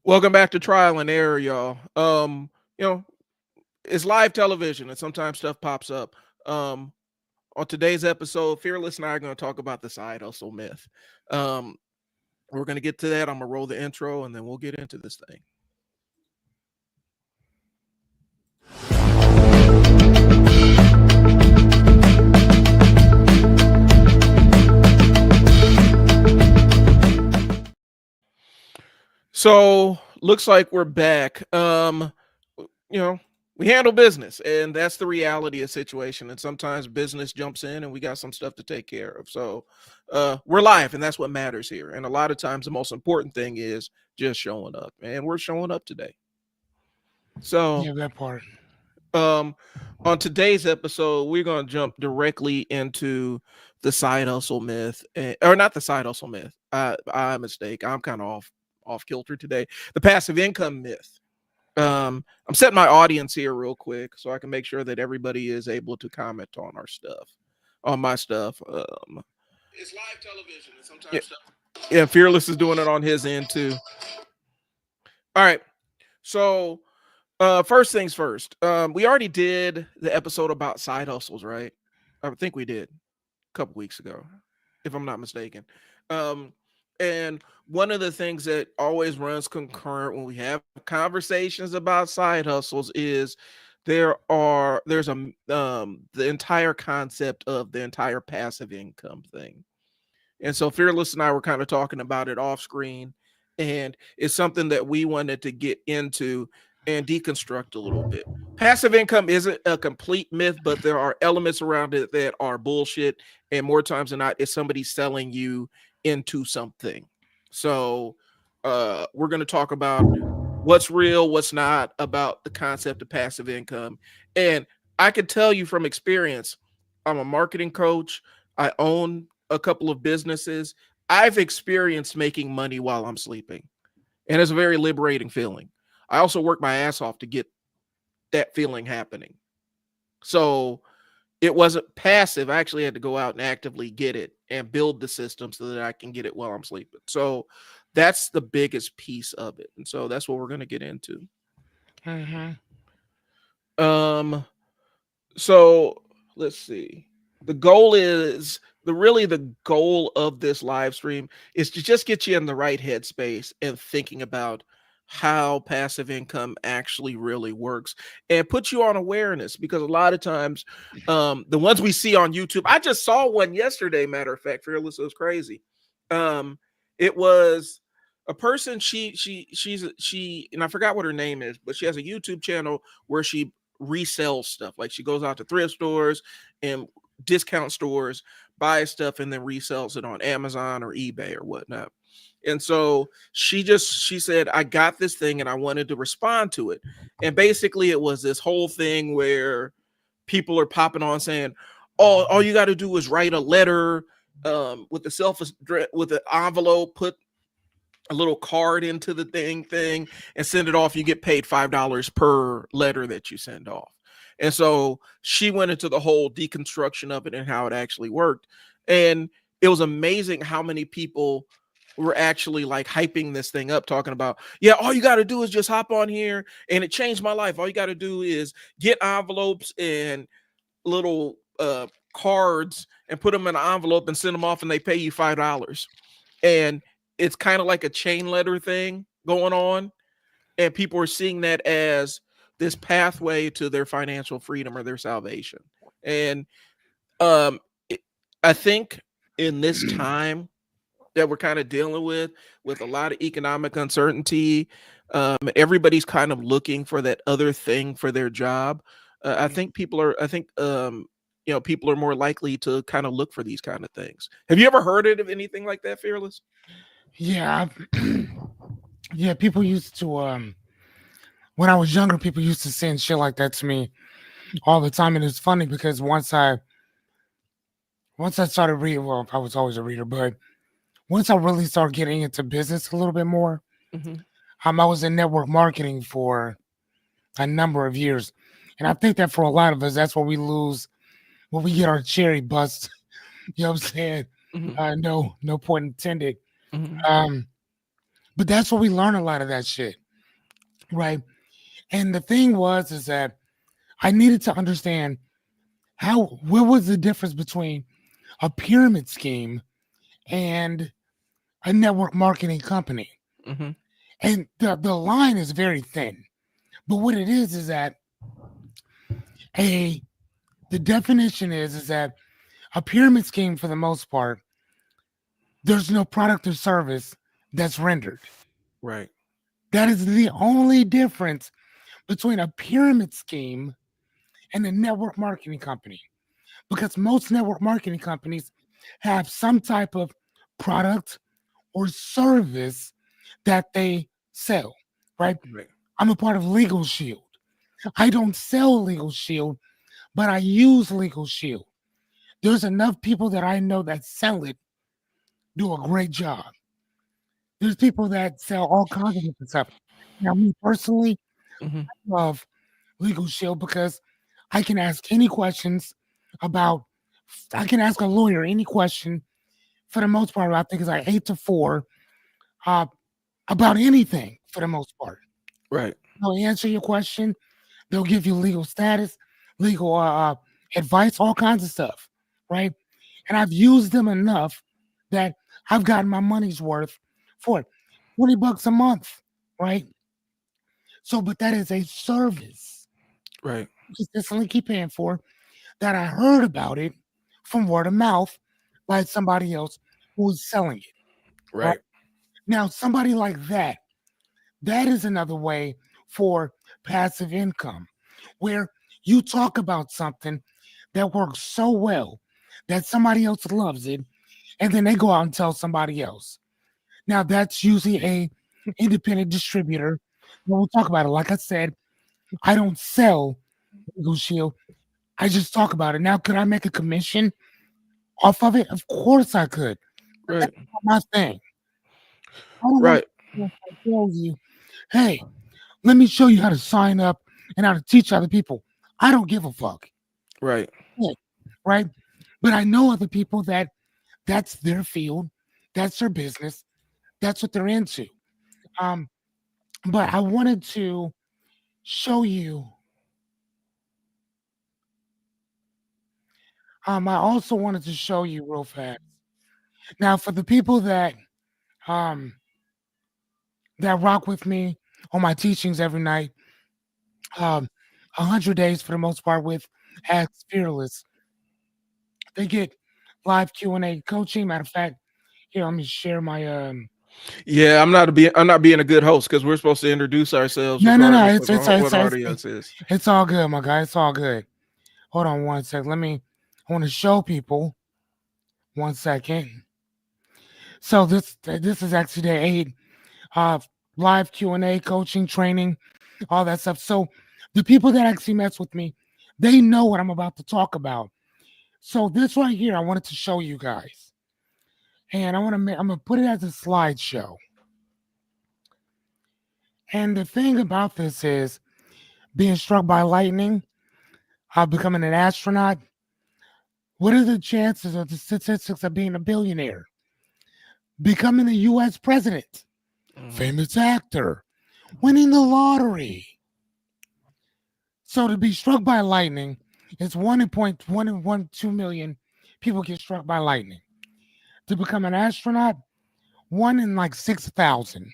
Welcome back to Trial and Error, y'all. You know, it's live television and sometimes stuff pops up. Um, on today's episode, Fearless and I are going to talk about the side hustle myth. Um, we're going to get to that. I'm going to roll the intro and then we'll get into this thing. So, looks like we're back. You know, we handle business and that's the reality of situation, and sometimes business jumps in and we got some stuff to take care of. So we're live and that's what matters here, and a lot of times the most important thing is just showing up, and we're showing up today. So Yeah, that part. um on today's episode we're going to jump directly into the side hustle myth, or not the side hustle myth. I mistake, I'm kind of off kilter today. The passive income myth. I'm setting my audience here real quick so I can make sure that everybody is able to comment on our stuff, on my stuff. It's live television, and sometimes yeah, stuff. Yeah, Fearless is doing it on his end too. All right, so first things first. We already did the episode about side hustles, right? I think we did a couple weeks ago, if I'm not mistaken. Um, and one of the things that always runs concurrent when we have conversations about side hustles is there's the entire concept of the entire passive income thing. And so Fearless and I were kind of talking about it off screen, and it's something that we wanted to get into and deconstruct a little bit. Passive income isn't a complete myth, but there are elements around it that are bullshit. And more times than not, it's somebody selling you into something. So we're going to talk about what's real, what's not about the concept of passive income. And I can tell you from experience, I'm a marketing coach. I own a couple of businesses. I've experienced making money while I'm sleeping, and it's a very liberating feeling. I also work my ass off to get that feeling happening. So it wasn't passive. I actually had to go out and actively get it and build the system so that I can get it while I'm sleeping. So that's the biggest piece of it. And so that's what we're going to get into. Mm-hmm. Um, so let's see. The goal is the goal of this live stream is to just get you in the right headspace and thinking about how passive income actually really works, and put you on awareness, because a lot of times the ones we see on YouTube, I just saw one yesterday, matter of fact, Fearless, it was crazy. It was a person, she and I forgot what her name is, but she has a YouTube channel where she resells stuff. Like, she goes out to thrift stores and discount stores, buys stuff, and then resells it on Amazon or eBay or whatnot. And so she said, I got this thing and I wanted to respond to it. And basically it was this whole thing where people are popping on saying, oh, all you got to do is write a letter with the with the envelope, put a little card into the thing and send it off. You get paid $5 per letter that you send off. And so she went into the whole deconstruction of it and how it actually worked. And it was amazing how many people were actually like hyping this thing up, talking about, yeah, all you got to do is just hop on here and it changed my life. All you got to do is get envelopes and little cards and put them in an envelope and send them off, and they pay you $5. And it's kind of like a chain letter thing going on, and people are seeing that as this pathway to their financial freedom or their salvation. And um it, I think in this time that we're kind of dealing with a lot of economic uncertainty, everybody's kind of looking for that other thing for their job. I think people are more likely to kind of look for these kind of things. Have you ever heard of anything like that, Fearless? Yeah, yeah. People used to when I was younger, people used to send shit like that to me all the time, and it's funny because once I started reading, well, I was always a reader, but once I really started getting into business a little bit more, Hmm. I was in network marketing for a number of years, and I think that for a lot of us, that's where we lose, when we get our cherry bust. You know what I'm saying? Hmm. No point intended. Hmm. Um, But that's where we learn a lot of that shit, right? And the thing is that I needed to understand what was the difference between a pyramid scheme and a network marketing company. Mm-hmm. And the line is very thin. But what it is that a the definition is that a pyramid scheme, for the most part, there's no product or service that's rendered. Right. That is the only difference between a pyramid scheme and a network marketing company. Because most network marketing companies have some type of product or service that they sell, right? Right. I'm a part of Legal Shield. I don't sell Legal Shield, but I use Legal Shield. There's enough people that I know that sell it, do a great job. There's people that sell all kinds of different stuff. Now, me personally, Mm-hmm. love Legal Shield because I can ask any questions about, I can ask a lawyer any question for the most part. I think it's like 8 to 4 uh, about anything for the most part. Right. They'll answer your question. They'll give you legal status, legal advice, all kinds of stuff, right? And I've used them enough that I've gotten my money's worth for it. $20 a month, right? So, but that is a service Right. consistently keep paying for that I heard about it from word of mouth by somebody else who was selling it. Right Right. now, somebody like that is another way for passive income where you talk about something that works so well that somebody else loves it and then they go out and tell somebody else. Now that's usually a independent distributor. We'll talk about it. Like I said, I don't sell Legal Shield. I just talk about it. Now, could I make a commission off of it? Of course I could. But Right. that's not my thing. I don't want Right. to tell you, hey, let me show you how to sign up and how to teach other people. I don't give a fuck. Right. Yeah, right? But I know other people that's their field, that's their business, that's what they're into. Um, but I wanted to show you. I also wanted to show you real fast. Now, for the people um that rock with me on my teachings every night, 100 days for the most part with Ask Fearless, they get live Q&A coaching. Matter of fact, here let me share my Yeah, I'm not being a good host because we're supposed to introduce ourselves no, regardless of what our it's audience is. it's all good, my guy. It's all good. Hold on one sec. I want to show people 1 second. So this is actually day 8 live Q&A coaching training, all that stuff. So the people that actually mess with me, they know what I'm about to talk about. So this right here, I wanted to show you guys, and I'm gonna put it as a slideshow. And the thing about this is being struck by lightning, becoming an astronaut. What are the chances of the statistics of being a billionaire? Becoming a U.S. president, Mhm. famous actor, winning the lottery. So to be struck by lightning, it's 1.1 million people get struck by lightning. To become an astronaut, 1 in like 6,000.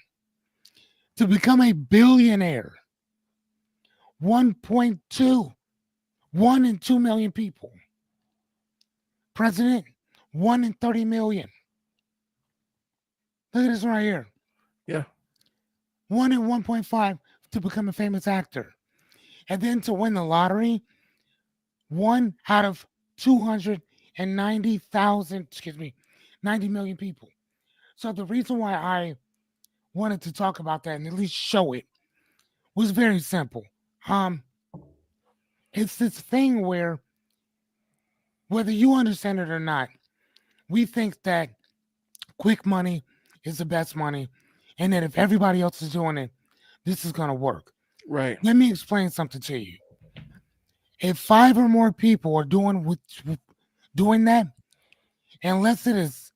To become a billionaire, 1.2, 1 in 2 million people. President, 1 in 30 million. Look at this right here. Yeah. 1 in 1.5 to become a famous actor. And then to win the lottery, 1 out of 290,000, 90 million people. So the reason why I wanted to talk about that and at least show it was very simple. It's this thing where whether you understand it or not, we think that quick money is the best money, and that if everybody else is doing it, this is going to work. Right. Let me explain something to you. If 5 or more people are doing that, unless it is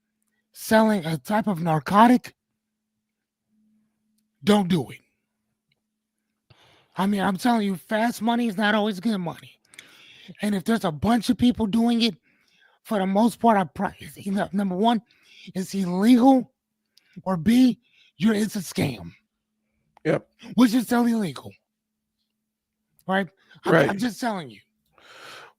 selling a type of narcotic, don't do it. I mean, I'm telling you, fast money is not always good money. And if there's a bunch of people doing it, for the most part, number one, it's illegal, or B, it's a scam. Yep. Which is still illegal. Right? Right. I'm just telling you.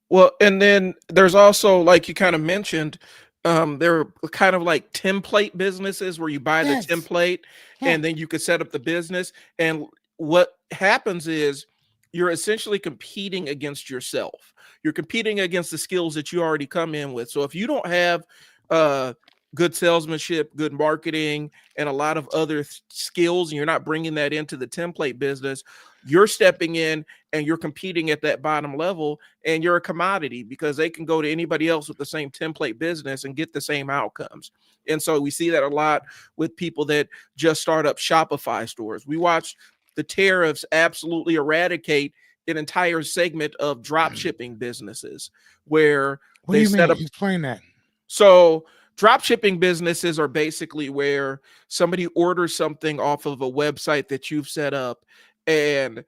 Well, and then there's also, like you kind of mentioned, there are kind of like template businesses where you buy Yes. the template and then you can set up the business. And what happens is you're essentially competing against yourself. You're competing against the skills that you already come in with. So if you don't have good salesmanship, good marketing, and a lot of other skills, and you're not bringing that into the template business, you're stepping in and you're competing at that bottom level, and you're a commodity because they can go to anybody else with the same template business and get the same outcomes. And so we see that a lot with people that just start up Shopify stores. We watched the tariffs absolutely eradicate an entire segment of drop shipping businesses where what they do you set mean? up. Explain that. So drop shipping businesses are basically where somebody orders something off of a website that you've set up and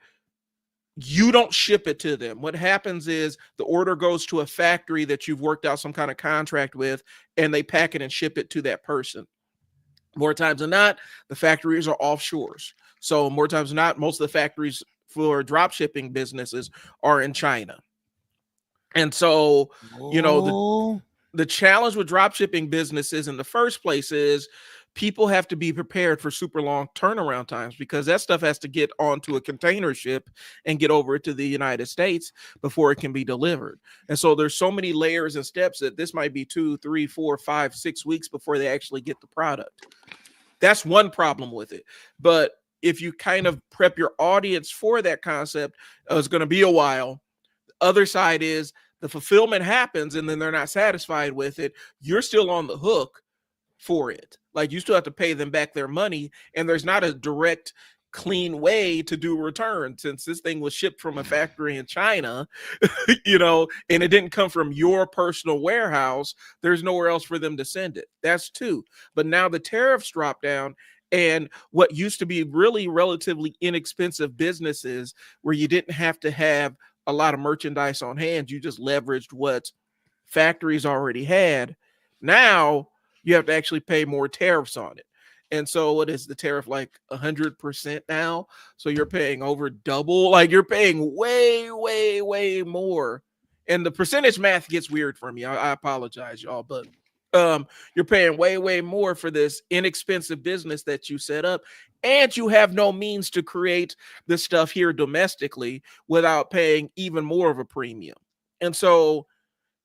you don't ship it to them. What happens is the order goes to a factory that you've worked out some kind of contract with, and they pack it and ship it to that person. More times than not, the factories are offshores. So more times than not, most of the factories for drop shipping businesses are in China. And so, you know, the challenge with drop shipping businesses in the first place is people have to be prepared for super long turnaround times because that stuff has to get onto a container ship and get over to the United States before it can be delivered. And so there's so many layers and steps that this might be 2, 3, 4, 5, 6 weeks before they actually get the product. That's one problem with it. But if you kind of prep your audience for that concept, it's going to be a while. The other side is the fulfillment happens and then they're not satisfied with it. You're still on the hook for it. Like you still have to pay them back their money, and there's not a direct, clean way to do return since this thing was shipped from a factory in China, you know, and it didn't come from your personal warehouse. There's nowhere else for them to send it. That's two. But now the tariffs drop down, and what used to be really relatively inexpensive businesses where you didn't have to have a lot of merchandise on hand, you just leveraged what factories already had. Now you have to actually pay more tariffs on it. And so what is the tariff, like 100% now? So you're paying over double, like you're paying way, way, way more. And the percentage math gets weird for me. I apologize, y'all, but you're paying way, way more for this inexpensive business that you set up, and you have no means to create this stuff here domestically without paying even more of a premium. And so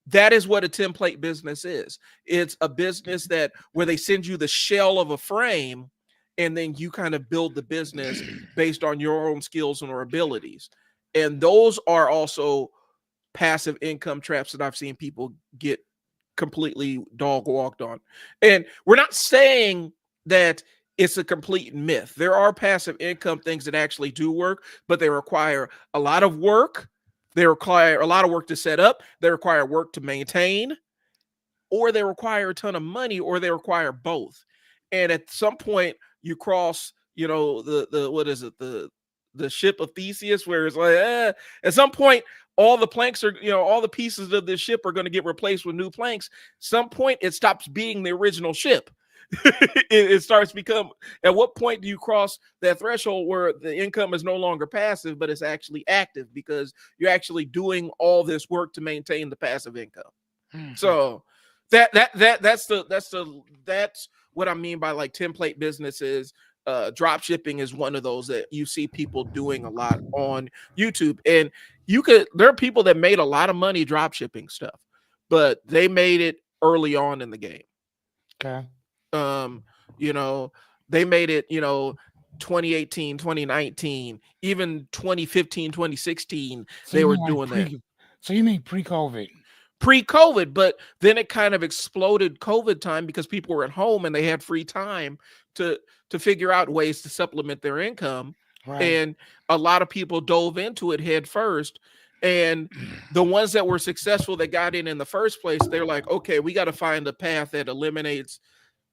that is what a template business is. It's a business that where they send you the shell of a frame, and then you kind of build the business based on your own skills and or abilities. And those are also passive income traps that I've seen people get completely dog walked on. And we're not saying that it's a complete myth. There are passive income things that actually do work, but they require a lot of work. They require a lot of work to set up. They require work to maintain, or they require a ton of money, or they require both. And at some point you cross, you know, the what is it? The ship of Theseus, where it's like, at some point, all the planks are, you know, all the pieces of the ship are going to get replaced with new planks. Some point it stops being the original ship. It starts become, at what point do you cross that threshold where the income is no longer passive, but it's actually active because you're actually doing all this work to maintain the passive income? Mm-hmm. So that's what I mean by like template businesses. Drop shipping is one of those that you see people doing a lot on YouTube, and there are people that made a lot of money drop shipping stuff, but they made it early on in the game. Okay. You know, they made it, you know, 2018, 2019, even 2015, 2016, so they were doing that. So you mean pre-COVID? Pre-COVID, but then it kind of exploded COVID time because people were at home and they had free time to figure out ways to supplement their income. Right. And a lot of people dove into it head first. And the ones that were successful that got in the first place, they're like, okay, we got to find a path that eliminates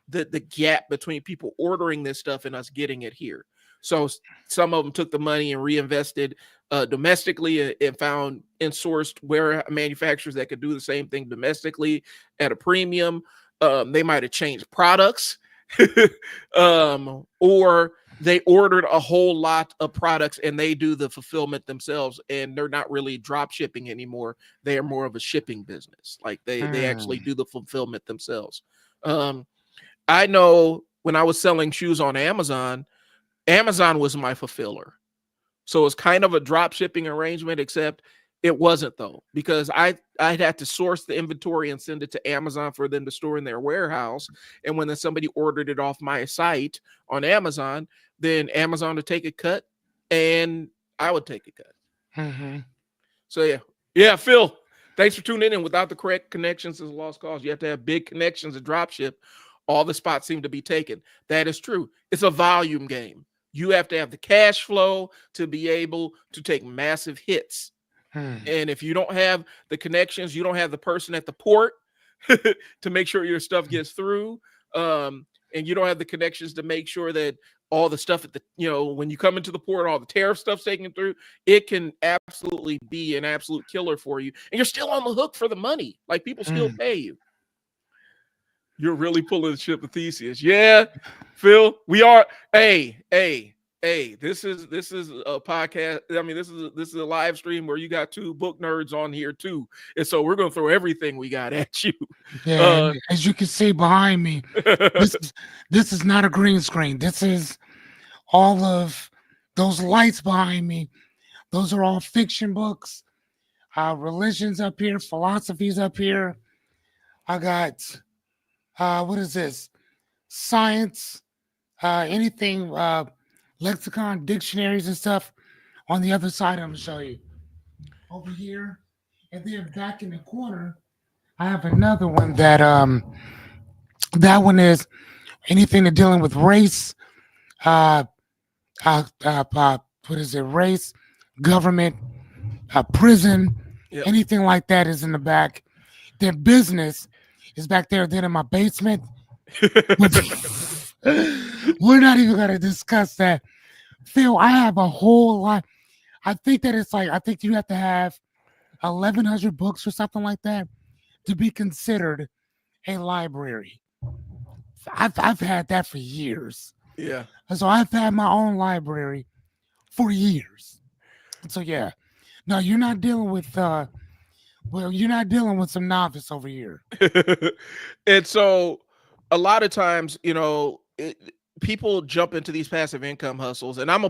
the gap between people ordering this stuff and us getting it here. So some of them took the money and reinvested domestically and found and sourced where manufacturers that could do the same thing domestically at a premium. They might have changed products, or they ordered a whole lot of products and they do the fulfillment themselves, and they're not really drop shipping anymore. They are more of a shipping business. Like they actually do the fulfillment themselves. I know when I was selling shoes on Amazon, Amazon was my fulfiller. So it's kind of a drop shipping arrangement, except it wasn't though, because I'd had to source the inventory and send it to Amazon for them to store in their warehouse. And when then somebody ordered it off my site on Amazon, then Amazon would take a cut and I would take a cut. Mm-hmm. So yeah, Phil, thanks for tuning in. Without the correct connections, is a lost cause. You have to have big connections to drop ship. All the spots seem to be taken. That is true. It's a volume game. You have to have the cash flow to be able to take massive hits. And if you don't have the connections, you don't have the person at the port to make sure your stuff gets through. And you don't have the connections to make sure that all the stuff at the, when you come into the port, all the tariff stuff's taken through, it can absolutely be an absolute killer for you. And you're still on the hook for the money. Like people still pay you. You're really pulling the ship of Theseus. Yeah, Phil, we are. Hey, this is a podcast. I mean, this is a live stream where you got two book nerds on here too. And so we're going to throw everything we got at you. Yeah, as you can see behind me, this is not a green screen. This is all of those lights behind me. Those are all fiction books. Religions up here, philosophies up here. I got what is this? Science, anything, lexicon, dictionaries and stuff on the other side. I'm gonna show you over here, and then back in the corner, I have another one that one is anything to dealing with race, what is it? Race, government, prison, anything like that is in the back. Then business is back there. Then in my basement. We're not even going to discuss that. Phil, I have a whole lot. I think that I think you have to have 1,100 books or something like that to be considered a library. I've had that for years. Yeah. So I've had my own library for years. So yeah. No, you're not dealing with you're not dealing with some novice over here. And so a lot of times, people jump into these passive income hustles, and I'm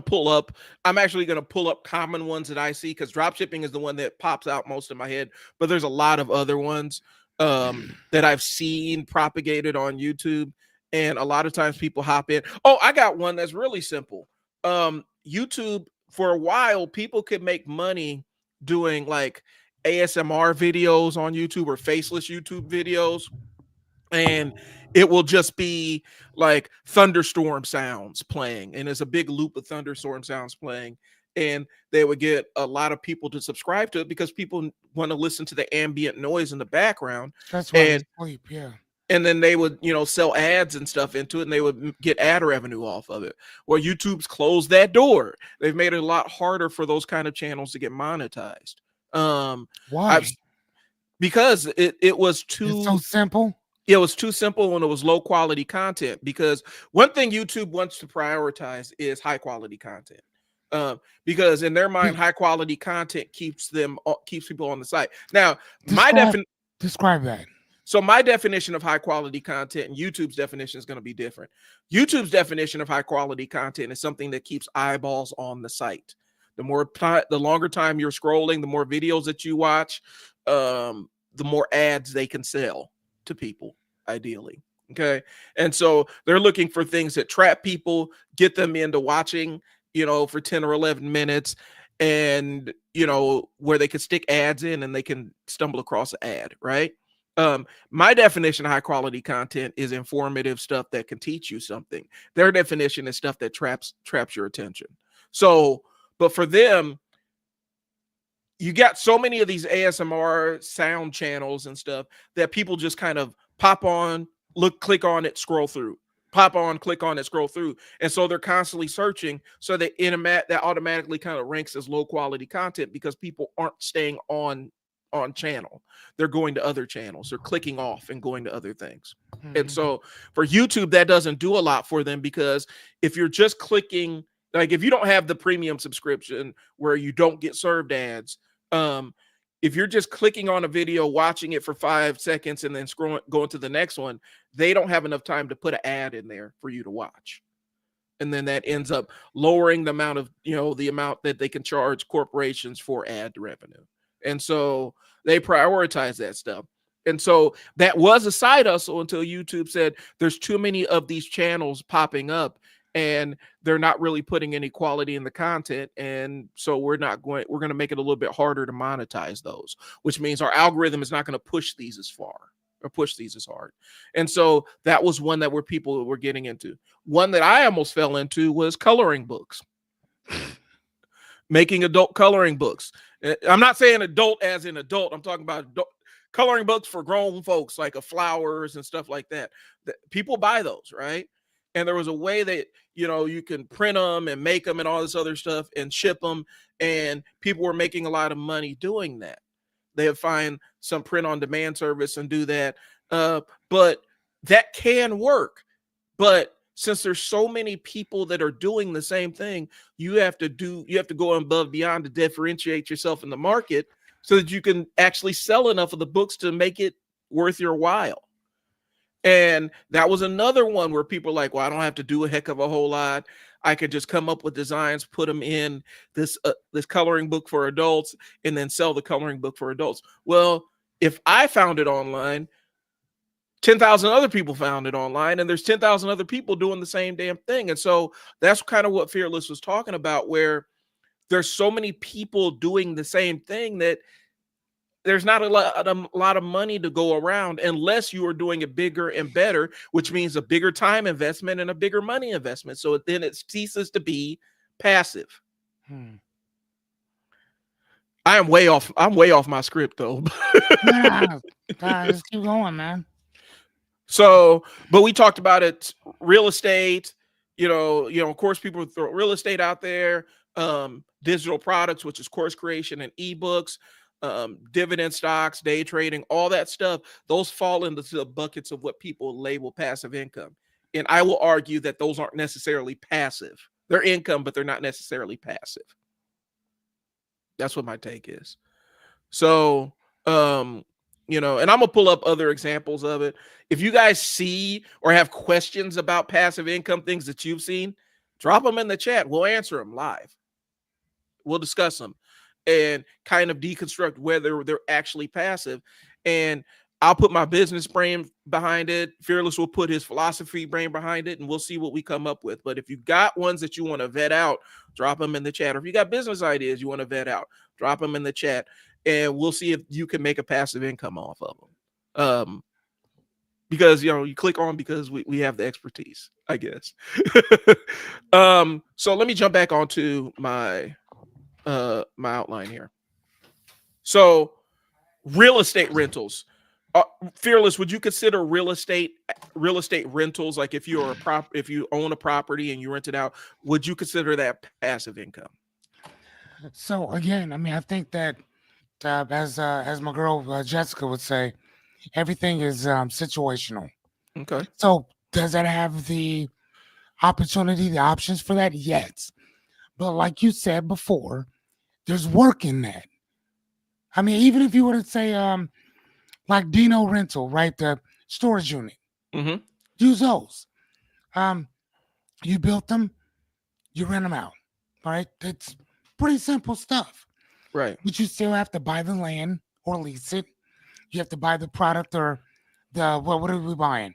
actually going to pull up common ones that I see, because dropshipping is the one that pops out most in my head, but there's a lot of other ones that I've seen propagated on YouTube. And a lot of times people hop in. Oh, I got one that's really simple. YouTube, for a while, people could make money doing like ASMR videos on YouTube or faceless YouTube videos. And it will just be like thunderstorm sounds playing. And there's a big loop of thunderstorm sounds playing. And they would get a lot of people to subscribe to it because people want to listen to the ambient noise in the background. That's why they sleep, yeah. And then they would, sell ads and stuff into it, and they would get ad revenue off of it. Well, YouTube's closed that door. They've made it a lot harder for those kind of channels to get monetized. Why? Because it was too so simple. It was too simple when it was low quality content. Because one thing YouTube wants to prioritize is high quality content. Because in their mind, high quality content keeps people on the site. Now, describe that. So my definition of high quality content and YouTube's definition is going to be different. YouTube's definition of high quality content is something that keeps eyeballs on the site. The longer time you're scrolling, the more videos that you watch, the more ads they can sell to people, ideally. Okay. And so they're looking for things that trap people, get them into watching, for 10 or 11 minutes, and, where they can stick ads in and they can stumble across an ad, right? My definition of high quality content is informative stuff that can teach you something. Their definition is stuff that traps your attention. So, but for them, you got so many of these ASMR sound channels and stuff that people just kind of pop on, look, click on it, scroll through, pop on, click on it, scroll through. And so they're constantly searching. So that that automatically kind of ranks as low quality content because people aren't staying on channel. They're going to other channels. They're clicking off and going to other things. And so for YouTube, that doesn't do a lot for them, because if you're just clicking, like if you don't have the premium subscription where you don't get served ads, if you're just clicking on a video, watching it for 5 seconds, and then going to the next one, they don't have enough time to put an ad in there for you to watch. And then that ends up lowering the amount of, the amount that they can charge corporations for ad revenue. And so they prioritize that stuff. And so that was a side hustle until YouTube said there's too many of these channels popping up and they're not really putting any quality in the content. And so we're going to make it a little bit harder to monetize those, which means our algorithm is not going to push these as far or push these as hard. And so that was one that people were getting into. One that I almost fell into was coloring books. Making adult coloring books. I'm not saying adult as in adult. I'm talking about coloring books for grown folks, like flowers and stuff like that. People buy those, right? And there was a way that, you can print them and make them and all this other stuff and ship them. And people were making a lot of money doing that. They would find some print on demand service and do that. But that can work. But since there's so many people that are doing the same thing, you have to go above beyond to differentiate yourself in the market so that you can actually sell enough of the books to make it worth your while. And that was another one where people are like, well, I don't have to do a heck of a whole lot. I could just come up with designs, put them in this coloring book for adults, and then sell the coloring book for adults. Well, if I found it online, 10,000 other people found it online, and there's 10,000 other people doing the same damn thing. And so that's kind of what Fearless was talking about, where there's so many people doing the same thing that there's not a lot of money to go around unless you are doing it bigger and better, which means a bigger time investment and a bigger money investment. So then it ceases to be passive. I'm way off my script though. Just keep going, man. So, but we talked about it, real estate, of course, people throw real estate out there, digital products, which is course creation and ebooks, dividend stocks, day trading, all that stuff. Those fall into the buckets of what people label passive income. And I will argue that those aren't necessarily passive. They're income, but they're not necessarily passive. That's what my take is. So, and I'm going to pull up other examples of it. If you guys see or have questions about passive income, things that you've seen, drop them in the chat. We'll answer them live. We'll discuss them and kind of deconstruct whether they're actually passive. And I'll put my business brain behind it. Fearless will put his philosophy brain behind it, and we'll see what we come up with. But if you got ones that you want to vet out, drop them in the chat. Or if you got business ideas you want to vet out, drop them in the chat. And we'll see if you can make a passive income off of them. Because, you click on because we have the expertise, I guess. So let me jump back onto my outline here. So real estate rentals. Fearless, would you consider real estate rentals, like if you own a property and you rent it out, would you consider that passive income? So again, I think that as my girl Jessica would say, everything is situational. Okay. So does that have the opportunity, the options for that? Yes. But like you said before, there's work in that. Even if you were to say, like Dino Rental, right? The storage unit. Mm-hmm. Use those. You built them, you rent them out. All right. It's pretty simple stuff. Right. But you still have to buy the land or lease it. You have to buy the product or what are we buying?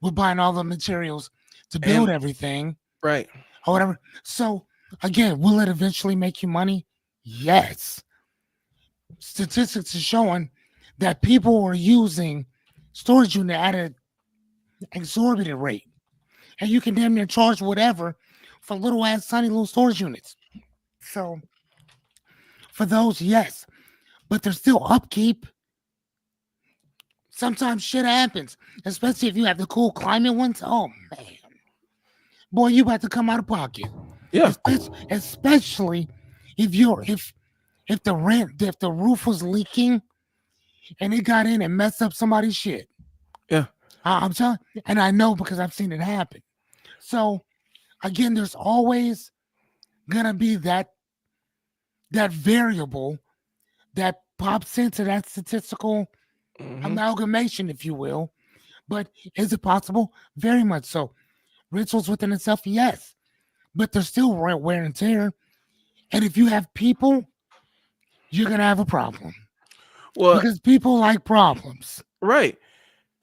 We're buying all the materials to build everything. Right. Or whatever. So again, will it eventually make you money? Yes. Statistics are showing that people are using storage unit at an exorbitant rate. And you can damn near charge whatever for little ass tiny little storage units. So for those, yes. But there's still upkeep. sometimes shit happens, especially if you have the cool climate ones. Oh man, boy, you about to come out of pocket. Yeah. Especially if the roof was leaking and it got in and messed up somebody's shit. Yeah. I'm telling, and I know because I've seen it happen. So again, there's always gonna be that variable that pops into that statistical amalgamation, if you will. But is it possible? Very much so. Rituals within itself, yes, but there's still wear and tear. And if you have people, you're gonna have a problem Well, because people like problems. right.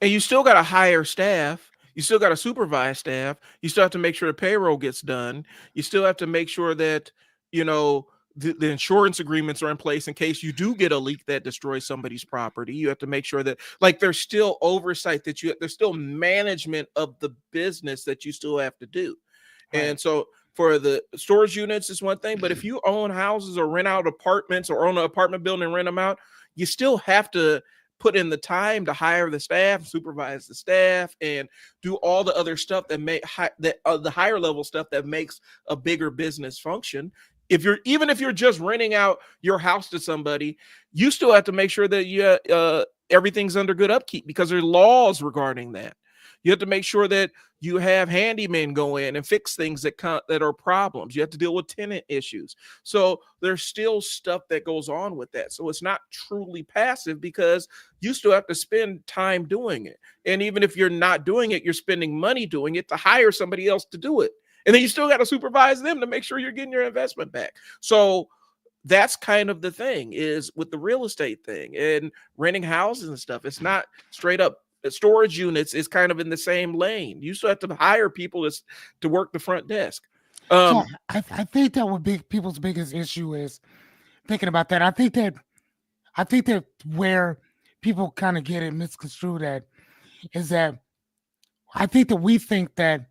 And you still got to hire staff. You still got to supervise staff. You still have to make sure the payroll gets done. You still have to make sure that, you know, the insurance agreements are in place in case you do get a leak that destroys somebody's property. You have to make sure that, like, there's still oversight there's still management of the business that you still have to do. Right. And so for the storage units is one thing, but if you own houses or rent out apartments or own an apartment building and rent them out, you still have to put in the time to hire the staff, supervise the staff, and do all the other stuff that the higher level stuff that makes a bigger business function. Even if you're just renting out your house to somebody, you still have to make sure that everything's under good upkeep because there are laws regarding that. You have to make sure that you have handymen go in and fix things that are problems. You have to deal with tenant issues. So there's still stuff that goes on with that. So it's not truly passive because you still have to spend time doing it. And even if you're not doing it, you're spending money doing it to hire somebody else to do it. And then you still got to supervise them to make sure you're getting your investment back. So that's kind of the thing is with the real estate thing and renting houses and stuff. It's not straight up. Storage units is kind of in the same lane. You still have to hire people to work the front desk. So I think that what people's biggest issue is thinking about that. I think that where people kind of get it misconstrued at is that I think that we think that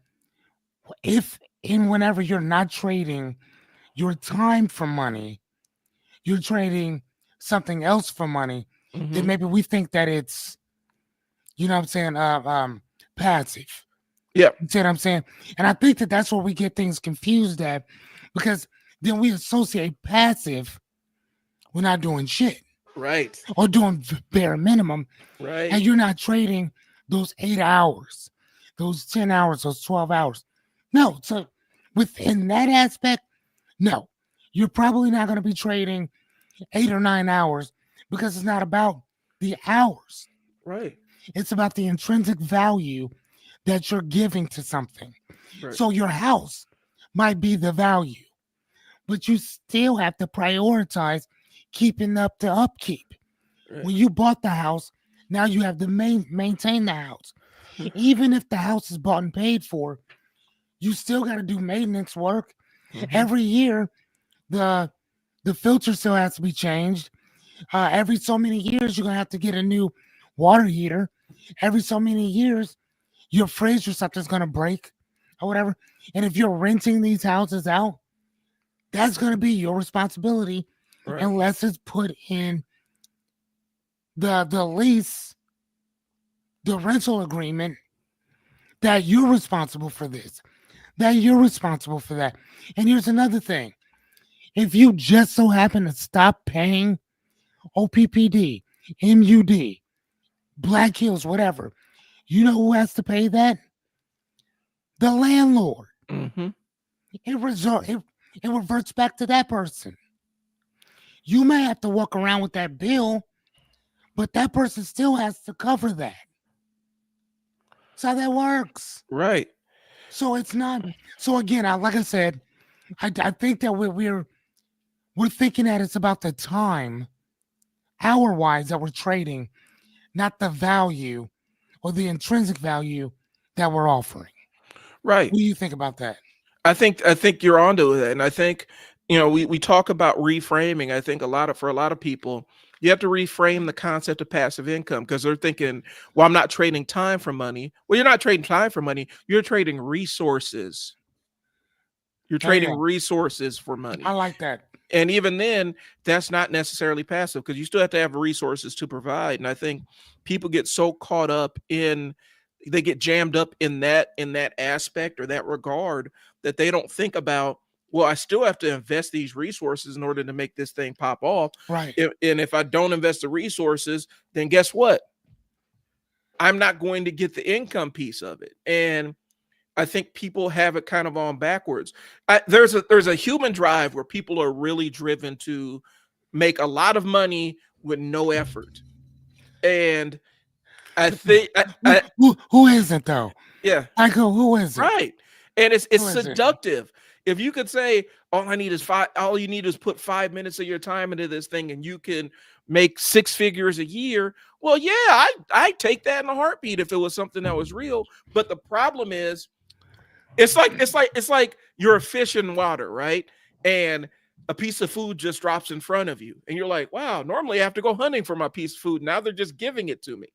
if and whenever you're not trading your time for money, you're trading something else for money, then maybe we think that it's, you know what I'm saying, passive. Yeah. You see what I'm saying? And I think that that's where we get things confused at because then we associate passive with not doing shit. Right. Or doing bare minimum. Right. And you're not trading those 8 hours, those 10 hours, those 12 hours. No. So within that aspect, no. You're probably not going to be trading 8 or 9 hours because it's not about the hours. Right. It's about the intrinsic value that you're giving to something. Right. So your house might be the value, but you still have to prioritize keeping up the upkeep. Right. When you bought the house, now you have to maintain the house. Even if the house is bought and paid for, you still got to do maintenance work. Every year, the filter still has to be changed. Every so many years, you're going to have to get a new water heater. Every so many years, your fridge or something's going to break or whatever. And if you're renting these houses out, that's going to be your responsibility unless it's put in the lease, the rental agreement, that you're responsible for this, that you're responsible for that. And here's another thing. If you just so happen to stop paying OPPD, MUD, Black Hills, whatever, you know who has to pay that? The landlord. It reverts back to that person. You may have to walk around with that bill, but that person still has to cover that. That's how that works. Right. So it's not. So again, like I said, I think that we're thinking that it's about the time, hour-wise, that we're trading, not the value or the intrinsic value that we're offering. Right. What do you think about that? I think you're onto it. And I think, we talk about reframing. I think for a lot of people, you have to reframe the concept of passive income because they're thinking, well, I'm not trading time for money. Well, you're not trading time for money. You're trading resources. You're trading resources for money. I like that. And even then, that's not necessarily passive because you still have to have resources to provide. And I think people get so caught up in, they get jammed up in that aspect or that regard that they don't think about, well, I still have to invest these resources in order to make this thing pop off. Right. And if I don't invest the resources, then guess what? I'm not going to get the income piece of it. And I think people have it kind of on backwards. There's a human drive where people are really driven to make a lot of money with no effort. And I think who isn't though? Yeah. I go, who is it? Right. And it's Who is it? seductive. If you could say all you need is put 5 minutes of your time into this thing and you can make 6 figures a year. Well, yeah, I take that in a heartbeat if it was something that was real. But the problem is, it's like you're a fish in water, right? And a piece of food just drops in front of you. And you're like, wow, normally I have to go hunting for my piece of food. Now they're just giving it to me.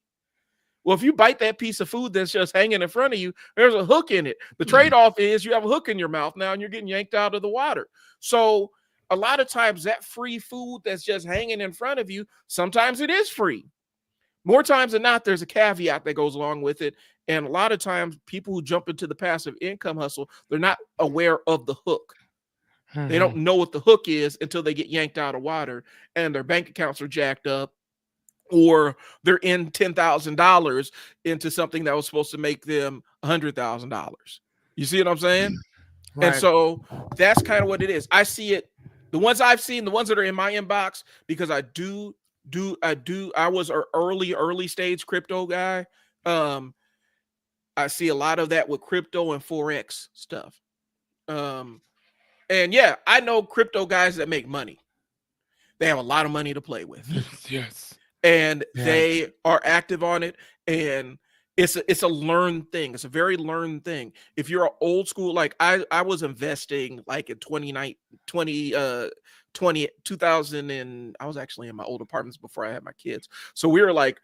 Well, if you bite that piece of food that's just hanging in front of you, there's a hook in it. The trade-off is you have a hook in your mouth now and you're getting yanked out of the water. So a lot of times that free food that's just hanging in front of you, sometimes it is free. More times than not, there's a caveat that goes along with it. And a lot of times people who jump into the passive income hustle, they're not aware of the hook. They don't know what the hook is until they get yanked out of water and their bank accounts are jacked up, or they're in $10,000 into something that was supposed to make them $100,000. You see what I'm saying? Right. And so that's kind of what it is. I see it. The ones I've seen, the ones that are in my inbox, because I was an early stage crypto guy. I see a lot of that with crypto and Forex stuff. And yeah, I know crypto guys that make money. They have a lot of money to play with. Yes. And they are active on it. And it's a learned thing. It's a very learned thing. If you're an old school, like I was investing like in 2000, and I was actually in my old apartments before I had my kids. So we were like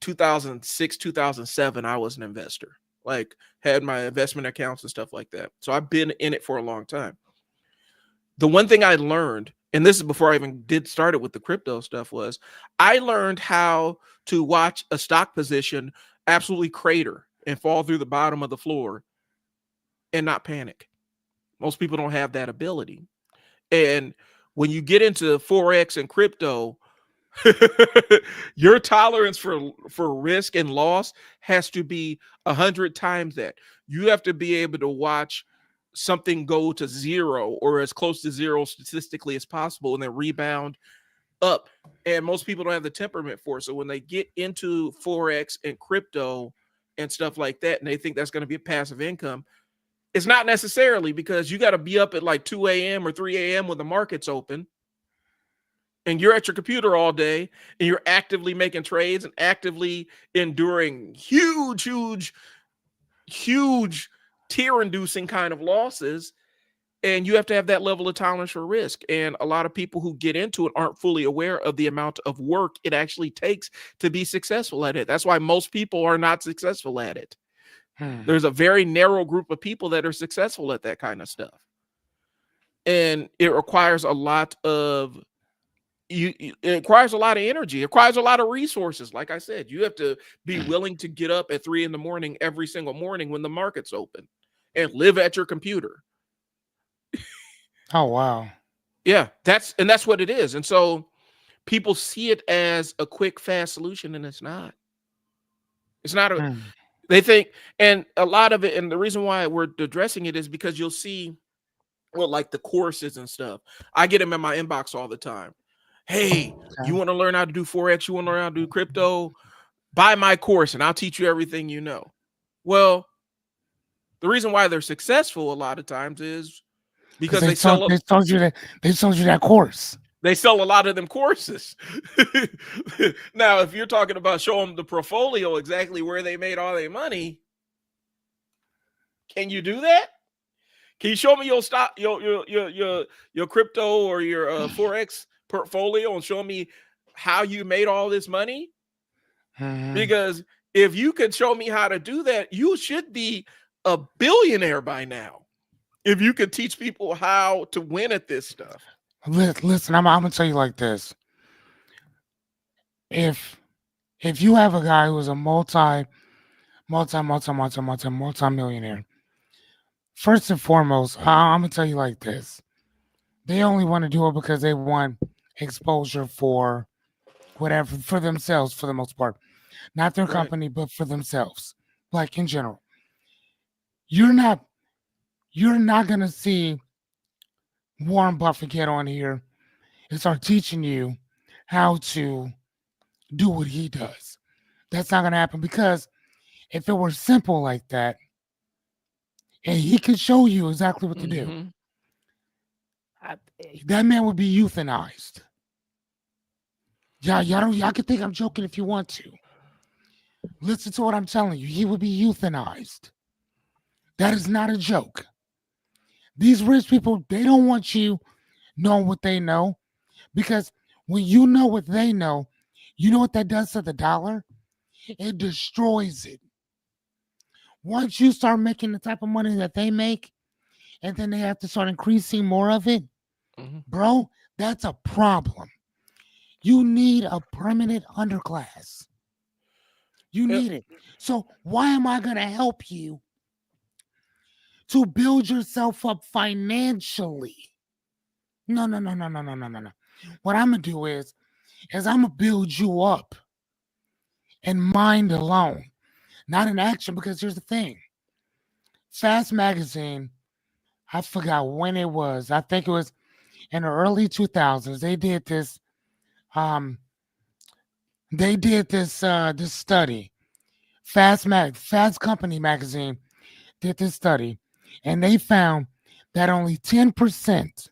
2006, 2007, I was an investor, like had my investment accounts and stuff like that. So I've been in it for a long time. The one thing I learned, and this is before I even started with the crypto stuff, was I learned how to watch a stock position absolutely crater and fall through the bottom of the floor and not panic. Most people don't have that ability. And when you get into Forex and crypto, your tolerance for risk and loss has to be 100 times that. You have to be able to watch something go to zero or as close to zero statistically as possible and then rebound up. And most people don't have the temperament for it. So when they get into Forex and crypto and stuff like that, and they think that's going to be a passive income, it's not necessarily, because you got to be up at like 2 a.m. or 3 a.m. when the market's open. And you're at your computer all day and you're actively making trades and actively enduring huge tear-inducing kind of losses. And you have to have that level of tolerance for risk. And a lot of people who get into it aren't fully aware of the amount of work it actually takes to be successful at it. That's why most people are not successful at it. There's a very narrow group of people that are successful at that kind of stuff. And it requires a lot of it requires a lot of energy. It requires a lot of resources. Like I said, you have to be willing to get up at 3 a.m. every single morning when the market's open and live at your computer. Oh, wow. Yeah, that's what it is. And so people see it as a quick, fast solution, and it's not. It's not they think, and a lot of it, and the reason why we're addressing it is because you'll see, well, like the courses and stuff. I get them in my inbox all the time. Hey, you want to learn how to do Forex? You want to learn how to do crypto? Buy my course and I'll teach you everything you know. Well, the reason why they're successful a lot of times is because they sold you that course. They sell a lot of them courses. Now, if you're talking about showing them the portfolio exactly where they made all their money, can you do that? Can you show me your stock, your crypto or your Forex portfolio and show me how you made all this money? Because if you could show me how to do that, you should be a billionaire by now. If you could teach people how to win at this stuff. Listen, I'm gonna tell you like this. If if you have a guy who's a multi millionaire, first and foremost, I'm gonna tell you like this. They only want to do it because they want exposure for whatever for themselves for the most part. Not their Right. company, but for themselves. Like in general. You're not you're not gonna see Warren Buffett get on here and start teaching you how to do what he does. That's not gonna happen because if it were simple like that, and he could show you exactly what to do, Mm-hmm. I, that man would be euthanized. Y'all can think I'm joking if you want to. Listen to what I'm telling you. He would be euthanized. That is not a joke. These rich people, they don't want you knowing what they know because when you know what they know, you know what that does to the dollar? It destroys it. Once you start making the type of money that they make, and then they have to start increasing more of it, mm-hmm. bro, that's a problem. You need a permanent underclass. You Yep. need it. So why am I going to help you to build yourself up financially? No, no, no, no, no, no, no, no, no. What I'm gonna do is I'm gonna build you up in mind alone, not in action. Because here's the thing: Fast Magazine. I forgot when it was. I think it was in the early 2000s. They did this. Um, this study. Fast Company magazine did this study, and they found that only 10%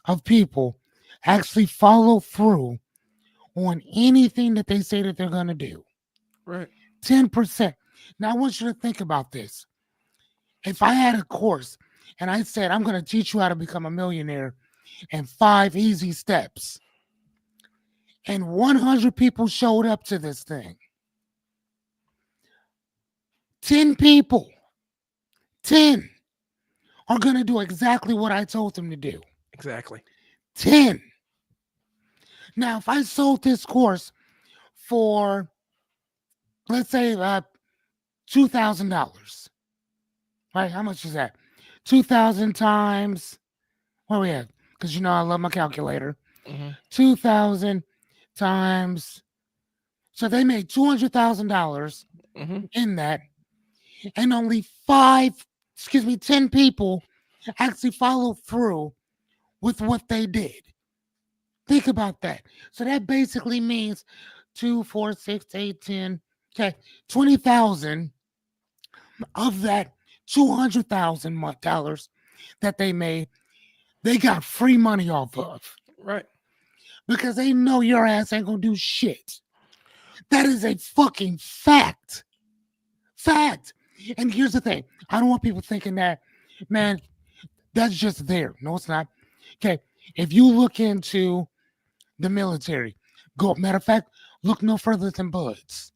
of people actually follow through on anything that they say that they're going to do. Right. 10%. Now, I want you to think about this. If I had a course and I said, I'm going to teach you how to become a millionaire in 5 easy steps, and 100 people showed up to this thing, 10 people, 10 are going to do exactly what I told them to do. Exactly. 10. Now, if I sold this course for, let's say, $2,000, right? How much is that? 2,000 times, where we at? Because you know I love my calculator. Mm-hmm. 2,000 times. So they made $200,000 Mm-hmm. in that, and only 10 people actually followed through with what they did. Think about that. So that basically means 2, 4, 6, 8, 10, okay, 20,000 of that $200,000 that they made, they got free money off of Right. because they know your ass ain't gonna do shit. That is a fucking fact. Fact. And here's the thing: I don't want people thinking that, man, that's just there. No, it's not. Okay. If you look into the military, matter of fact, look no further than Buds.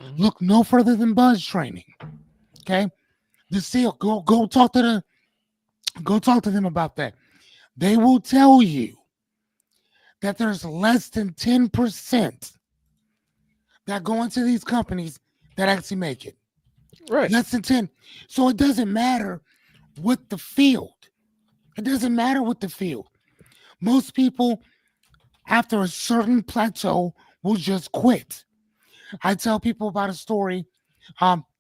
Mm-hmm. Look no further than Buds training. Okay. The SEAL, go talk to them about that. They will tell you that there's less than 10% that go into these companies that actually make it. Right. Less than 10. So it doesn't matter what the field. It doesn't matter what the field. Most people, after a certain plateau, will just quit. I tell people about a story.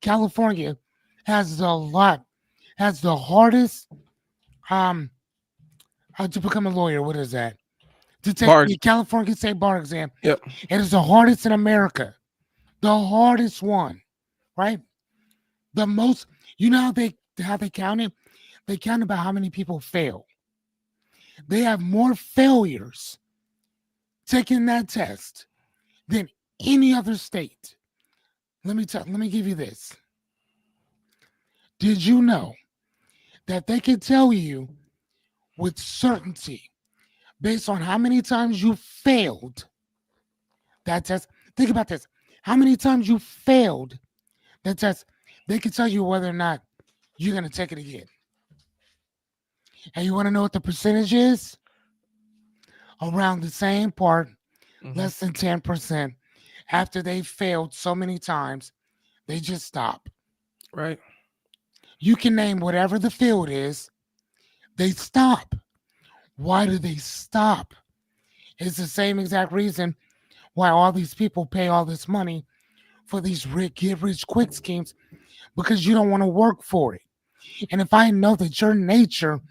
California has has the hardest um to become a lawyer. What is that? To take Bar. the California State Bar exam. Yep. It is the hardest in America. The hardest one, right? The most, you know how they count it? They count about how many people fail. They have more failures taking that test than any other state. Let me give you this. Did you know that they can tell you with certainty based on how many times you failed that test? Think about this. How many times you failed that test? They can tell you whether or not you're going to take it again. And you want to know what the percentage is? around the same part, Mhm. less than 10%. After they failed so many times, they just stop. Right. You can name whatever the field is, they stop. Why do they stop? It's the same exact reason why all these people pay all this money for these get rich quick schemes, because you don't want to work for it. And if I know that your nature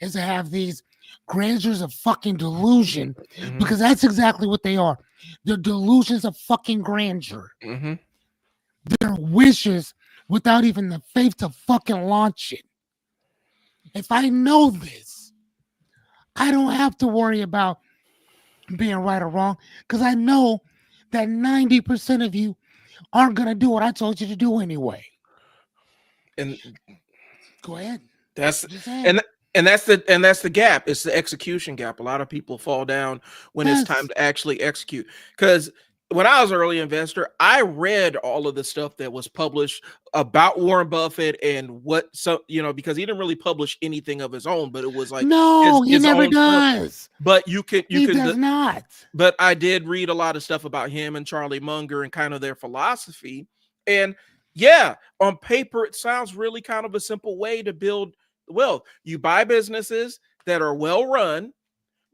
is to have these grandeurs of fucking delusion, Mhm. because that's exactly what they are. They're delusions of fucking grandeur. Mhm. They're wishes without even the faith to fucking launch it. If I know this, I don't have to worry about being right or wrong, because I know that 90% of you aren't going to do what I told you to do anyway. And Go ahead. that's Just saying. and that's the gap. It's the execution gap. A lot of people fall down when it's time Yes. to actually execute. Because when I was an early investor, I read all of the stuff that was published about Warren Buffett and what, so because he didn't really publish anything of his own, but it was like his No, he his never own stuff. does. But you He can does not. but I did read a lot of stuff about him and Charlie Munger and kind of their philosophy. And yeah, on paper, it sounds really kind of a simple way to build wealth. You buy businesses that are well run,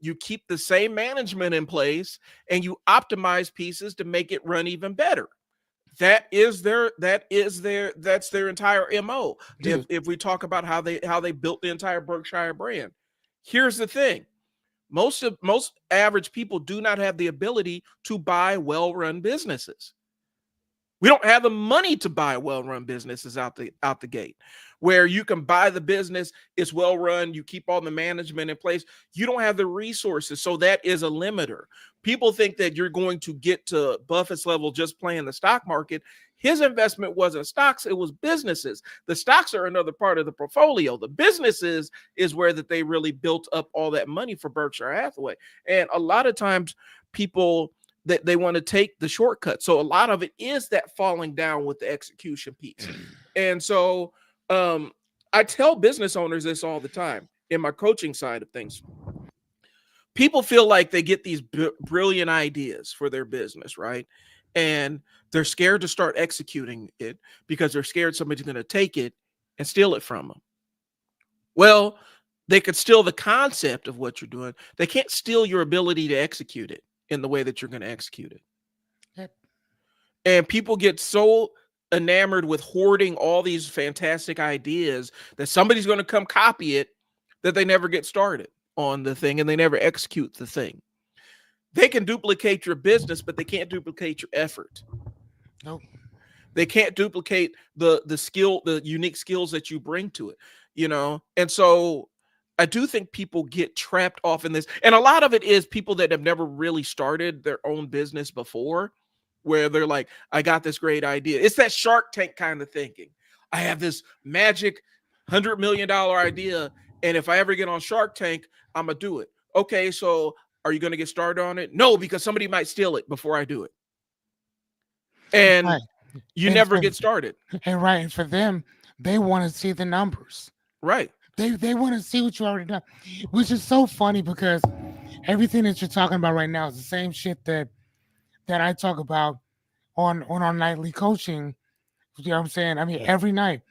you keep the same management in place, and you optimize pieces to make it run even better. That's their entire MO. Dude, If we talk about how they built the entire Berkshire brand. Here's the thing. Most average people do not have the ability to buy well-run businesses. We don't have the money to buy well-run businesses out the gate. Where you can buy the business, it's well-run, you keep all the management in place. You don't have the resources, so that is a limiter. People think that you're going to get to Buffett's level just playing the stock market. His investment wasn't stocks, it was businesses. The stocks are another part of the portfolio. The businesses is where that they really built up all that money for Berkshire Hathaway. And a lot of times people that they want to take the shortcut. So a lot of it is that falling down with the execution piece. And so I tell business owners this all the time in my coaching side of things. People feel like they get these brilliant ideas for their business, right? And they're scared to start executing it because they're scared somebody's going to take it and steal it from them. Well, they could steal the concept of what you're doing. They can't steal your ability to execute it in the way that you're going to execute it. Yep. And people get so enamored with hoarding all these fantastic ideas that somebody's going to come copy it that they never get started on the thing and they never execute the thing. They can duplicate your business, but they can't duplicate your effort. Nope. They can't duplicate the unique skills that you bring to it, And so I do think people get trapped off in this. And a lot of it is people that have never really started their own business before, where they're like, I got this great idea. It's that Shark Tank kind of thinking. I have this magic $100 million idea. And if I ever get on Shark Tank, I'm going to do it. Okay, so are you going to get started on it? No, because somebody might steal it before I do it. And right. you And never for- get started. And right, and for them, they want to see the numbers. Right. They want to see what you already done, which is so funny because everything that you're talking about right now is the same shit that I talk about on our nightly coaching. You know what I'm saying? I mean, every night.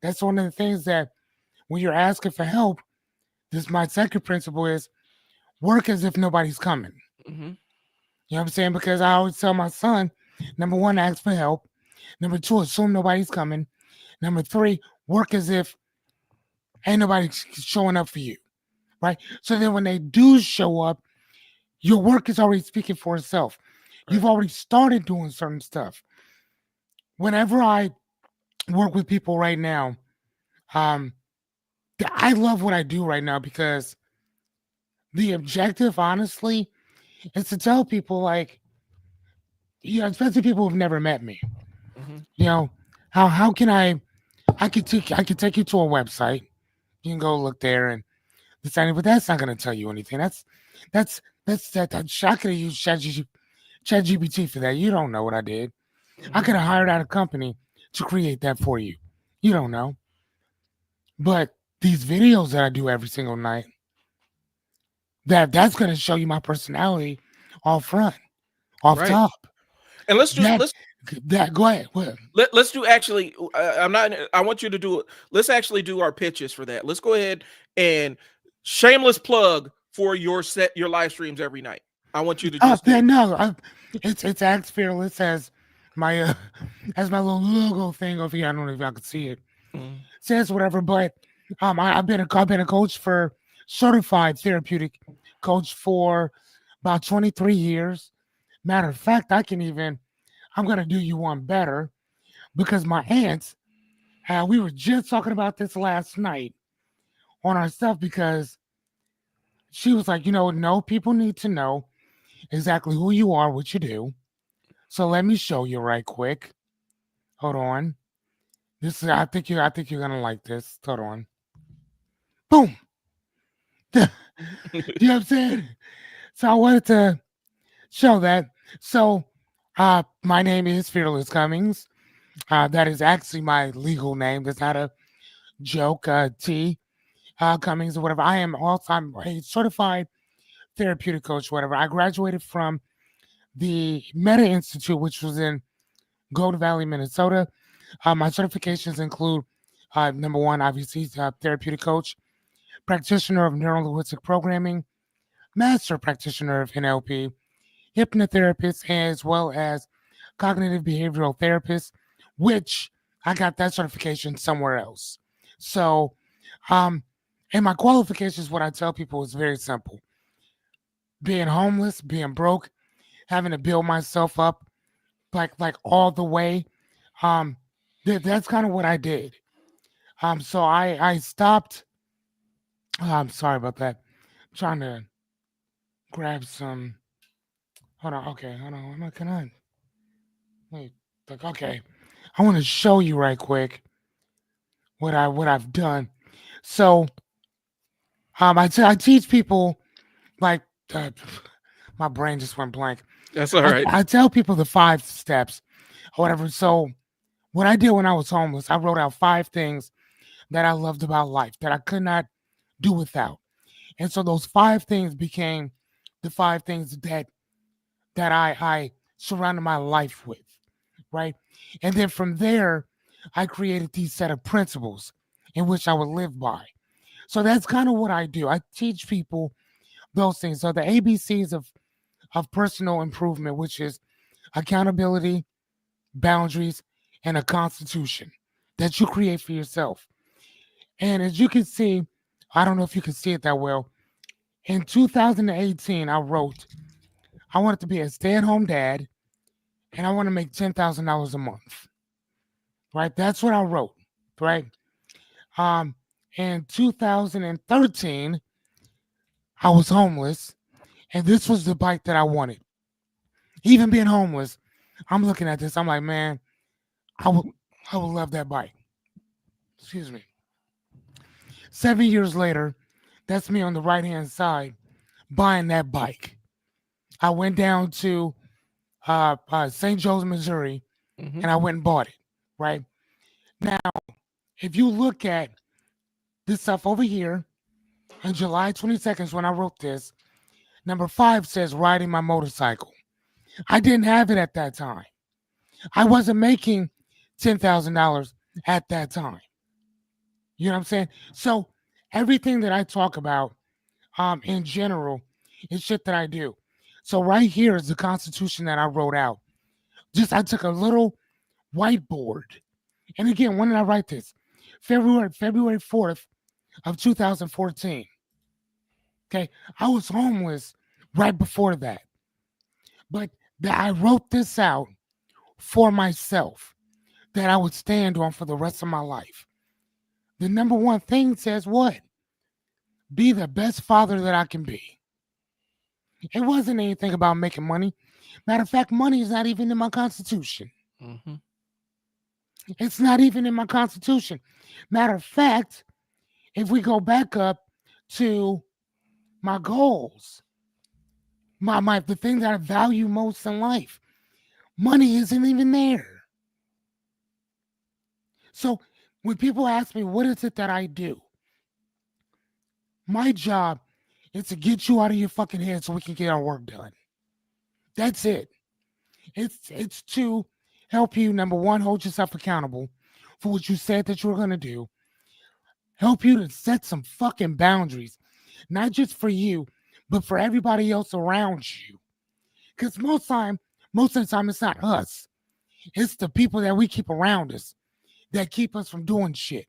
That's one of the things that when you're asking for help, this my second principle is work as if nobody's coming. Mm-hmm. You know what I'm saying? Because I always tell my son, number one, ask for help. Number two, assume nobody's coming. Number three, work as if ain't nobody showing up for you. Right? So then when they do show up, your work is already speaking for itself. Right. You've already started doing certain stuff. Whenever I work with people right now, I love what I do right now because the objective, honestly, is to tell people like, especially people who've never met me, how can I could take you to a website. You can go look there and decide, but that's not going to tell you anything. That's I could have used ChatGPT for that. You don't know what I did. I could have hired out a company to create that for you. You don't know. But these videos that I do every single night, that's going to show you my personality off front, off Right. top. And let's do That let's that go ahead. What? let's do actually I'm not I want you to do it. Let's actually do our pitches for that. Let's go ahead and shameless plug for your live streams every night. I want you to Oh, just do then it. no, it's Act Fearless as my as my little logo thing over here. I don't know if y'all can see it. Mhm. Says whatever, but I've been a coach for certified therapeutic coach for about 23 years. Matter of fact, I'm gonna do you one better because my aunt, we were just talking about this last night on our stuff because she was like, no, people need to know exactly who you are, what you do. So let me show you right quick. Hold on. This is I think you're gonna like this. Hold on. Boom. You know what I'm saying? So I wanted to show that. So my name is Fearless Cummings. That is actually my legal name. That's not a joke. T Cummings or whatever. I am also I'm a certified therapeutic coach, whatever. I graduated from the Meta Institute, which was in Golden Valley, Minnesota. My certifications include number one, obviously, therapeutic coach, practitioner of neurolinguistic programming, master practitioner of NLP, hypnotherapist, as well as cognitive behavioral therapist, which I got that certification somewhere else. So, um, and my qualifications, what I tell people is very simple: being homeless, being broke, having to build myself up like all the way. Um, that's kind of what I did. So I stopped. I'm sorry about that. I'm trying to grab some. Hold on. Okay. Hold on. Am I can I? Wait. Like okay. I want to show you right quick what I've done. So I teach people like uh, my brain just went blank. That's all right. I tell people the 5 steps or whatever. So what I did when I was homeless, I wrote out 5 things that I loved about life that I could not do without. And so those 5 things became the 5 things that I surrounded my life with, right? And then from there, I created these set of principles in which I would live by. So that's kind of what I do. I teach people those things. So the ABCs of personal improvement, which is accountability, boundaries, and a constitution that you create for yourself. And as you can see, I don't know if you can see it that well. In 2018, I wrote, I wanted to be a stay at home dad and I want to make $10,000 a month. Right? That's what I wrote. Right? Um, in 2013, I was homeless and this was the bike that I wanted. Even being homeless, I'm looking at this. I'm like, man, I would, I would love that bike. Excuse me. 7 years later, that's me on the right hand side buying that bike. I went down to St. Joe's, Missouri, Mhm. and I went and bought it. Right now, if you look at this stuff over here, on July 22nd, when I wrote this, number 5 says riding my motorcycle. I didn't have it at that time. I wasn't making $10,000 at that time. You know what I'm saying? So everything that I talk about in general is shit that I do. So right here is the constitution that I wrote out. Just I took a little whiteboard. And again, when did I write this? February 4th of 2014. Okay. I was homeless right before that. But I wrote this out for myself that I would stand on for the rest of my life. The number one thing says what? Be the best father that I can be. It wasn't anything about making money. Matter of fact, money is not even in my constitution. Mhm. It's not even in my constitution. Matter of fact, if we go back up to my goals, my the thing that I value most in life, money isn't even there. So when people ask me what is it that I do, my job It's to get you out of your fucking head so we can get our work done. That's it. It's to help you, number one, hold yourself accountable for what you said that you were gonna do. Help you to set some fucking boundaries, not just for you, but for everybody else around you. Because most of the time, it's not us. It's the people that we keep around us that keep us from doing shit.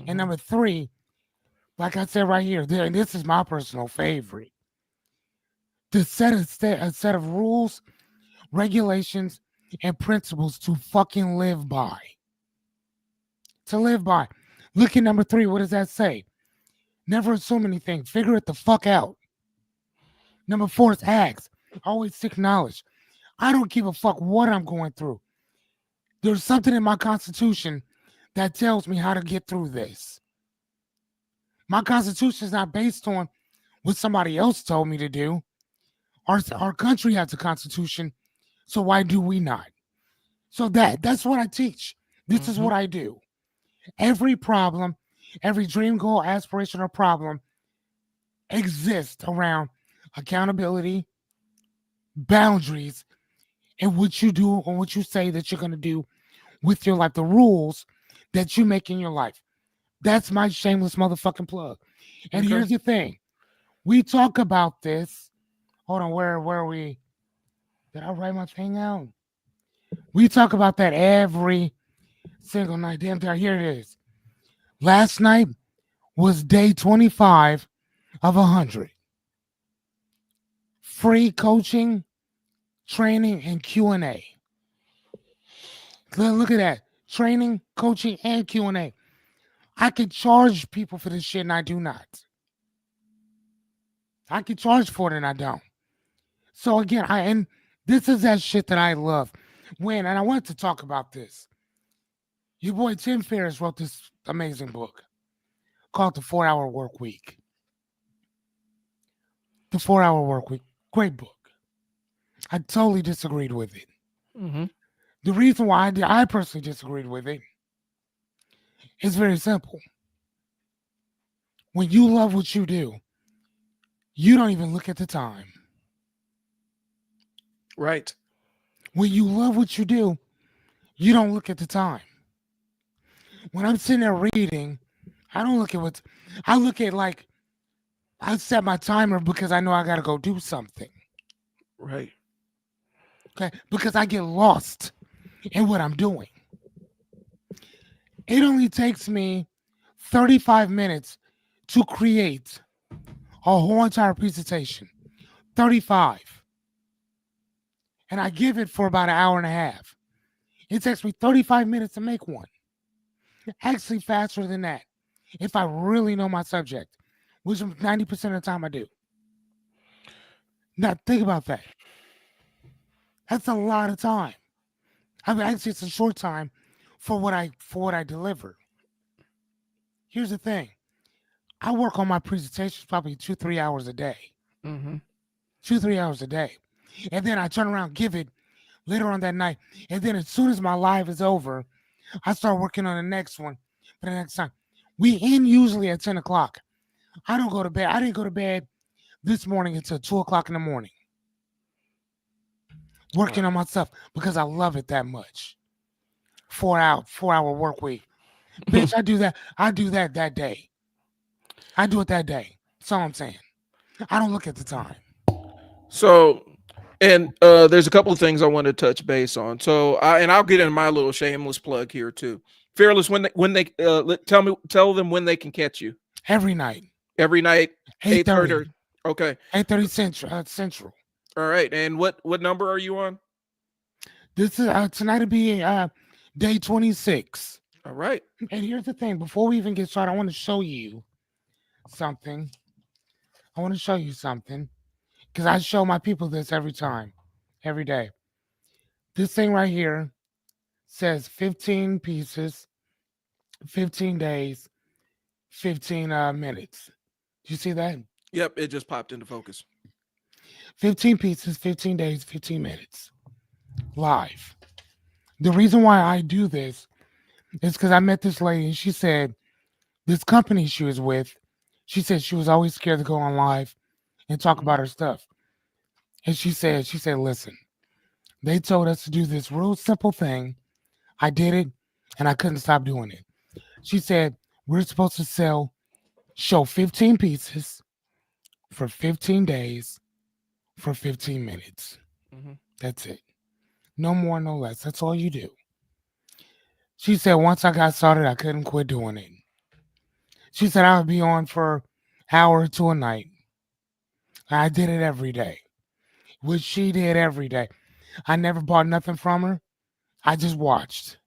And number three, like I said right here, and this is my personal favorite, to set a set of rules, regulations, and principles to fucking live by. To live by. Look at number three. What does that say? Never assume anything. Figure it the fuck out. Number four is ask. Always seek knowledge. I don't give a fuck what I'm going through. There's something in my constitution that tells me how to get through this. My constitution is not based on what somebody else told me to do. Our country has a constitution, so why do we not? So that's what I teach. This is what I do. Every problem, every dream, goal, aspiration, or problem exists around accountability, boundaries, and what you do or what you say that you're going to do with your life, the rules that you make in your life. That's my shameless motherfucking plug. And here's the thing. We talk about this. Hold on, where are we? Did I write my thing out? We talk about that every single night. Damn, here it is. Last night was day 25 of 100. Free coaching, training, and Q&A. Look at that. Training, coaching, and Q&A. I could charge people for this shit and I do not. I could charge for it and I don't. So again, and this is that shit that I love. And I wanted to talk about this. Your boy Tim Ferriss wrote this amazing book called The 4-Hour Work Week. The 4-Hour Work Week. Great book. I totally disagreed with it. The reason why I personally disagreed with it is very simple. When you love what you do, you don't even look at the time. Right. When you love what you do, you don't look at the time. When I'm sitting there reading, I don't look at I look at I set my timer because I know I got to go do something. Right. Okay. Because I get lost in what I'm doing. It only takes me 35 minutes to create a whole entire presentation. 35. And I give it for about an hour and a half. It takes me 35 minutes to make one. Actually faster than that. If I really know my subject, which 90% of the time I do. Now think about that. That's a lot of time. I mean, actually, it's a short time for what I deliver. Here's the thing. I work on my presentations probably 2-3 hours a day. 2-3 hours a day. And then I turn around, give it later on that night. And then as soon as my live is over, I start working on the next one for the next time. We end usually at 10 o'clock. I don't go to bed. I didn't go to bed this morning until 2 o'clock in the morning. Working on my stuff because I love it that much. 4-hour work week. Bitch, I do that that day. I do it that day. That's all I'm saying. I don't look at the time. So, and there's a couple of things I want to touch base on. So, I'll get in my little shameless plug here too. Fearless, when they tell them when they can catch you. Every night. Every night. 8:30. Okay. 8:30 Central. All right. And what number are you on? This is tonight will be day 26. All right. And here's the thing. Before we even get started, I want to show you something. Because I show my people this every time, every day. This thing right here says 15 pieces, 15 days, 15 minutes. Do you see that? Yep, it just popped into focus. 15 pieces, 15 days, 15 minutes. Live. The reason why I do this is because I met this lady and she said this company she was with, she said she was always scared to go on live and talk Mhm. about her stuff. And she said, listen, they told us to do this real simple thing. I did it and I couldn't stop doing it. She said, we're supposed to show 15 pieces for 15 days for 15 minutes. Mhm. That's it. No more, no less. That's all you do. She said, once I got started, I couldn't quit doing it. She said, I would be on for an hour to a night. I did it every day, which she did every day. I never bought nothing from her. I just watched,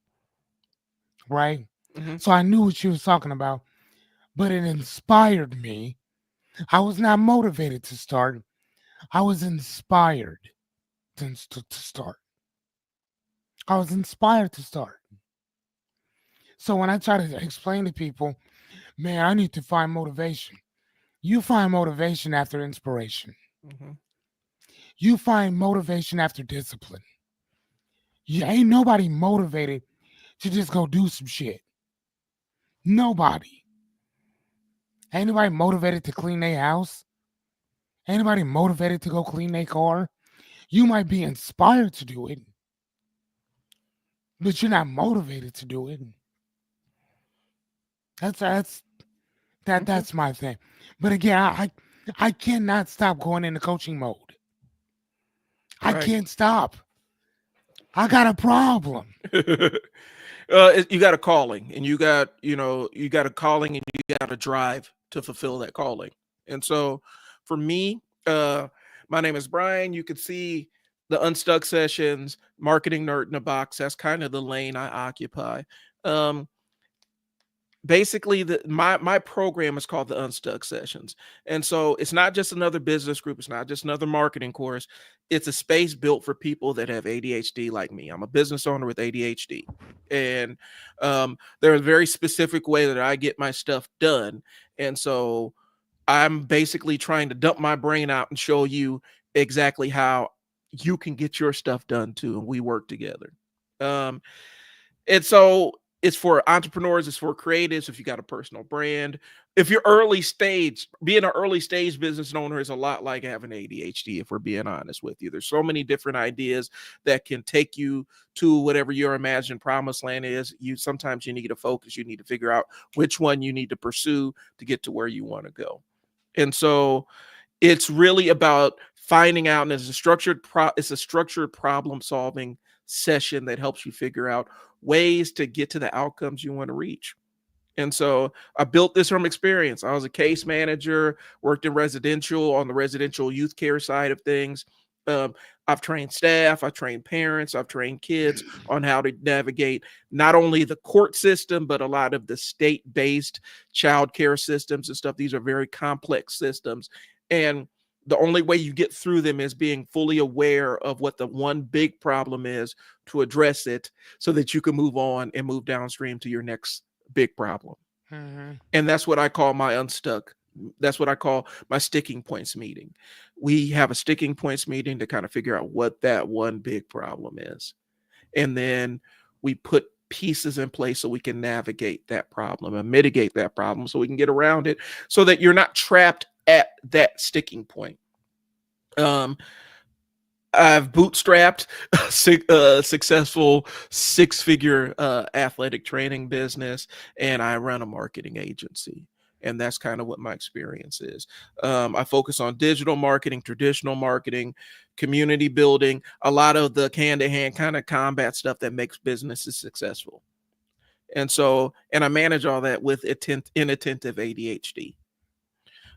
right? Mhm. So I knew what she was talking about, but it inspired me. I was not motivated to start. I was inspired to start. I was inspired to start. So when I try to explain to people, man, I need to find motivation. You find motivation after inspiration. Mhm. You find motivation after discipline. You ain't nobody motivated to just go do some shit. Nobody. Ain't nobody motivated to clean their house. Ain't nobody motivated to go clean their car. You might be inspired to do it, but you're not motivated to do it. That's Okay. that's my thing. But again, I cannot stop going into coaching mode. I Right. can't stop. I got a problem. You got a calling, and you got a calling, and you got a drive to fulfill that calling. And so, for me, my name is Brian. You could see the Unstuck Sessions, marketing nerd in a box. That's kind of the lane I occupy. Um, Basically, my program is called the Unstuck Sessions, and so it's not just another business group, it's not just another marketing course. It's a space built for people that have ADHD like me. I'm a business owner with ADHD, and there's a very specific way that I get my stuff done. And so I'm basically trying to dump my brain out and show you exactly how you can get your stuff done too, and we work together. um and so it's for entrepreneurs, it's for creatives. If you got a personal brand, if you're early stage, being an early stage business owner is a lot like having ADHD, if we're being honest with you. There's so many different ideas that can take you to whatever your imagined promised land is. You need to focus, you need to figure out which one you need to pursue to get to where you want to go. And so it's really about finding out, and it's a structured problem solving session that helps you figure out ways to get to the outcomes you want to reach. And so I built this from experience. I was a case manager, worked in residential on the residential youth care side of things. Um, I've trained staff, I've trained parents, I've trained kids on how to navigate not only the court system, but a lot of the state based child care systems and stuff. These are very complex systems. And the only way you get through them is being fully aware of what the one big problem is to address it so that you can move on and move downstream to your next big problem. Mhm. And that's what I call my unstuck. That's what I call my sticking points meeting. We have a sticking points meeting to kind of figure out what that one big problem is. And then we put pieces in place so we can navigate that problem and mitigate that problem so we can get around it so that you're not trapped at that sticking point. Um, I've bootstrapped a successful six-figure athletic training business, and I run a marketing agency. And that's kind of what my experience is. I focus on digital marketing, traditional marketing, community building, a lot of the hand-to-hand kind of combat stuff that makes businesses successful. And I manage all that with inattentive ADHD.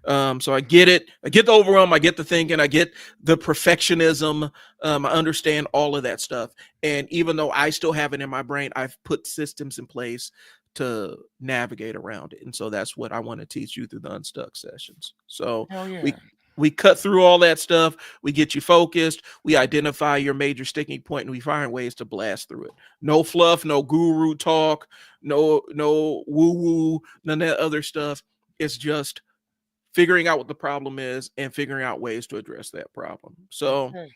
So I get it. I get the overwhelm. I get the thinking. I get the perfectionism. I understand all of that stuff. And even though I still have it in my brain, I've put systems in place to navigate around it. And so that's what I want to teach you through the Unstuck sessions. So Hell yeah. we cut through all that stuff. We get you focused. We identify your major sticking point, and we find ways to blast through it. No fluff, no guru talk, no woo woo, none of that other stuff. It's just figuring out what the problem is and figuring out ways to address that problem. So Okay.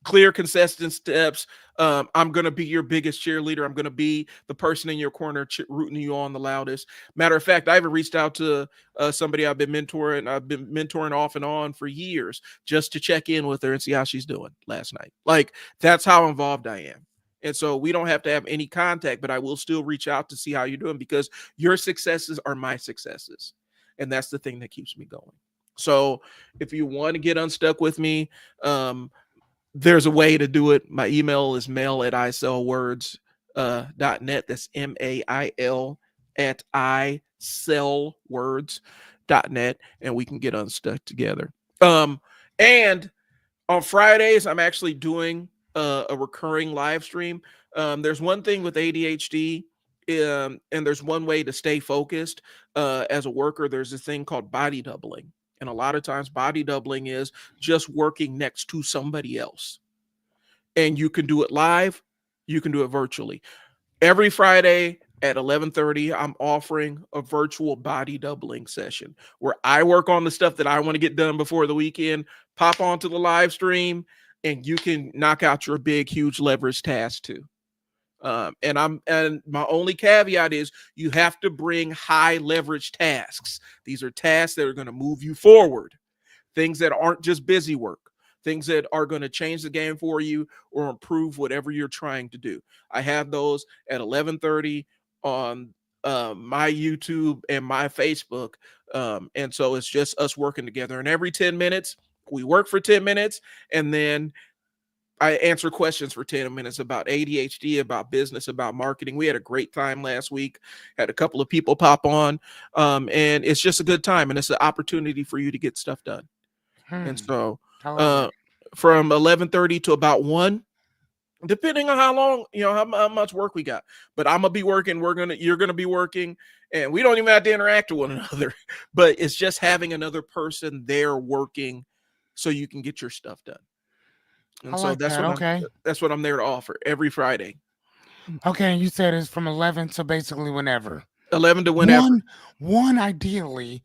clear, consistent steps. I'm going to be your biggest cheerleader. I'm going to be the person in your corner rooting you on the loudest. Matter of fact, I even reached out to somebody I've been mentoring off and on for years just to check in with her and see how she's doing last night. Like, that's how involved I am. And so we don't have to have any contact, but I will still reach out to see how you're doing, because your successes are my successes. And that's the thing that keeps me going. So if you want to get unstuck with me, there's a way to do it. My email is mail@isellwords.net. That's MAIL at isellwords.net, and we can get unstuck together. And on Fridays, I'm actually doing a recurring live stream. There's one thing with ADHD, and there's one way to stay focused as a worker. There's this thing called body doubling. And a lot of times body doubling is just working next to somebody else. And you can do it live, you can do it virtually. Every Friday at 11:30, I'm offering a virtual body doubling session where I work on the stuff that I want to get done before the weekend, pop onto the live stream, and you can knock out your big, huge leverage task too. And my only caveat is you have to bring high leverage tasks. These are tasks that are going to move you forward, things that aren't just busy work, things that are going to change the game for you or improve whatever you're trying to do. I have those at 11:30 on my YouTube and my Facebook. And so it's just us working together. And every 10 minutes, we work for 10 minutes, and then I answer questions for 10 minutes about ADHD, about business, about marketing. We had a great time last week, had a couple of people pop on, and it's just a good time, and it's an opportunity for you to get stuff done. And so from 11:30 to about 1, depending on how long, how much work we got. But I'm gonna be working, you're gonna be working, and we don't even have to interact with one another. But it's just having another person there working so you can get your stuff done. And so that's what I'm there to offer every Friday. Okay, and you said it's from 11 to basically whenever. 11 to whenever. One ideally,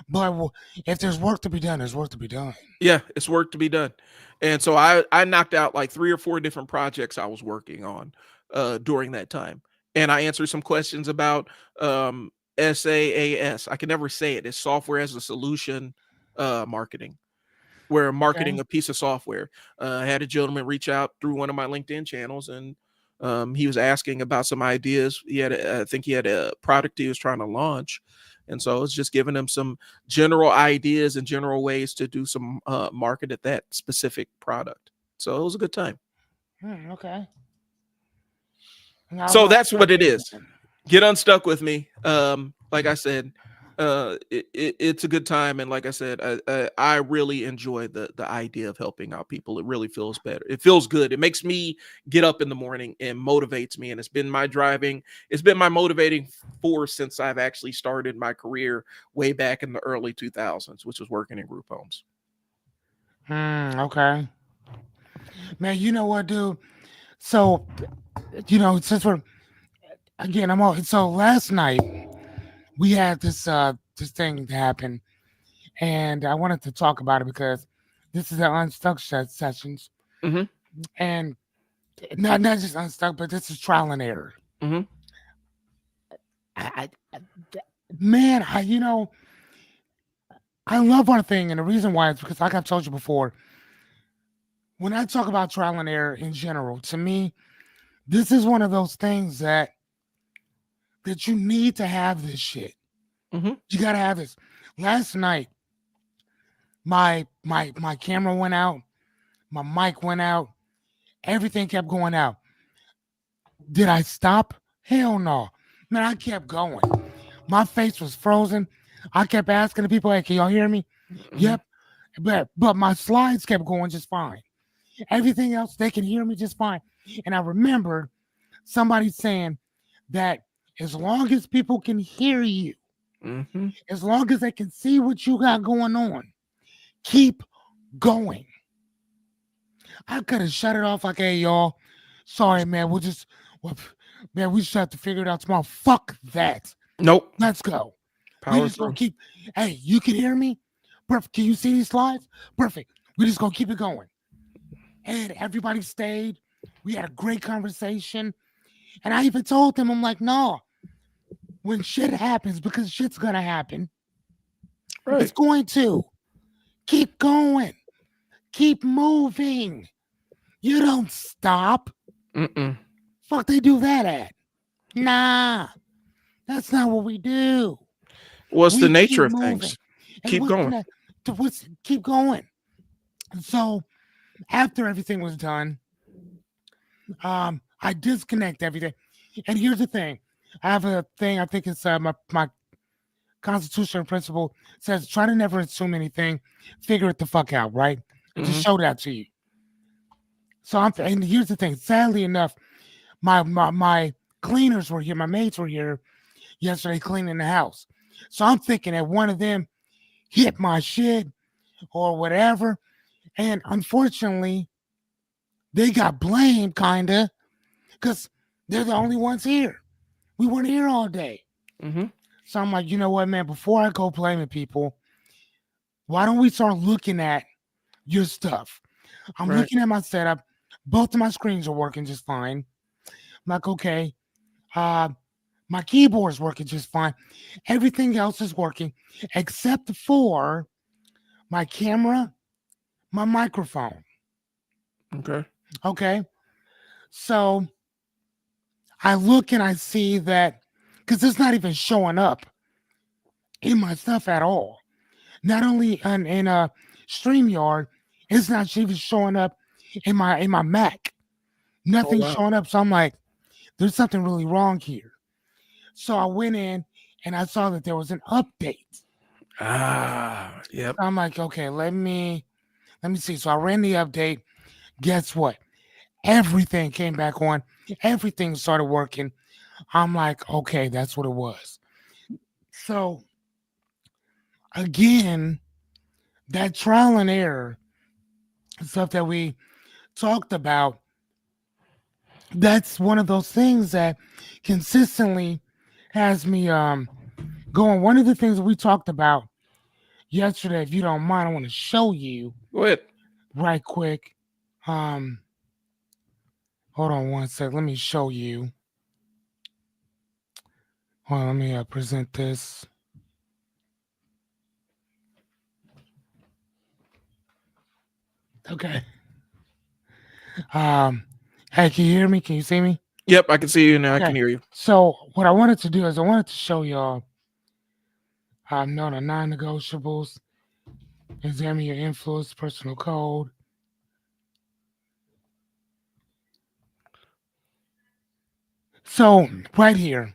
but if there's work to be done, there's work to be done. Yeah, it's work to be done. And so I knocked out like 3 or 4 different projects I was working on during that time. And I answered some questions about SaaS. I can never say it. It's software as a solution marketing. We're marketing a piece of software. I had a gentleman reach out through one of my LinkedIn channels, and he was asking about some ideas. I think he had a product he was trying to launch. And so it's just giving him some general ideas and general ways to do some market at that specific product. So it was a good time. Okay. So that's what it is. Get unstuck with me. Like I said, it's a good time, and like I said, I really enjoy the idea of helping out people. It really feels better. It feels good. It makes me get up in the morning and motivates me, and it's been my motivating force since I've actually started my career way back in the early 2000s, which was working in group homes. Okay, man. You know what, dude? So, since we're again, so last night we had this thing happen, and I wanted to talk about it because this is the Unstuck sessions, and not just Unstuck, but this is trial and error. I love our thing, and the reason why is because, like I've told you before, when I talk about trial and error in general, to me, this is one of those things that you need to have this shit. You gotta have this. Last night, my camera went out, my mic went out, everything kept going out. Did I stop? Hell no. Man, I kept going. My face was frozen. I kept asking the people, hey, can y'all hear me? Yep. But my slides kept going just fine. Everything else, they can hear me just fine. And I remember somebody saying that as long as people can hear you, as long as they can see what you got going on, keep going. I could have shut it off like, hey, y'all, sorry, man, we just have to figure it out tomorrow. Fuck that. Nope. Let's go. We just gonna keep, hey, you can hear me? Perfect. Can you see these slides? Perfect. We just gonna keep it going. and everybody stayed. We had a great conversation. And I even told them, I'm like, no, when shit happens, because shit's gonna happen, it's Right. going to keep going, keep moving. You don't stop. Mm-mm. Fuck, they do that at? Nah, that's not what we do. What's the We nature keep of moving. things? And Keep what's going. gonna what's keep going? So after everything was done, I disconnect everything. And here's the thing: I have a thing. I think it's my constitutional principle says try to never assume anything, figure it the fuck out, right? I just Hmm. showed that to you. So and here's the thing: sadly enough, my cleaners were here, my maids were here yesterday cleaning the house. So I'm thinking that one of them hit my shit or whatever, and unfortunately, they got blamed, kinda, because they're the only ones here. We weren't here all day. Hmm. So I'm like, you know what, man? Before I go blaming people, why don't we start looking at your stuff? I'm Right. looking at my setup. Both of my screens are working just fine. I'm like, okay, uh, my keyboard's working just fine. Everything else is working except for my camera, my microphone. Okay. Okay. So I look and I see that because it's not even showing up in my stuff at all. Not only in a StreamYard, it's not even showing up in my Mac. Oh Nothing's wow. showing up. So I'm like, there's something really wrong here. So I went in and I saw that there was an update. Ah. Yep. So I'm like, okay, let me see. So I ran the update. Guess what? Everything came back on. Everything started working. I'm like, okay, that's what it was. So again, that trial and error stuff that we talked about, that's one of those things that consistently has me going. One of the things that we talked about yesterday, if you don't mind, I want to show you Go ahead. right quick. Um, hold on one sec. Let me show you. Hold on, let me present this. Okay. Um, hey, can you hear me? Can you see me? Yep. I can see you now. I can Okay. hear you. So what I wanted to do is I wanted to show y'all no the non-negotiables, examine your influence, personal code. So right here.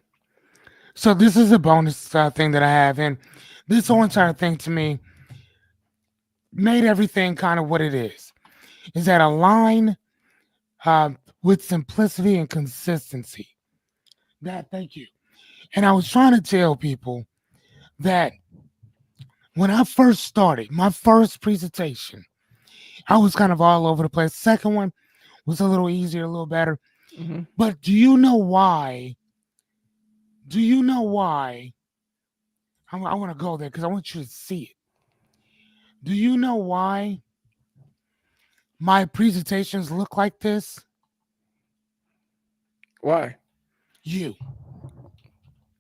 So this is a bonus thing that I have, and this whole entire thing to me made everything kind of what it is. Is that align uh, with simplicity and consistency? That thank you. And I was trying to tell people that when I first started my first presentation, I was kind of all over the place. Second one was a little easier, a little better. Hmm. But do you know why? Do you know why? I want to go there because I want you to see it. Do you know why my presentations look like this? Why? You,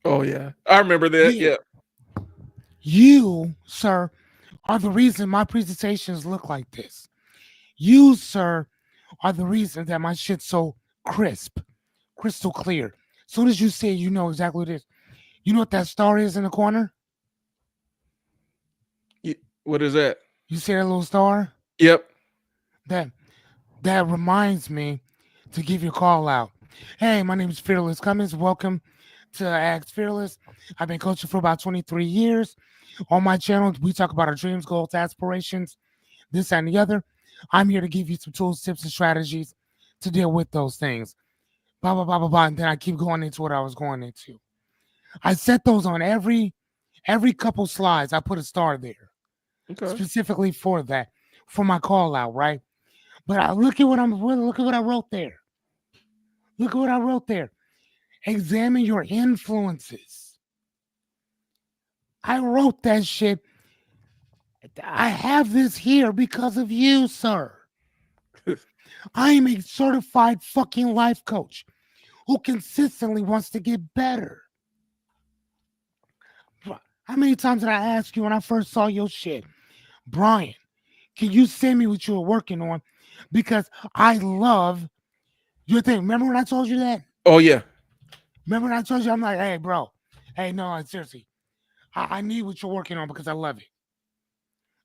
Oh yeah. I remember that. you, Yeah. you, sir, are the reason my presentations look like this. You, sir, are the reason that my shit's so crisp, crystal clear. As soon as you see it, you know exactly what it is. You know what that star is in the corner? What is that? You see that little star? Yep. That that reminds me to give you a call out. Hey, my name is Fearless Cummings. Welcome to Ask Fearless. I've been coaching for about 23 years. On my channel, we talk about our dreams, goals, aspirations, this and the other. I'm here to give you some tools, tips, and strategies to deal with those things. Blah blah blah blah blah. And then I keep going into what I was going into. I set those on every couple slides. I put a star there Okay. specifically for that, for my call out, right? But look at what I wrote there. Look at what I wrote there. Examine your influences. I wrote that shit. I have this here because of you, sir. I am a certified fucking life coach who consistently wants to get better. How many times did I ask you when I first saw your shit, Brian, can you send me what you were working on? Because I love your thing. Remember when I told you that? Oh yeah. Remember when I told you, I'm like, hey, bro, hey, no, seriously, I need what you're working on because I love it.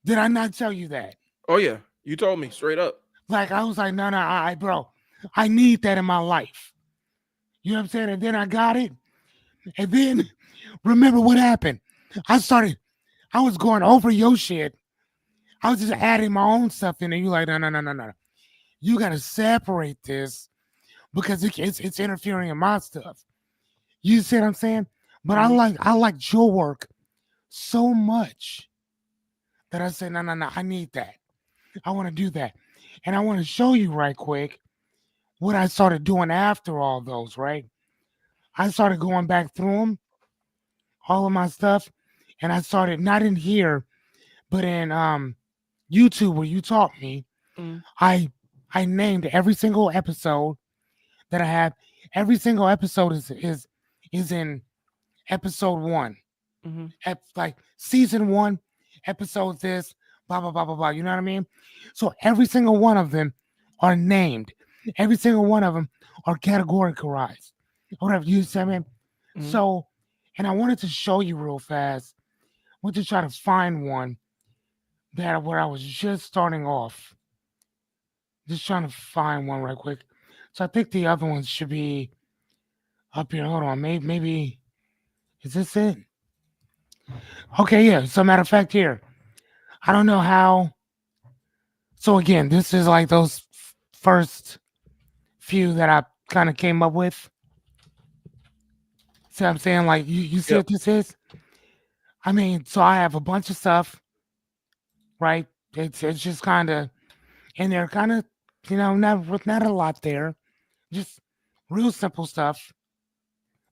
Did I not tell you that? Oh yeah. You told me straight up. Like, I was like, no, no, bro, I need that in my life. You know what I'm saying? And then I got it. And then remember what happened? I was going over your shit. I was just adding my own stuff in there. You like, no, no, no, no, no. You got to separate this because it's interfering in my stuff. You see what I'm saying? But Mhm. I like your work so much that I said, no, no, no, I need that. I want to do that. And I want to show you right quick what I started doing after all those, right? I started going back through them, all of my stuff, and I started not in here, but in YouTube where you taught me. Mhm. I I named every single episode that I have. Every single episode is in episode one. Mhm. Like season one, episode this, blah blah blah blah blah. You know what I mean? So every single one of them are named. Every single one of them are categorized. Whatever you see, what I mean. Mhm. So, and I wanted to show you real fast. I want to try to find one that where I was just starting off. Just trying to find one right quick. So I think the other ones should be up here. Hold on, maybe is this it? Okay, yeah. So matter of fact, here I don't know how. So again, this is like those first few that I kind of came up with. See what I'm saying? Like you see Yep. what this is? I mean, so I have a bunch of stuff, right? It's just kind of and they're kind of not a lot there, just real simple stuff.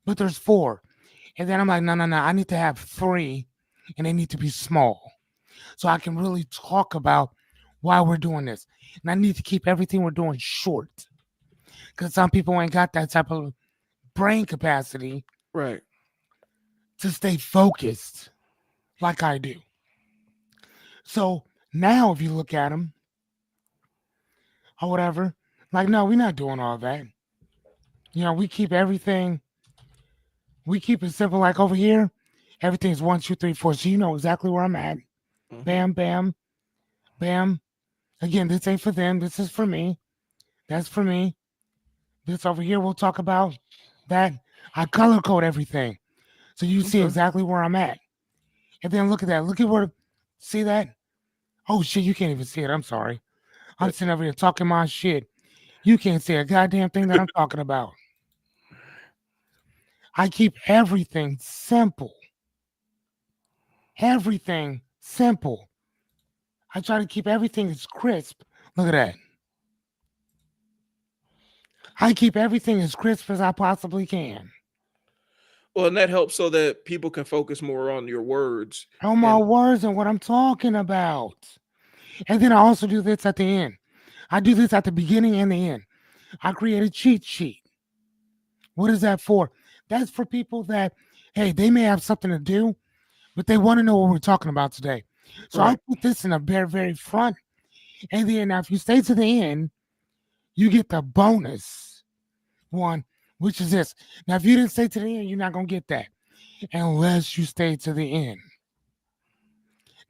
But there's four, and then I'm like, no, no, no, I need to have three, and they need to be small, so I can really talk about why we're doing this. And I need to keep everything we're doing short, because some people ain't got that type of brain capacity Right. to stay focused like I do. So now, if you look at them or whatever, like, no, we're not doing all that. We keep everything, we keep it simple. Like over here, everything's one, two, three, four. So you know exactly where I'm at. Mhm. Bam, bam, bam. Again, this ain't for them. This is for me. That's for me. This over here, we'll talk about that. I color code everything. So you see Okay. exactly where I'm at. And then look at that. Look at where, see that? Oh shit, you can't even see it. I'm sorry. I'm But sitting over here talking my shit. You can't see a goddamn thing that I'm talking about. I keep everything simple. Everything simple. I try to keep everything as crisp. Look at that. I keep everything as crisp as I possibly can. well, and that helps so that people can focus more on your words. On my And words and what I'm talking about. And then I also do this at the end. I do this at the beginning and the end. I create a cheat sheet. What is that for? That's for people that, hey, they may have something to do, but they want to know what we're talking about today. So I'll right. put this in the very, very front. And then now, if you stay to the end, you get the bonus one, which is this. Now, if you didn't stay to the end, you're not going to get that unless you stay to the end.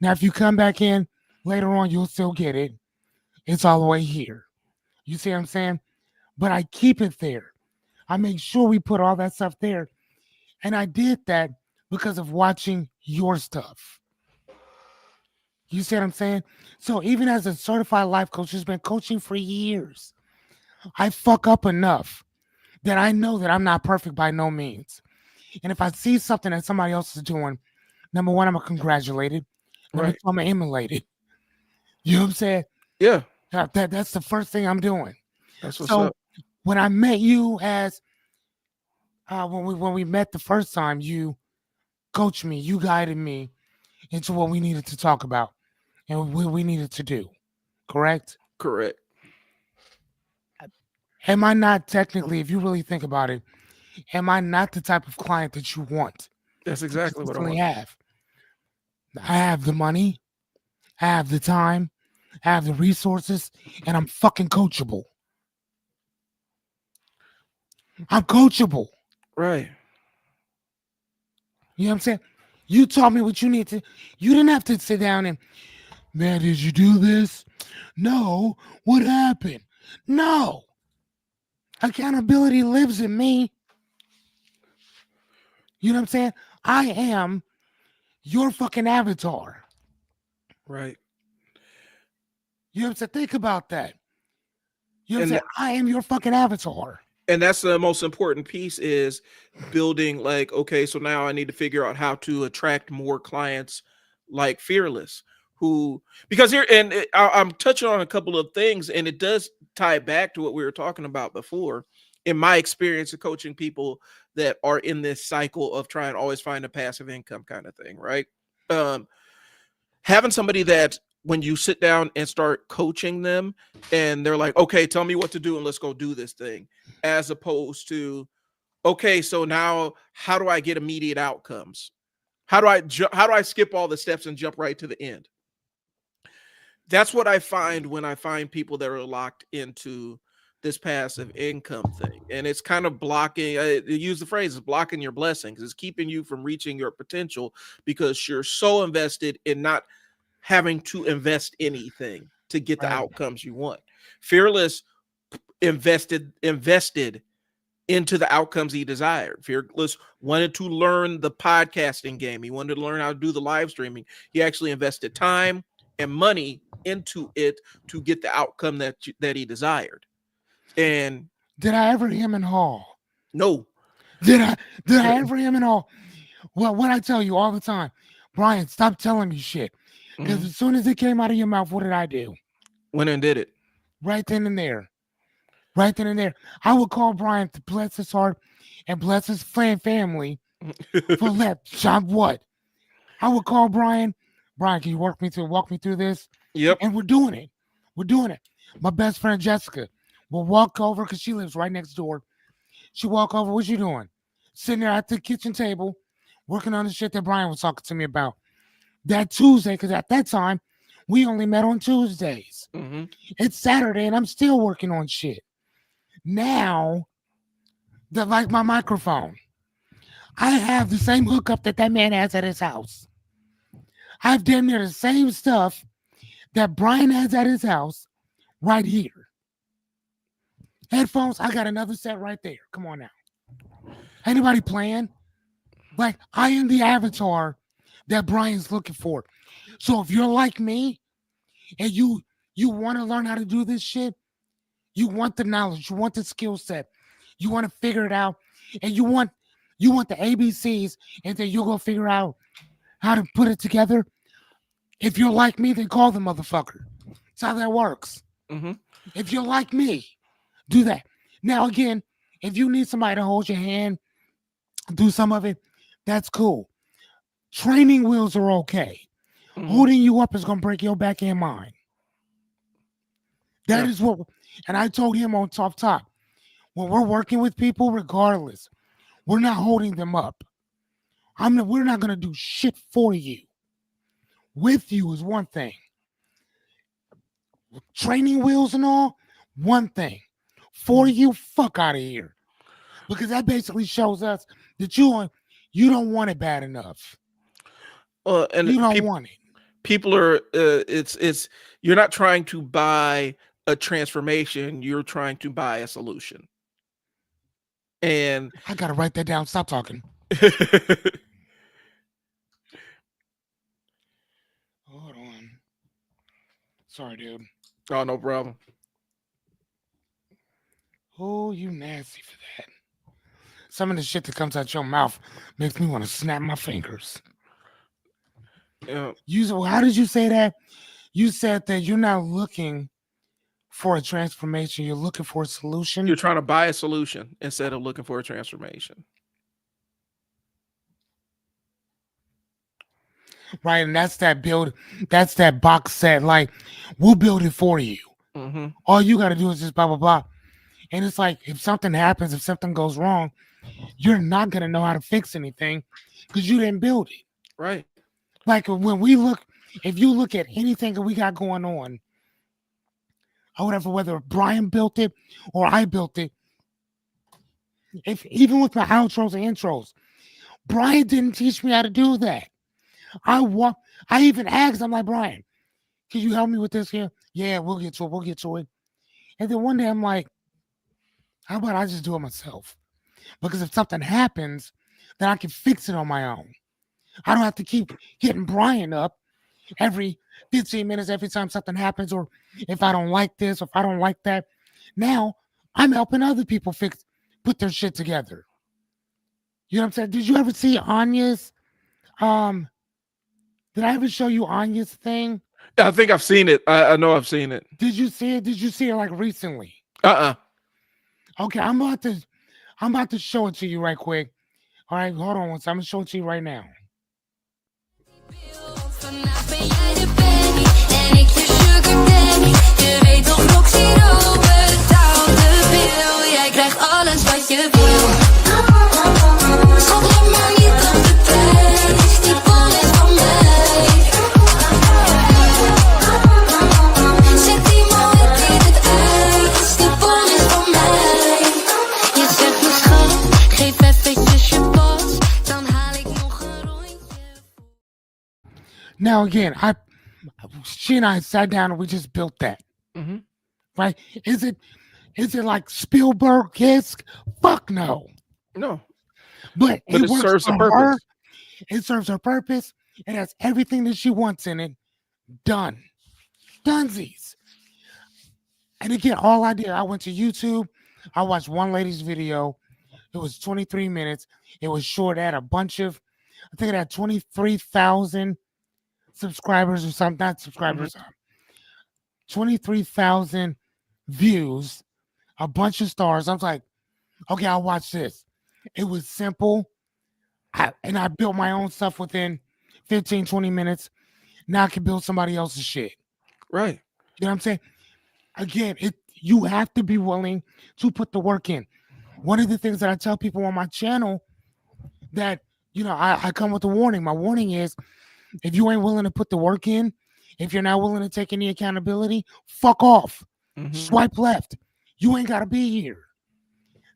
Now, if you come back in later on, you'll still get it. It's all the way here. You see what I'm saying? But I keep it there. I make sure we put all that stuff there. And I did that because of watching your stuff. You see what I'm saying? So even as a certified life coach who's been coaching for years, I fuck up enough that I know that I'm not perfect by no means. And if I see something that somebody else is doing, number one, I'm gonna congratulate it. Number Right. two, I'm gonna emulate it. You know what I'm saying? Yeah. That's the first thing I'm doing. That's what's So up. when I met you as when we met the first time, you coached me, you guided me into what we needed to talk about and what we needed to do. Correct? Correct. Am I not technically, if you really think about it, am I not the type of client that you want That's to exactly what I consistently want. have? I have the money, I have the time, I have the resources, and I'm fucking coachable. I'm coachable. Right. You know what I'm saying? You taught me what you need to. You didn't have to sit down and, man, did you do this? No. What happened? No. Accountability lives in me. You know what I'm saying? I am your fucking avatar. Right. You know what I'm saying? Think about that. You know what I'm And saying? I am your fucking avatar. and that's the most important piece is building like, okay, so now I need to figure out how to attract more clients like Fearless, who, because here, and I'm touching on a couple of things, and it does tie back to what we were talking about before. In my experience of coaching people that are in this cycle of trying to always find a passive income kind of thing, right? um Having somebody that when you sit down and start coaching them and they're like, okay, tell me what to do and let's go do this thing, as opposed to, okay, so now how do I get immediate outcomes? How do I skip all the steps and jump right to the end? That's what I find when I find people that are locked into this passive income thing. And it's kind of blocking, use the phrase, it's blocking your blessings. It's keeping you from reaching your potential because you're so invested in not having to invest anything to get the Right. outcomes you want. Fearless invested into the outcomes he desired. Fearless wanted to learn the podcasting game. He wanted to learn how to do the live streaming. He actually invested time and money into it to get the outcome that he desired. And Did I ever him and haul? no, Did I ever him and haul? Well, what I tell you all the time, Brian, stop telling me shit. Because as soon as it came out of your mouth, what did I do? went and did it. Right then and there. Right then and there. I would call Brian to bless his heart and bless his family for let John what? I would call Brian. Brian, can you walk me through this? Yep. And we're doing it. We're doing it. My best friend Jessica will walk over because she lives right next door. She walk over. What you doing? Sitting there at the kitchen table, working on the shit that Brian was talking to me about that Tuesday. Because at that time, we only met on Tuesdays. Mm-hmm. It's Saturday, and I'm still working on shit. Now, like my microphone, I have the same hookup that man has at his house. I've done the same stuff that Brian has at his house right here. Headphones, I got another set right there. Come on now. Anybody playing? Like, I am the avatar that Brian's looking for. So if you're like me and you want to learn how to do this shit, you want the knowledge, you want the skill set, you want to figure it out, and you want the ABCs, and then you'll go figure out how to put it together. If you're like me, then call the motherfucker. That's how that works. Mm-hmm. If you're like me, do that. Now, again, if you need somebody to hold your hand, do some of it, that's cool. Training wheels are okay. Mm-hmm. Holding you up is going to break your back and mine. That Yeah. is what, and I told him on top, when we're working with people, regardless, we're not holding them up. We're not going to do shit for you. With you is one thing. Training wheels and all, one thing. For you, fuck out of here. Because that basically shows us that you don't want it bad enough. And You don't want it. people are it's you're not trying to buy a transformation, you're trying to buy a solution. And I gotta write that down. Stop talking. Hold on. Sorry, dude. oh, no problem. Oh, you nasty for that. Some of the shit that comes out your mouth makes me want to snap my fingers. Yeah. How did you say that? You said that you're not looking for a transformation. You're looking for a solution. You're trying to buy a solution instead of looking for a transformation. Right, and that's that box set. Like, we'll build it for you. Mm-hmm. All you got to do is just blah blah blah. And it's like if something happens, if something goes wrong, you're not gonna know how to fix anything because you didn't build it. Right. Like when we look, if you look at anything that we got going on, or whatever, whether Brian built it or I built it, if even with my outros and intros, Brian didn't teach me how to do that. I even asked, I'm like, Brian, can you help me with this here? Yeah, we'll get to it. We'll get to it. And then one day I'm like, how about I just do it myself? Because if something happens, then I can fix it on my own. I don't have to keep hitting Brian up every 15 minutes every time something happens, or if I don't like this, or if I don't like that. Now I'm helping other people put their shit together. You know what I'm saying? Did you ever see Anya's did I ever show you Anya's thing? Yeah, I think I've seen it. I know I've seen it. Did you see it? Did you see it like recently? Okay, I'm about to show it to you right quick. All right, hold on one second. I'm gonna show it to you right now. Vandaag ben jij de baby en ik je sugar daddy. Je weet toch Roxy betaalt de bill. Jij krijgt alles wat je wil. Schat, laat maar niet op de prijs. Die bal is van mij. Zet die mooie in het ijs. Die bal is van mij. Je zegt me schat, geef eventjes je pas. Dan haal ik nog een rondje. Now again, she and I sat down and we just built that. Mm-hmm. Right? Is it like Spielberg-esque? Fuck no. No. But it works serves a for purpose. her. It serves her purpose. It has everything that she wants in it. Done. Dunsies. And again, all I did, I went to YouTube. I watched one lady's video. It was 23 minutes. It was short. It had a bunch of, I think it had 23,000 subscribers or something. Not subscribers. 23,000 views. A bunch of stars. I was like, okay, I'll watch this. It was simple. And I built my own stuff within 15, 20 minutes. Now I can build somebody else's shit. Right. You know what I'm saying? Again, you have to be willing to put the work in. One of the things that I tell people on my channel that, you know, I come with a warning. My warning is if you ain't willing to put the work in, if you're not willing to take any accountability, fuck off. Mm-hmm. Swipe left. You ain't got to be here.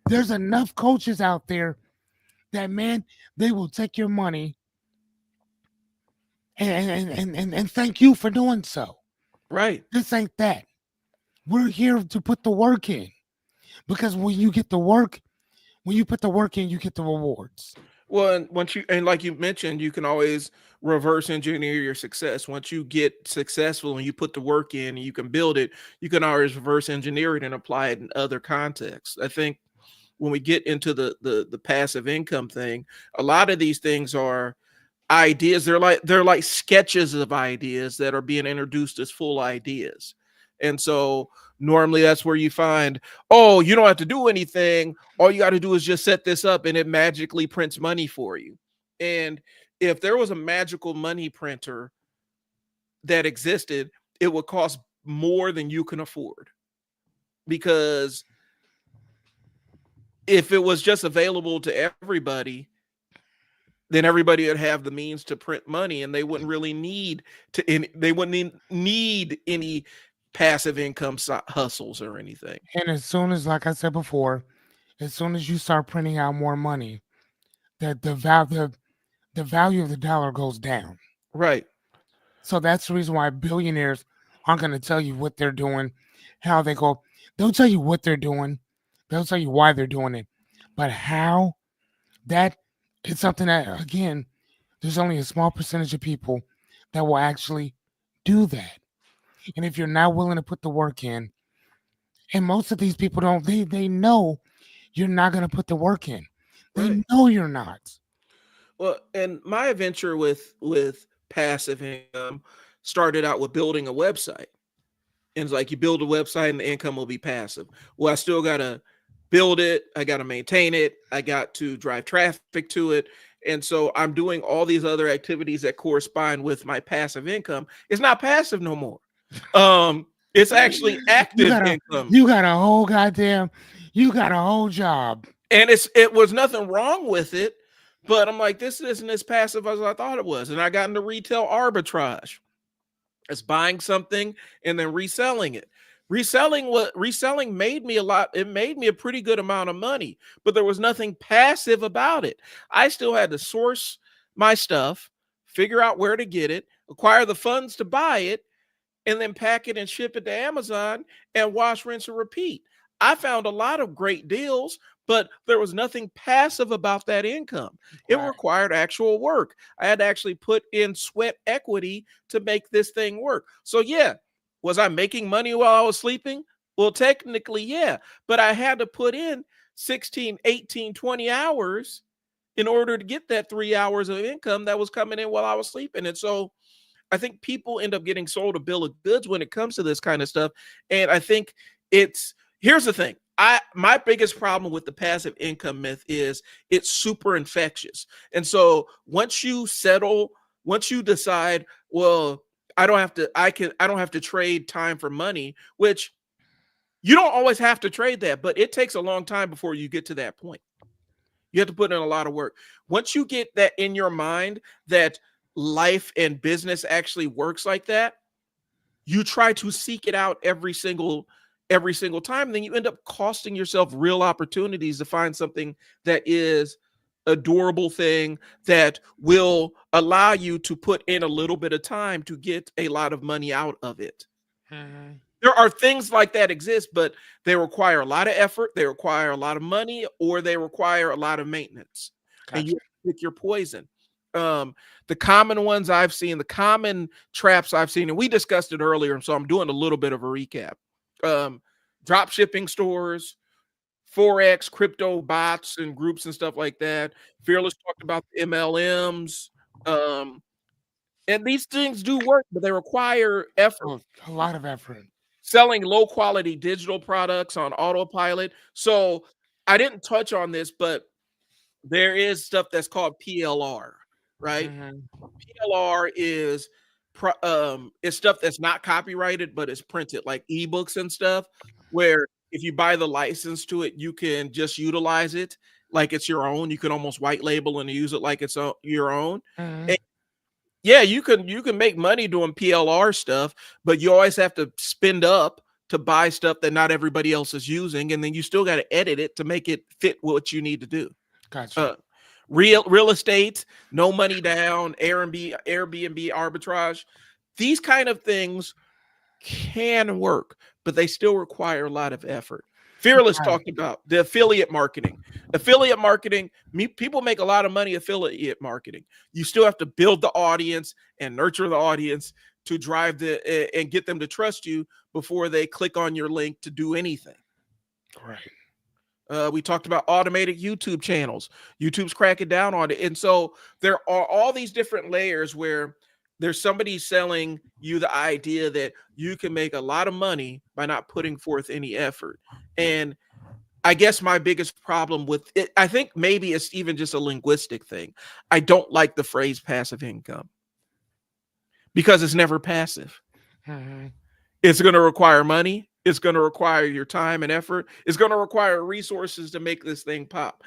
There's enough coaches out there that, man, they will take your money and thank you for doing so. Right. This ain't that. We're here to put the work in. Because when you get the work, when you put the work in, you get the rewards. Well, and like you mentioned, you can always reverse engineer your success. Once you get successful and you put the work in and you can build it, you can always reverse engineer it and apply it in other contexts. I think when we get into the passive income thing, a lot of these things are ideas. They're like sketches of ideas that are being introduced as full ideas. And so normally that's where you find, oh, you don't have to do anything. All you got to do is just set this up and it magically prints money for you. And if there was a magical money printer that existed, it would cost more than you can afford. Because if it was just available to everybody, then everybody would have the means to print money and they wouldn't really need any passive income hustles or anything. And as soon as, like I said before, as soon as you start printing out more money, that the value of the dollar goes down. Right. So that's the reason why billionaires aren't going to tell you what they're doing, how they go. They'll tell you what they're doing. They'll tell you why they're doing it. But how, that is something that, again, there's only a small percentage of people that will actually do that. And if you're not willing to put the work in, and most of these people don't, they know you're not going to put the work in. They know you're not. Well, and my venture with passive income started out with building a website. And it's like you build a website and the income will be passive. Well, I still got to build it. I got to maintain it. I got to drive traffic to it. And so I'm doing all these other activities that correspond with my passive income. It's not passive no more. It's actually active income. You got a whole goddamn, You got a whole job. And it was nothing wrong with it, but I'm like, this isn't as passive as I thought it was. And I got into retail arbitrage. It's buying something and then reselling it. Reselling made me a lot. It made me a pretty good amount of money, but there was nothing passive about it. I still had to source my stuff, figure out where to get it, acquire the funds to buy it, and then pack it and ship it to Amazon and wash, rinse, and repeat. I found a lot of great deals, but there was nothing passive about that income. It Right. required actual work. I had to actually put in sweat equity to make this thing work. So, yeah, was I making money while I was sleeping? Well, technically, yeah, but I had to put in 16, 18, 20 hours in order to get that 3 hours of income that was coming in while I was sleeping. And so, I think people end up getting sold a bill of goods when it comes to this kind of stuff. And I think here's the thing. My biggest problem with the passive income myth is it's super infectious. And so once you decide, well, I don't have to trade time for money, which you don't always have to trade that, but it takes a long time before you get to that point. You have to put in a lot of work. Once you get that in your mind that life and business actually works like that, you try to seek it out every single time, and then you end up costing yourself real opportunities to find something that is a durable thing that will allow you to put in a little bit of time to get a lot of money out of it. Mhm. There are things like that exist, but they require a lot of effort, they require a lot of money, or they require a lot of maintenance. And you Gotcha. have to pick your poison. The common ones I've seen, the common traps I've seen, and we discussed it earlier, so I'm doing a little bit of a recap. Drop shipping stores, Forex, crypto bots and groups and stuff like that. Fearless talked about the MLMs. And these things do work, but they require effort. Oh, a lot of effort. Selling low quality digital products on autopilot. So I didn't touch on this, but there is stuff that's called PLR, right? Mhm. PLR is it's stuff that's not copyrighted, but it's printed like ebooks and stuff, where if you buy the license to it, you can just utilize it like it's your own. You can almost white label and use it like it's your own. Mhm. Yeah, you can make money doing PLR stuff, but you always have to spend up to buy stuff that not everybody else is using, and then you still got to edit it to make it fit what you need to do. Gotcha. Real estate, no money down, Airbnb arbitrage. These kind of things can work, but they still require a lot of effort. Fearless Right. talked about the affiliate marketing. Affiliate marketing, people make a lot of money affiliate marketing. You still have to build the audience and nurture the audience to drive and get them to trust you before they click on your link to do anything. Right. We talked about automated YouTube channels. YouTube's cracking down on it. And so there are all these different layers where there's somebody selling you the idea that you can make a lot of money by not putting forth any effort. And I guess my biggest problem with it, I think maybe it's even just a linguistic thing. I don't like the phrase passive income because it's never passive. Mhm. It's going to require money. It's going to require your time and effort. It's going to require resources to make this thing pop.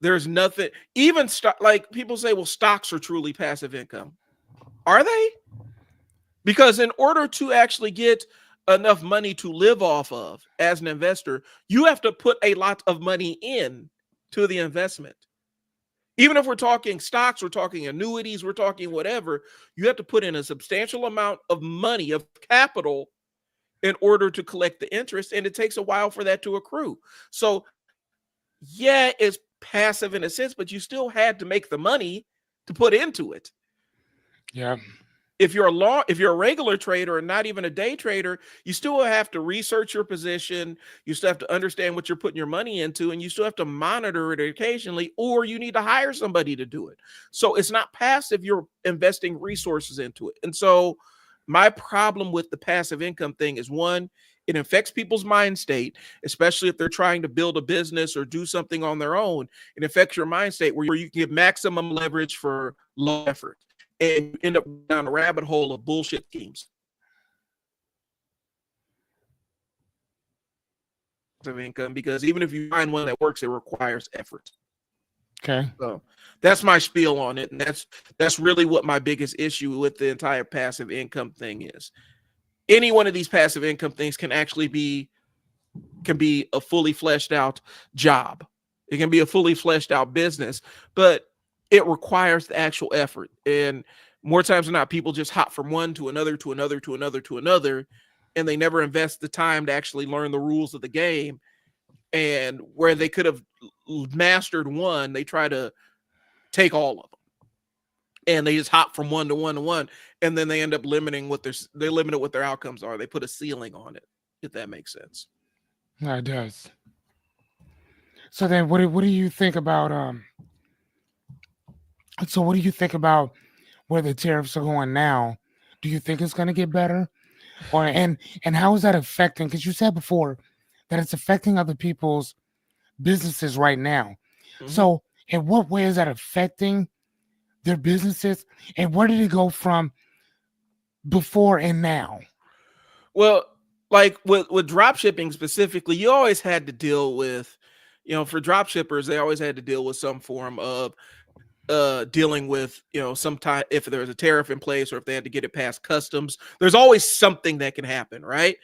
There's nothing, even like people say, well, stocks are truly passive income. Are they? Because in order to actually get enough money to live off of as an investor, you have to put a lot of money in to the investment. Even if we're talking stocks, we're talking annuities, we're talking whatever, you have to put in a substantial amount of money, of capital, in order to collect the interest, and it takes a while for that to accrue. So yeah, it's passive in a sense, but you still had to make the money to put into it. Yeah. If you're a regular trader and not even a day trader, you still have to research your position. You still have to understand what you're putting your money into, and you still have to monitor it occasionally, or you need to hire somebody to do it. So it's not passive. You're investing resources into it. And so my problem with the passive income thing is, one, it affects people's mind state, especially if they're trying to build a business or do something on their own. It affects your mind state where you can get maximum leverage for low effort, and you end up down a rabbit hole of bullshit schemes. income, because even if you find one that works, it requires effort. Okay. So that's my spiel on it, and that's really what my biggest issue with the entire passive income thing is. Any one of these passive income things can actually be a fully fleshed out job. It can be a fully fleshed out business, but it requires the actual effort. And more times than not, people just hop from one to another to another to another to another, and they never invest the time to actually learn the rules of the game. And where they could have mastered one, they try to take all of them, and they just hop from one to one to one, and then they end up limiting what they limit what their outcomes are. They put a ceiling on it, if that makes sense. Yeah, it does. So then, what do you think about So what do you think about where the tariffs are going now? Do you think it's going to get better, or and how is that affecting? Because you said before that it's affecting other people's businesses right now. Mhm. So in what way is that affecting their businesses, and where did it go from before and now? Well, like with drop shipping specifically, you always had to deal with, for drop shippers, they always had to deal with some form of dealing with, sometime if there's a tariff in place or if they had to get it past customs. There's always something that can happen, right?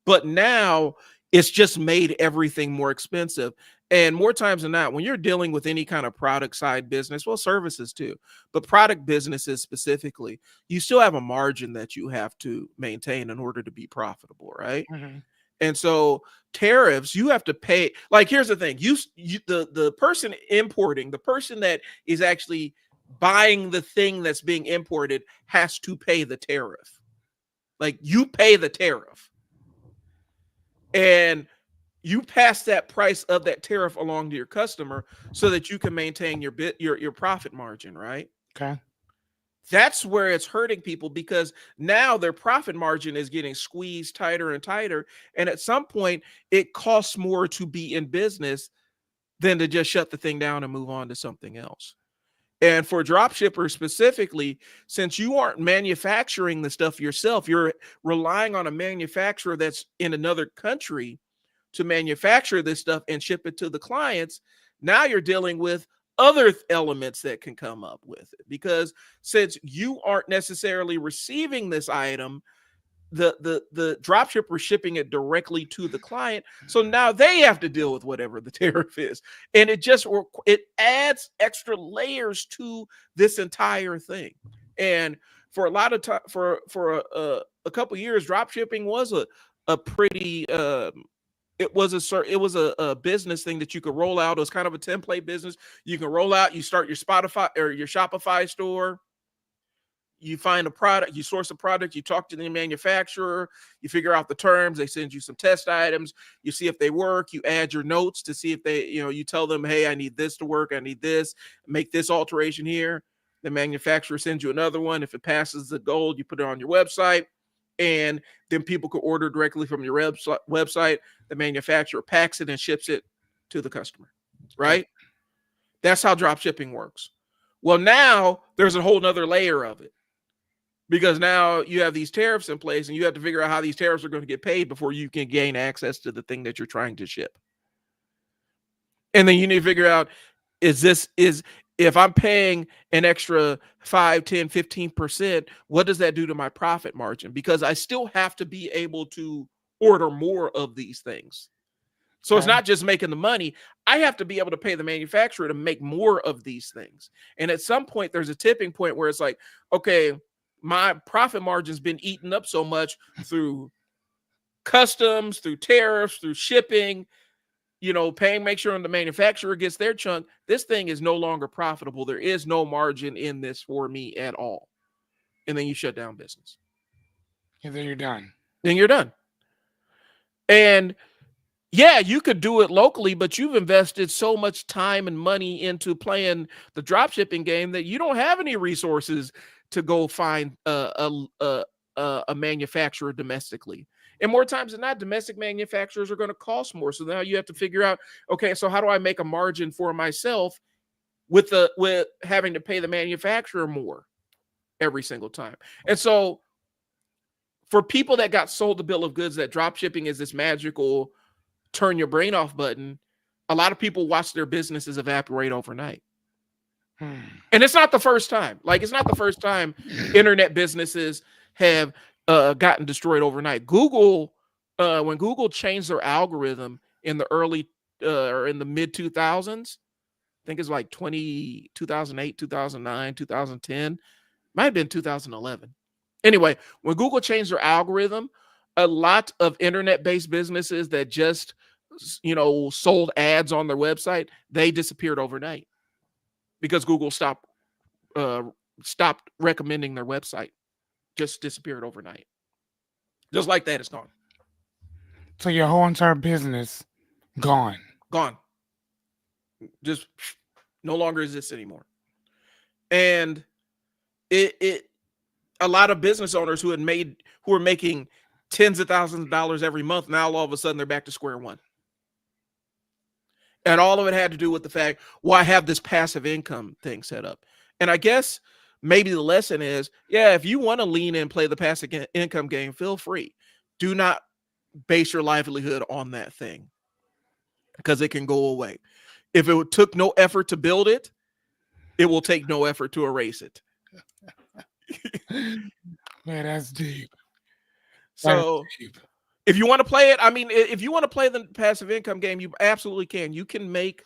But now it's just made everything more expensive. And more times than not, when you're dealing with any kind of product side business, well, services too, but product businesses specifically, you still have a margin that you have to maintain in order to be profitable, right? Mhm. And so tariffs, you have to pay. Like, here's the thing: the person importing, the person that is actually buying the thing that's being imported, has to pay the tariff. Like, you pay the tariff, and you pass that price of that tariff along to your customer so that you can maintain your profit margin, right? Okay. That's where it's hurting people, because now their profit margin is getting squeezed tighter and tighter. And at some point, it costs more to be in business than to just shut the thing down and move on to something else. And for drop shippers specifically, since you aren't manufacturing the stuff yourself, you're relying on a manufacturer that's in another country to manufacture this stuff and ship it to the clients. Now you're dealing with other elements that can come up with it, because since you aren't necessarily receiving this item, the drop shipper shipping it directly to the client, so now they have to deal with whatever the tariff is, and it adds extra layers to this entire thing. And for a lot of time, for a couple years, drop shipping was a pretty it was a business thing that you could roll out. It was kind of a template business. You can roll out, you start your Spotify or your Shopify store. You find a product, you source a product, you talk to the manufacturer, you figure out the terms, they send you some test items, you see if they work, you add your notes to see if they, you tell them, hey, I need this to work, I need this, make this alteration here. The manufacturer sends you another one. If it passes the gold, you put it on your website, and then people could order directly from your website. The manufacturer packs it and ships it to the customer, right? That's how drop shipping works. Well, now there's a whole nother layer of it, because now you have these tariffs in place, and you have to figure out how these tariffs are going to get paid before you can gain access to the thing that you're trying to ship. And then you need to figure out, if I'm paying an extra 5, 10, 15%, what does that do to my profit margin? Because I still have to be able to order more of these things. So it's not just making the money. I have to be able to pay the manufacturer to make more of these things. And at some point, there's a tipping point where it's like, okay, my profit margin's been eaten up so much through customs, through tariffs, through shipping, make sure the manufacturer gets their chunk. This thing is no longer profitable. There is no margin in this for me at all. And then you shut down business. And then you're done. Then you're done. And yeah, you could do it locally, but you've invested so much time and money into playing the drop shipping game that you don't have any resources to go find a manufacturer domestically. And more times than not, domestic manufacturers are going to cost more. So now you have to figure out, okay, so how do I make a margin for myself with having to pay the manufacturer more every single time? And so for people that got sold the bill of goods that drop shipping is this magical turn your brain off button, a lot of people watch their businesses evaporate overnight. Hmm. And it's not the first time. Like, it's not the first time internet businesses have gotten destroyed overnight. Google, when Google changed their algorithm in the early or in the mid 2000s, I think it's like 2008, 2009, 2010, might have been 2011. Anyway, when Google changed their algorithm, a lot of internet-based businesses that just, sold ads on their website, they disappeared overnight because Google stopped recommending their website. Just disappeared overnight. Just like that, it's gone. So your whole entire business gone. Gone. Just no longer exists anymore. And it a lot of business owners who were making tens of thousands of dollars every month, now all of a sudden they're back to square one. And all of it had to do with the fact, well, I have this passive income thing set up. And I guess maybe the lesson is, yeah, if you want to lean in and play the passive income game, feel free. Do not base your livelihood on that thing because it can go away. If it took no effort to build it, it will take no effort to erase it. Man, that's deep. So That's deep. if you want to play it, I mean, if you want to play the passive income game, you absolutely can. You can make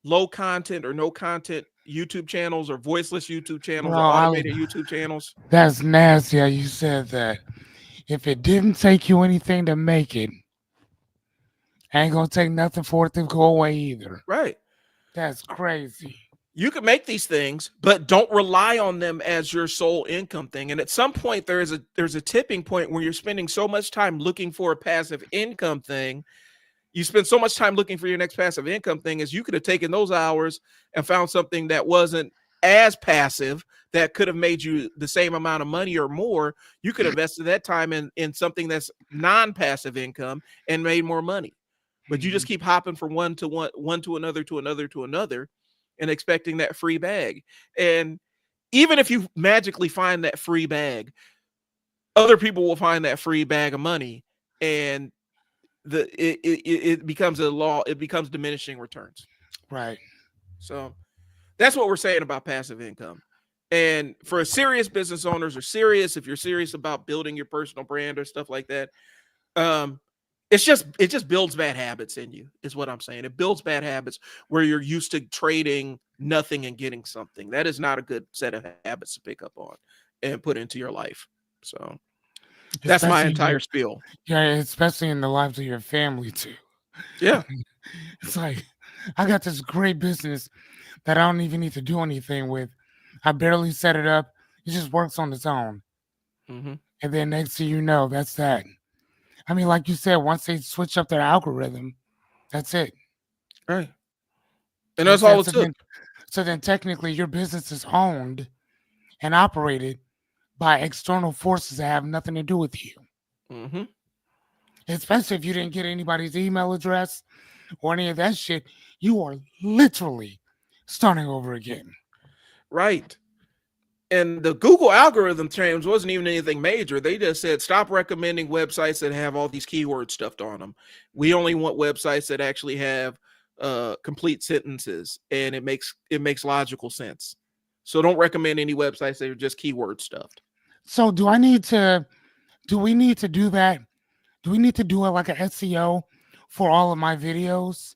low content or no content YouTube channels or voiceless YouTube channels or automated YouTube channels. That's nasty how you said that. If it didn't take you anything to make it, ain't gonna take nothing for it to go away either. Right. That's crazy. You can make these things, but don't rely on them as your sole income thing. And at some point, there's a tipping point where you're spending so much time looking for a passive income thing. You spend so much time looking for your next passive income thing, as you could have taken those hours and found something that wasn't as passive that could have made you the same amount of money or more. You could have invested that time in something that's non-passive income and made more money. But you just keep hopping from one to another, and expecting that free bag. And even if you magically find that free bag, other people will find that free bag of money, and it becomes a law. It becomes diminishing returns. Right. So that's what we're saying about passive income. And for serious business owners, or if you're serious about building your personal brand or stuff like that, it just builds bad habits in you, is what I'm saying. It builds bad habits where you're used to trading nothing and getting something. That is not a good set of habits to pick up on and put into your life. So that's my entire spiel. Yeah, especially in the lives of your family too. Yeah. It's like, I got this great business that I don't even need to do anything with. I barely set it up. It just works on its own. Mm-hmm. And then next thing you know, that's that. I mean, like you said, once they switch up their algorithm, that's it. Right. And that's all it took. So then technically your business is owned and operated by external forces that have nothing to do with you. Mm-hmm. Especially if you didn't get anybody's email address or any of that shit, you are literally starting over again. Right. And the Google algorithm change wasn't even anything major. They just said, stop recommending websites that have all these keywords stuffed on them. We only want websites that actually have complete sentences, and it makes logical sense. So don't recommend any websites that are just keyword stuffed. So do we need to do that? Do we need to do it like an SEO for all of my videos?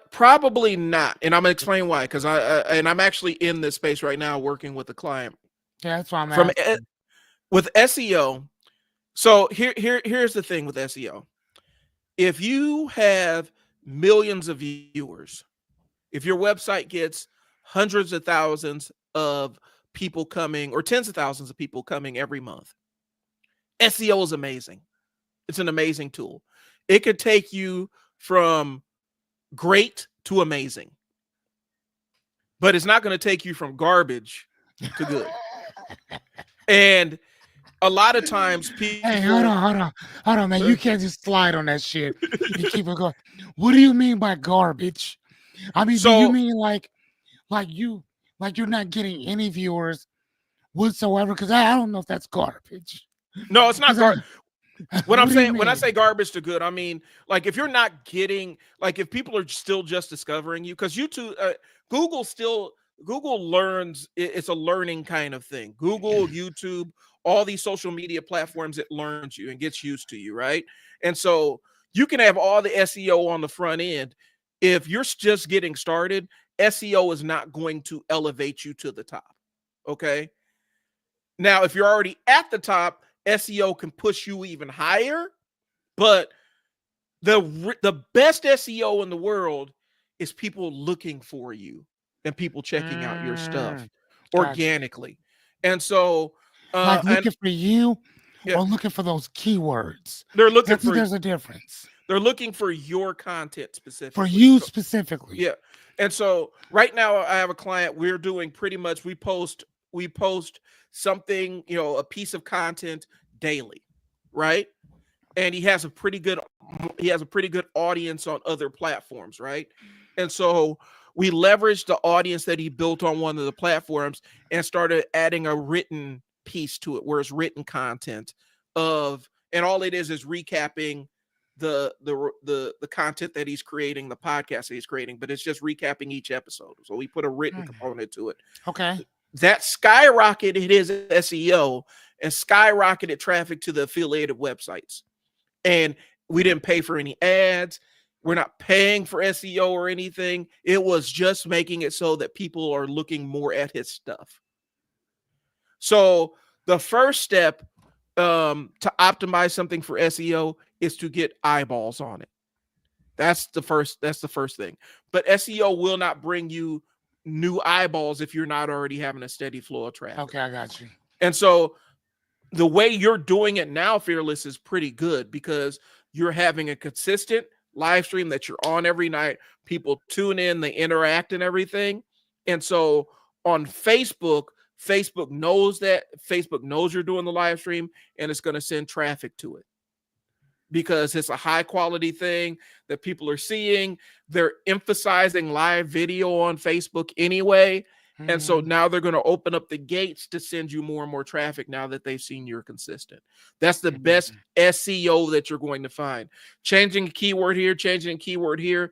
Probably not. And I'm gonna explain why, because I'm actually in this space right now working with a client. Yeah, that's why I'm asking. With SEO. So here's the thing with SEO. If you have millions of viewers, if your website gets hundreds of thousands of people coming, or tens of thousands of people coming every month, SEO is amazing. It's an amazing tool. It could take you from great to amazing, but it's not going to take you from garbage to good. And a lot of times people... Hey, hold on, man. You can't just slide on that shit. You keep it going. What do you mean by garbage? I mean, do you mean like you're not getting any viewers whatsoever? Because I don't know if that's garbage. No, it's not garbage. What I'm What do you saying, when I mean? say garbage to good, I mean like if you're not getting, like if people are still just discovering you, because YouTube, Google still, Google learns, it's a learning kind of thing. Google, YouTube, all these social media platforms, it learns you and gets used to you, right? And so you can have all the SEO on the front end. If you're just getting started, SEO is not going to elevate you to the top. Okay. Now, if you're already at the top, SEO can push you even higher, but the best SEO in the world is people looking for you and people checking out your stuff Gotcha. organically. And so Like and looking for you yeah, or looking for those keywords. they're looking That's for there's a difference. they're looking for your content For specifically. you So specifically. yeah. And so right now I have a client, we're doing pretty much, we post something, a piece of content daily, right? And he has a pretty good audience on other platforms, right? And so we leveraged the audience that he built on one of the platforms and started adding a written piece to it, where it's written content and all it is recapping the content that he's creating, the podcast that he's creating, but it's just recapping each episode. So we put a written component to it. Okay. That skyrocketed his SEO and skyrocketed traffic to the affiliated websites. And we didn't pay for any ads. We're not paying for SEO or anything. It was just making it so that people are looking more at his stuff. So the first step to optimize something for SEO is to get eyeballs on it. That's the first thing. But SEO will not bring you new eyeballs if you're not already having a steady flow of traffic. Okay, I got you. And so the way you're doing it now, Fearless, is pretty good because you're having a consistent live stream that you're on every night. People tune in, they interact and everything. And so on Facebook knows that. Facebook knows you're doing the live stream, and it's going to send traffic to it because it's a high quality thing that people are seeing. They're emphasizing live video on Facebook anyway. And so now they're going to open up the gates to send you more and more traffic now that they've seen you're consistent. That's the best SEO that you're going to find. Changing a keyword here, changing a keyword here.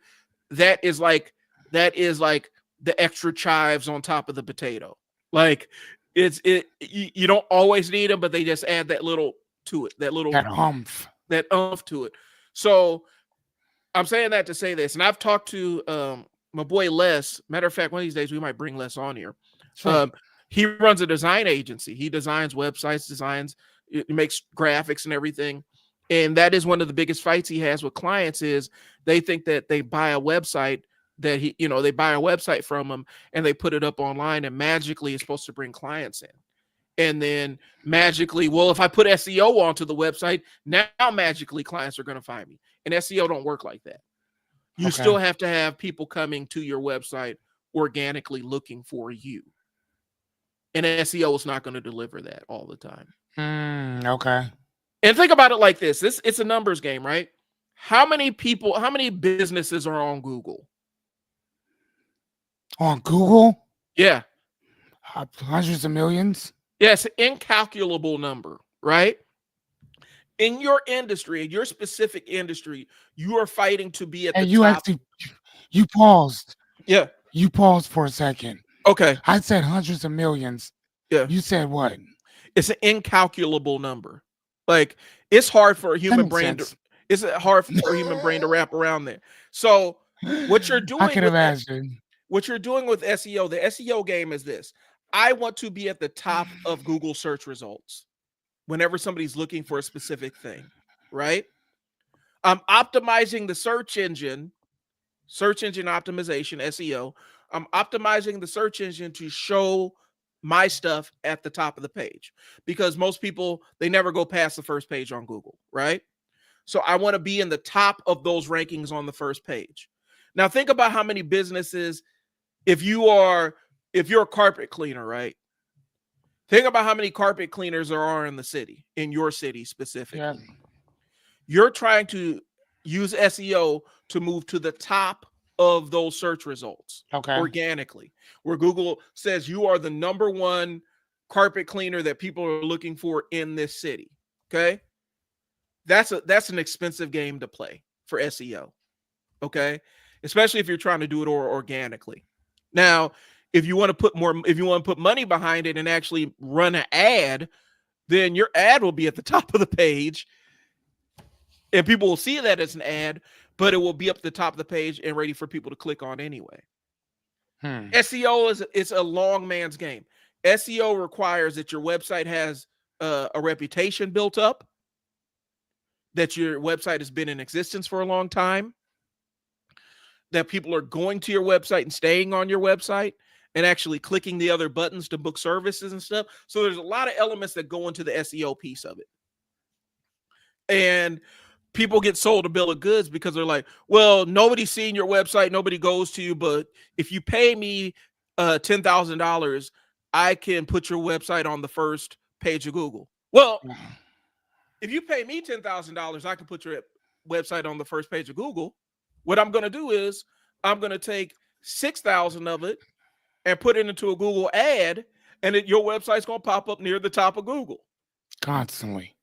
That is like the extra chives on top of the potato. Like you don't always need them, but they just add that little to it, that umph to it. So I'm saying that to say this, and I've talked to my boy Les. Matter of fact, one of these days we might bring Les on here. Sure. He runs a design agency. He designs websites, it makes graphics and everything. And that is one of the biggest fights he has with clients is they think that they buy a website that they buy a website from him and they put it up online and magically it's supposed to bring clients in. And then magically, well, if I put SEO onto the website, now magically clients are going to find me. And SEO don't work like that. You still have to have people coming to your website organically looking for you. And SEO is not going to deliver that all the time. Okay. And think about it like this. It's a numbers game, right? How many businesses are on Google? On Google? Yeah. Hundreds of millions? Yeah, it's an incalculable number, right? In your industry, in your specific industry, you are fighting to be at the top. You paused. Yeah. You paused for a second. Okay. I said hundreds of millions. Yeah. You said what? It's an incalculable number. Like it's hard for a human brain to wrap around there. So what you're doing, I can imagine. What you're doing with SEO, the SEO game is this. I want to be at the top of Google search results whenever somebody's looking for a specific thing, right? I'm optimizing the search engine optimization, SEO. I'm optimizing the search engine to show my stuff at the top of the page because most people, they never go past the first page on Google, right? So I want to be in the top of those rankings on the first page. Now think about how many businesses, if you're a carpet cleaner, right? Think about how many carpet cleaners there are in the city, in your city specifically. Yeah. You're trying to use SEO to move to the top of those search results organically, where Google says you are the number one carpet cleaner that people are looking for in this city. Okay. that's an expensive game to play for SEO. Okay, especially if you're trying to do it organically. Now, if you want to put money behind it and actually run an ad, then your ad will be at the top of the page, and people will see that as an ad, but it will be up at the top of the page and ready for people to click on anyway. SEO is a long man's game. SEO requires that your website has a reputation built up, that your website has been in existence for a long time, that people are going to your website and staying on your website and actually clicking the other buttons to book services and stuff. So there's a lot of elements that go into the SEO piece of it. And people get sold a bill of goods because they're like, well, nobody's seeing your website, nobody goes to you, but if you pay me $10,000, I can put your website on the first page of Google. Well, if you pay me $10,000, I can put your website on the first page of Google. What I'm going to do is I'm going to take 6,000 of it and put it into a Google ad, and your website's going to pop up near the top of Google. Constantly.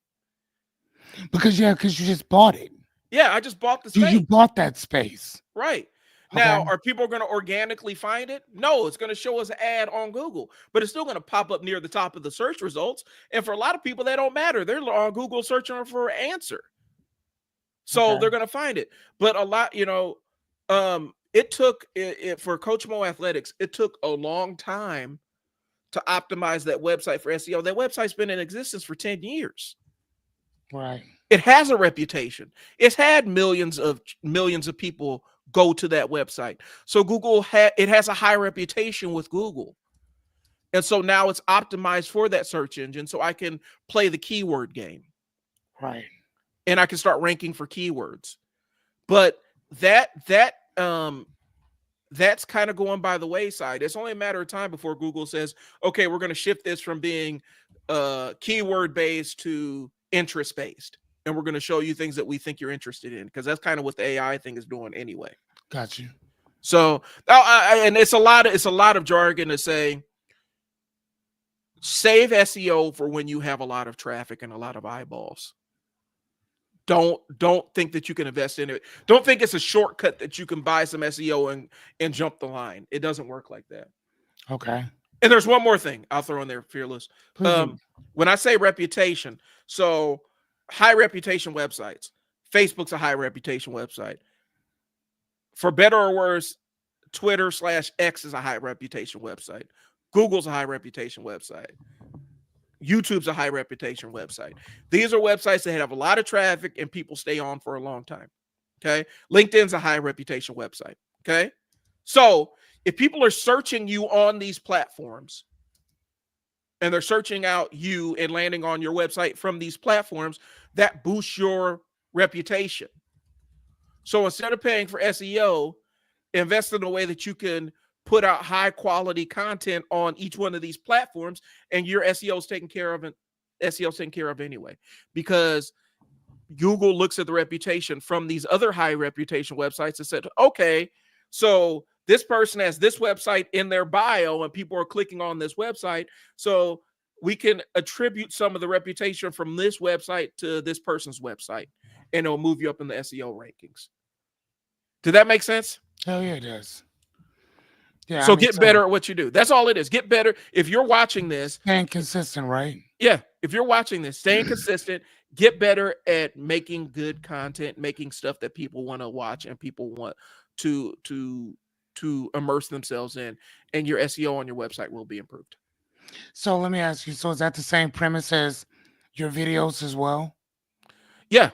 Because you just bought it. Yeah, I just bought the space. You bought that space. Right. Okay. Now, are people going to organically find it? No, it's going to show us an ad on Google, but it's still going to pop up near the top of the search results. And for a lot of people, that don't matter. They're on Google searching for an answer. So they're going to find it. But a lot, it took for Coach Mo Athletics, it took a long time to optimize that website for SEO. That website's been in existence for 10 years. Right. It has a reputation. It's had millions of people go to that website. So it has a high reputation with Google. And so now it's optimized for that search engine. So I can play the keyword game. Right. And I can start ranking for keywords. But that's kind of going by the wayside. It's only a matter of time before Google says, okay, we're going to shift this from being keyword based to interest based. And we're going to show you things that we think you're interested in, because that's kind of what the AI thing is doing anyway. Got you. So, and it's a lot of jargon to say, save SEO for when you have a lot of traffic and a lot of eyeballs. Don't think that you can invest in it. Don't think it's a shortcut that you can buy some SEO and jump the line. It doesn't work like that. Okay. And there's one more thing I'll throw in there, Fearless. When I say reputation, so high reputation websites, Facebook's a high reputation website. For better or worse, Twitter/X is a high reputation website. Google's a high reputation website. YouTube's a high reputation website. These are websites that have a lot of traffic and people stay on for a long time. Okay. LinkedIn's a high reputation website. Okay. So if people are searching you on these platforms and they're searching out you and landing on your website from these platforms, that boosts your reputation. So instead of paying for SEO, invest in a way that you can put out high quality content on each one of these platforms, and your SEO's taken care of. SEO's taken care of anyway, because Google looks at the reputation from these other high reputation websites and said, okay, so this person has this website in their bio and people are clicking on this website. So we can attribute some of the reputation from this website to this person's website, and it'll move you up in the SEO rankings. Did that make sense? Hell yeah, it does. Yeah. So get better at what you do. That's all it is. Get better. If you're watching this, staying consistent, right? Yeah. If you're watching this, staying consistent, get better at making good content, making stuff that people want to watch and people want to immerse themselves in, and your SEO on your website will be improved. So let me ask you, so is that the same premise as your videos as well? Yeah.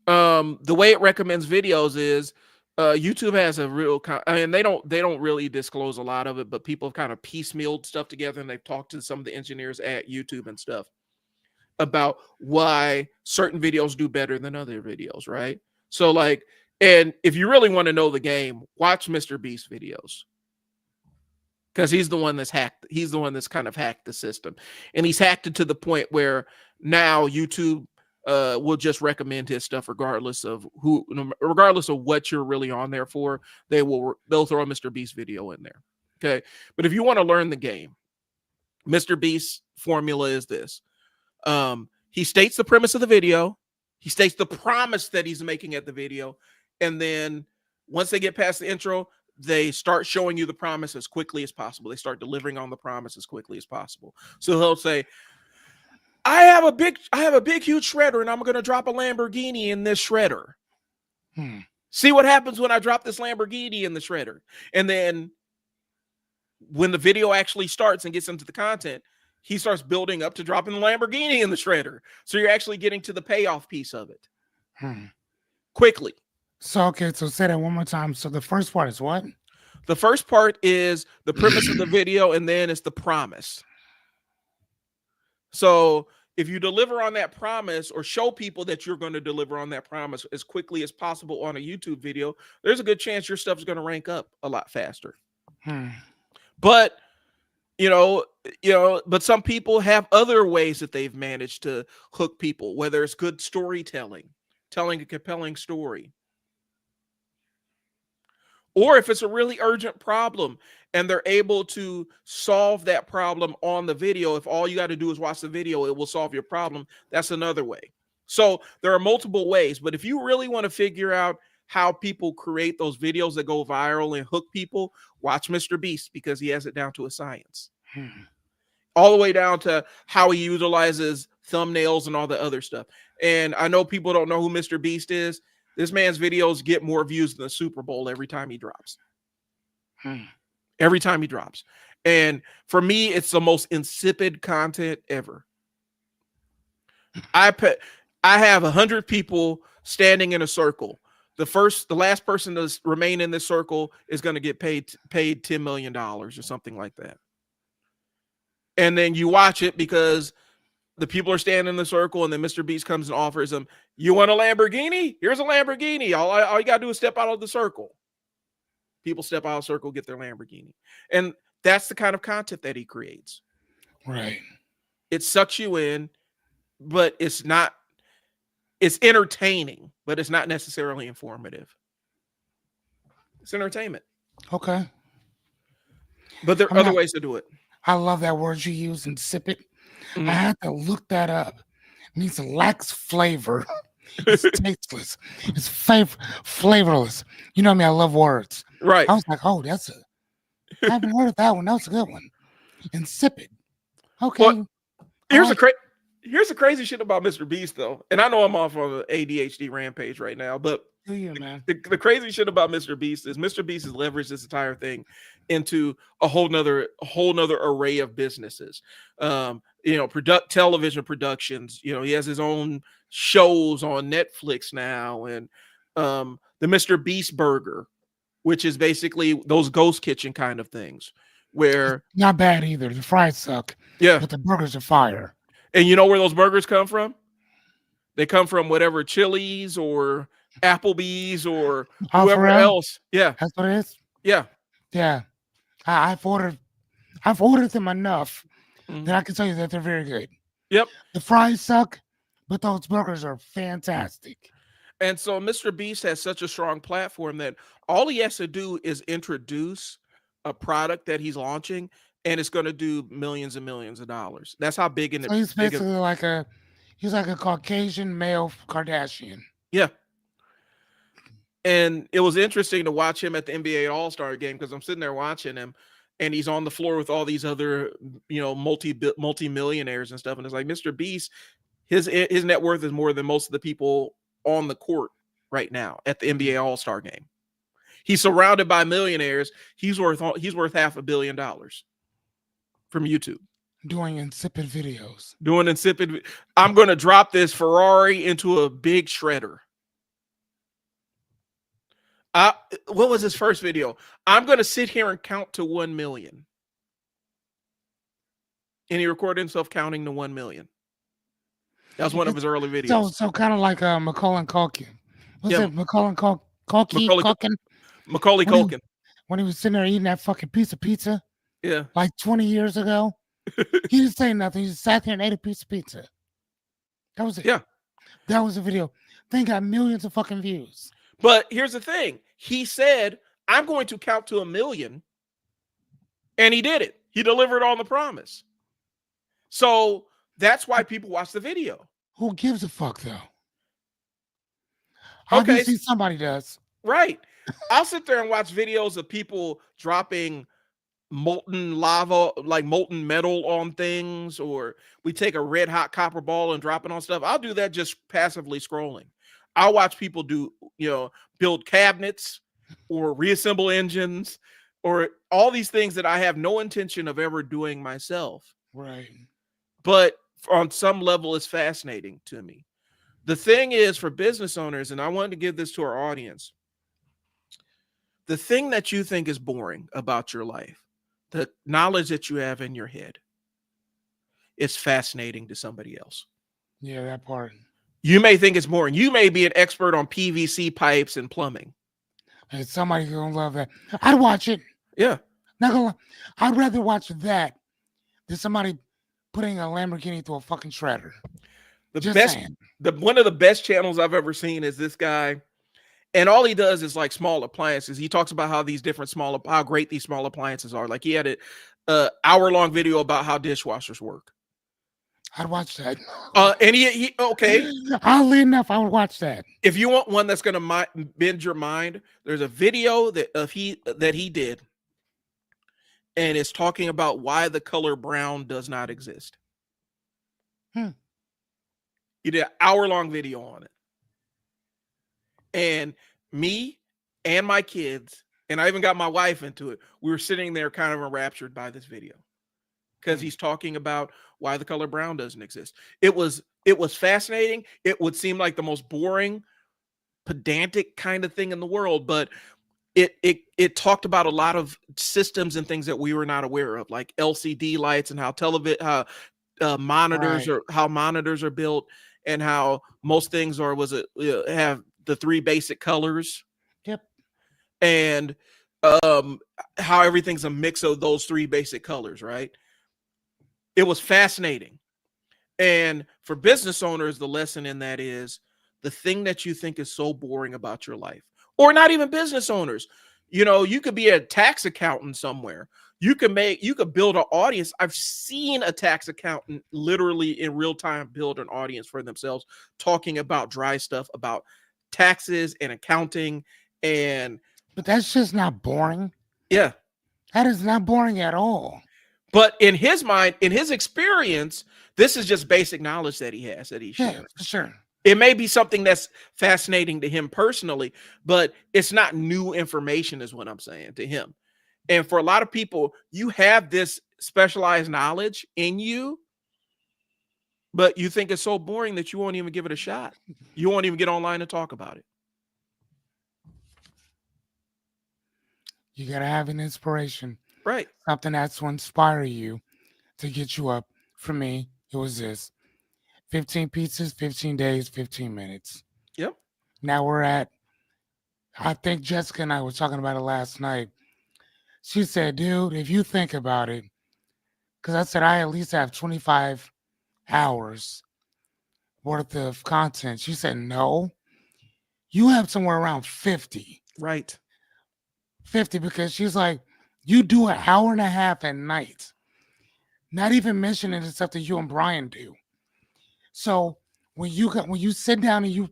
The way it recommends videos is YouTube has a real, and they don't really disclose a lot of it, but people have kind of piecemealed stuff together, and they've talked to some of the engineers at YouTube and stuff about why certain videos do better than other videos, right? So like, and if you really want to know the game, watch Mr. Beast videos, because he's the one that's hacked. He's the one that's kind of hacked the system, and he's hacked it to the point where now YouTube will just recommend his stuff regardless of what you're really on there for. They'll throw a Mr. Beast video in there. Okay. But if you want to learn the game, Mr. Beast's formula is this. He states the premise of the video. He states the promise that he's making at the video. And then once they get past the intro, they start showing you the promise as quickly as possible. They start delivering on the promise as quickly as possible. So he'll say, I have a big, huge shredder, and I'm going to drop a Lamborghini in this shredder. See what happens when I drop this Lamborghini in the shredder. And then when the video actually starts and gets into the content, he starts building up to dropping the Lamborghini in the shredder. So you're actually getting to the payoff piece of it quickly. So, okay, so say that one more time. So the first part is what? The first part is the premise of the video, and then it's the promise. So if you deliver on that promise or show people that you're going to deliver on that promise as quickly as possible on a YouTube video, there's a good chance your stuff is going to rank up a lot faster. But but some people have other ways that they've managed to hook people, whether it's good storytelling, telling a compelling story, or if it's a really urgent problem and they're able to solve that problem on the video. If all you got to do is watch the video, it will solve your problem. That's another way. So there are multiple ways, but if you really want to figure out how people create those videos that go viral and hook people, watch Mr. Beast, because he has it down to a science. All the way down to how he utilizes thumbnails and all the other stuff. And I know people don't know who Mr. Beast is. This man's videos get more views than the Super Bowl every time he drops. Every time he drops. And for me, it's the most insipid content ever. I have 100 people standing in a circle. The last person to remain in this circle is going to get paid $10 million or something like that. And then you watch it because the people are standing in the circle, and then Mr. Beast comes and offers them, you want a Lamborghini? Here's a Lamborghini. All you got to do is step out of the circle. People step out of the circle, get their Lamborghini. And that's the kind of content that he creates. Right. It sucks you in, but it's entertaining, but it's not necessarily informative. It's entertainment. Okay. But there are other ways to do it. I love that word you use, insipid. I had to look that up. It means it lacks flavor. It's tasteless. It's flavorless. You know me, I love words. Right. I was like, oh, I haven't heard of that one. That was a good one. Insipid. Okay. Well, here's the crazy shit about Mr. Beast, though. And I know I'm off on an ADHD rampage right now, but the crazy shit about Mr. Beast is Mr. Beast has leveraged this entire thing into a whole nother array of businesses. Television productions. He has his own shows on Netflix now, and the Mr. Beast Burger, which is basically those ghost kitchen kind of things, where not bad either. The fries suck. Yeah, but the burgers are fire. And you know where those burgers come from? They come from whatever Chili's or Applebee's or whoever else. Yeah, that's what it is. Yeah, yeah. I've ordered them enough that I can tell you that they're very good. Yep. The fries suck, but those burgers are fantastic. And so Mr. Beast has such a strong platform that all he has to do is introduce a product that he's launching, and it's going to do millions and millions of dollars. That's how big in it. So he's basically like a Caucasian male Kardashian. Yeah. And it was interesting to watch him at the NBA All-Star game, because I'm sitting there watching him, and he's on the floor with all these other, multi-millionaires and stuff. And it's like, Mr. Beast, his net worth is more than most of the people on the court right now at the NBA All-Star game. He's surrounded by millionaires. He's worth $500 million from YouTube. Doing insipid videos. I'm going to drop this Ferrari into a big shredder. What was his first video? I'm going to sit here and count to 1 million. And he recorded himself counting to 1 million. That was one of his early videos. So kind of like Macaulay Culkin. What's it? Macaulay Culkin? Macaulay Culkin. When he was sitting there eating that fucking piece of pizza. Yeah. Like 20 years ago. He didn't say nothing. He just sat there and ate a piece of pizza. That was it. Yeah. That was the video. They got millions of fucking views. But here's the thing. He said, I'm going to count to 1 million. And he did it. He delivered on the promise. So that's why people watch the video. Who gives a fuck, though? Okay, Obviously, somebody does. right. I'll sit there and watch videos of people dropping molten lava, like molten metal on things, or we take a red hot copper ball and drop it on stuff. I'll do that just passively scrolling. I'll watch people do, build cabinets or reassemble engines or all these things that I have no intention of ever doing myself. Right. But on some level, it's fascinating to me. The thing is, for business owners, and I wanted to give this to our audience, the thing that you think is boring about your life, the knowledge that you have in your head, is fascinating to somebody else. Yeah, that part. You may think it's boring. You may be an expert on PVC pipes and plumbing. And somebody's gonna love that. I'd watch it. Yeah. Not gonna lie. I'd rather watch that than somebody putting a Lamborghini through a fucking shredder. Just saying. One of the best channels I've ever seen is this guy. And all he does is like small appliances. He talks about how these different how great these small appliances are. Like he had an hour-long video about how dishwashers work. I'd watch that. And he okay. Oddly enough, I would watch that. If you want one that's gonna bend your mind, there's a video that he did, and it's talking about why the color brown does not exist. He did an hour-long video on it. And me and my kids, and I even got my wife into it, we were sitting there kind of enraptured by this video because he's talking about why the color brown doesn't exist. It was fascinating. It would seem like the most boring, pedantic kind of thing in the world, but it talked about a lot of systems and things that we were not aware of, like LCD lights and how monitors are built, and how most things have the three basic colors. Yep. And how everything's a mix of those three basic colors, right? It was fascinating. And for business owners, the lesson in that is the thing that you think is so boring about your life, or not even business owners. You could be a tax accountant somewhere. You could build an audience. I've seen a tax accountant literally in real time build an audience for themselves, talking about dry stuff, about taxes and accounting. But that's just not boring. Yeah. That is not boring at all. But in his mind, in his experience, this is just basic knowledge that he has, that he shares. Yeah, for sure. It may be something that's fascinating to him personally, but it's not new information, is what I'm saying to him. And for a lot of people, you have this specialized knowledge in you, but you think it's so boring that you won't even give it a shot. You won't even get online and talk about it. You got to have an inspiration. Right. Something that's to inspire you to get you up. For me, it was this. 15 pizzas, 15 days, 15 minutes. Yep. Now we're at, I think Jessica and I were talking about it last night. She said, dude, if you think about it, because I said I at least have 25 hours worth of content. She said, no, you have somewhere around 50. Right. 50, because she's like, you do an hour and a half at night. Not even mentioning the stuff that you and Brian do. So when you sit down and you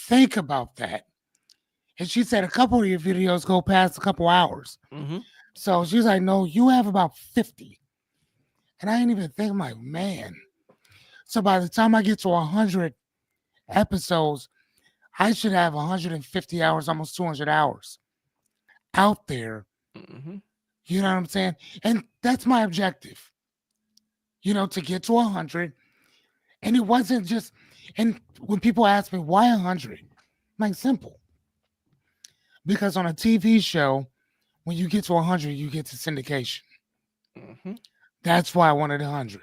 think about that, and she said a couple of your videos go past a couple hours. Mm-hmm. So she's like, no, you have about 50. And I ain't even think, I'm like, man. So by the time I get to 100 episodes, I should have 150 hours, almost 200 hours out there. Mm-hmm. You know what I'm saying? And that's my objective, to get to 100. And it wasn't just, and when people ask me, why 100? I'm like, simple. Because on a TV show, when you get to 100, you get to syndication. Mm-hmm. That's why I wanted 100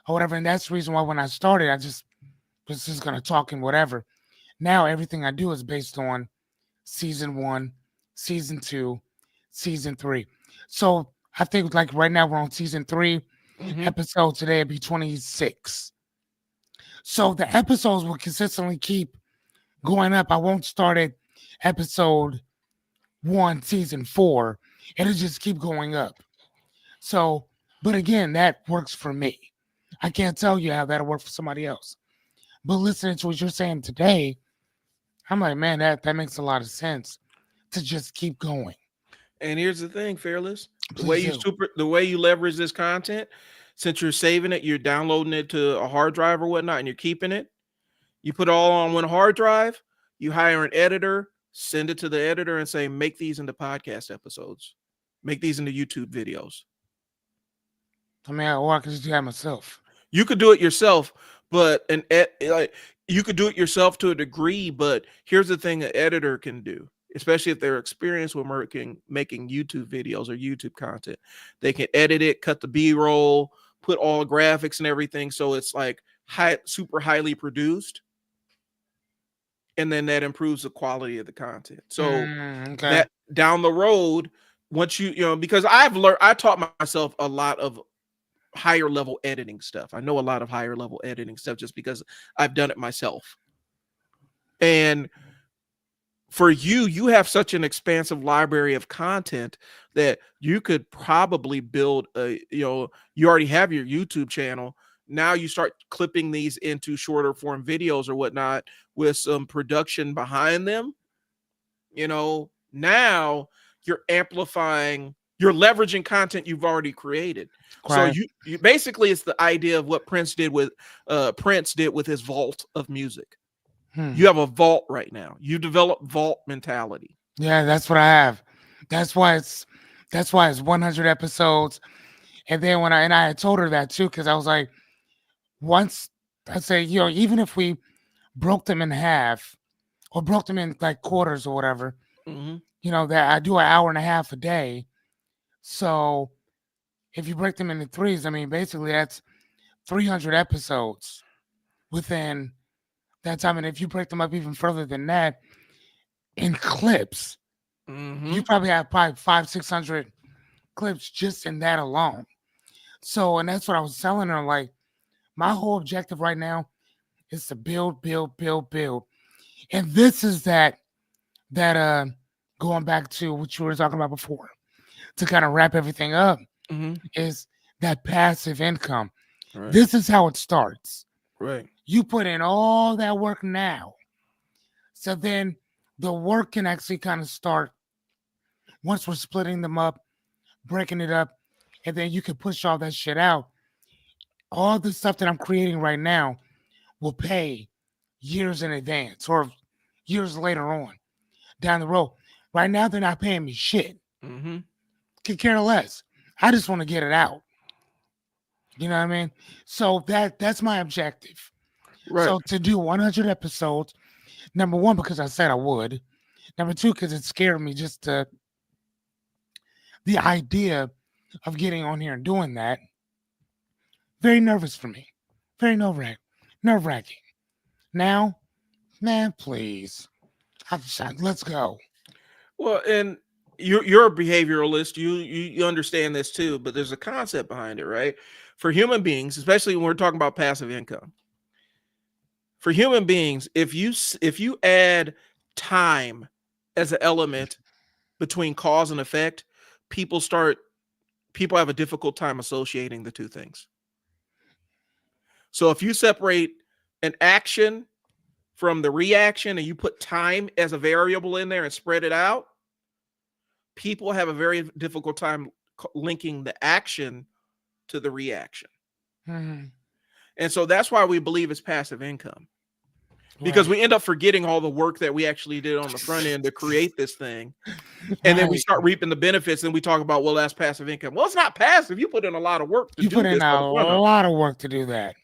or whatever. And that's the reason why when I started, I just was just going to talk and whatever. Now everything I do is based on season 1, season 2, season 3. So I think like right now we're on season 3. Mm-hmm. Episode today would be 26. So the episodes will consistently keep going up. I won't start at episode 1, season 4. It'll just keep going up. So, but again, that works for me. I can't tell you how that'll work for somebody else. But listening to what you're saying today, I'm like, man, that makes a lot of sense to just keep going. And here's the thing, Fearless. Please do. The way you leverage this content, since you're saving it, you're downloading it to a hard drive or whatnot, and you're keeping it. You put it all on one hard drive. You hire an editor, send it to the editor, and say, make these into podcast episodes, make these into YouTube videos. I mean, or I could just do that myself. You could do it yourself, but you could do it yourself to a degree. But here's the thing: an editor can do, especially if they're experienced with making YouTube videos or YouTube content. They can edit it, cut the B-roll, put all the graphics and everything, so it's like super highly produced, and then that improves the quality of the content. So okay. that down the road, once because I taught myself a lot of higher level editing stuff. I know a lot of higher level editing stuff just because I've done it myself. And for you have such an expansive library of content that you could probably build you already have your YouTube channel. Now you start clipping these into shorter form videos or whatnot with some production behind them. Now you're amplifying, you're leveraging content you've already created. Right. So you basically, it's the idea of what Prince did with his vault of music. You have a vault right now. You develop vault mentality. Yeah, that's what I have. That's why it's 100 episodes. And then I told her that too, because I was like, once I say, even if we broke them in half or broke them in like quarters or whatever, that I do an hour and a half a day. So if you break them into threes, I mean, basically that's 300 episodes within that time. And if you break them up even further than that in clips, you probably have 500-600 clips just in that alone. So, and that's what I was telling her. Like, my whole objective right now is to build. And this is that going back to what you were talking about before, to kind of wrap everything up, is that passive income. Right. This is how it starts. Right. You put in all that work now. So then the work can actually kind of start once we're splitting them up, breaking it up, and then you can push all that shit out. All the stuff that I'm creating right now will pay years in advance or years later on down the road. Right now, they're not paying me shit. Could care less. I just want to get it out. You know what I mean? So that's my objective. Right. So to do 100 episodes, number one, because I said I would. Number two, because it scared me just the idea of getting on here and doing that. Very nervous for me. Very nerve-wracking. Now, man, please. Let's go. Well, and you're a behavioralist. You understand this too, but there's a concept behind it, right? For human beings, especially when we're talking about passive income. For human beings, if you add time as an element between cause and effect, people have a difficult time associating the two things. So if you separate an action from the reaction and you put time as a variable in there and spread it out, people have a very difficult time linking the action to the reaction. And so that's why we believe it's passive income, because we end up forgetting all the work that we actually did on the front end to create this thing. And then we start reaping the benefits and we talk about, well, that's passive income. Well, it's not passive. You put in a lot of work to do this. You put in a lot of work to do that.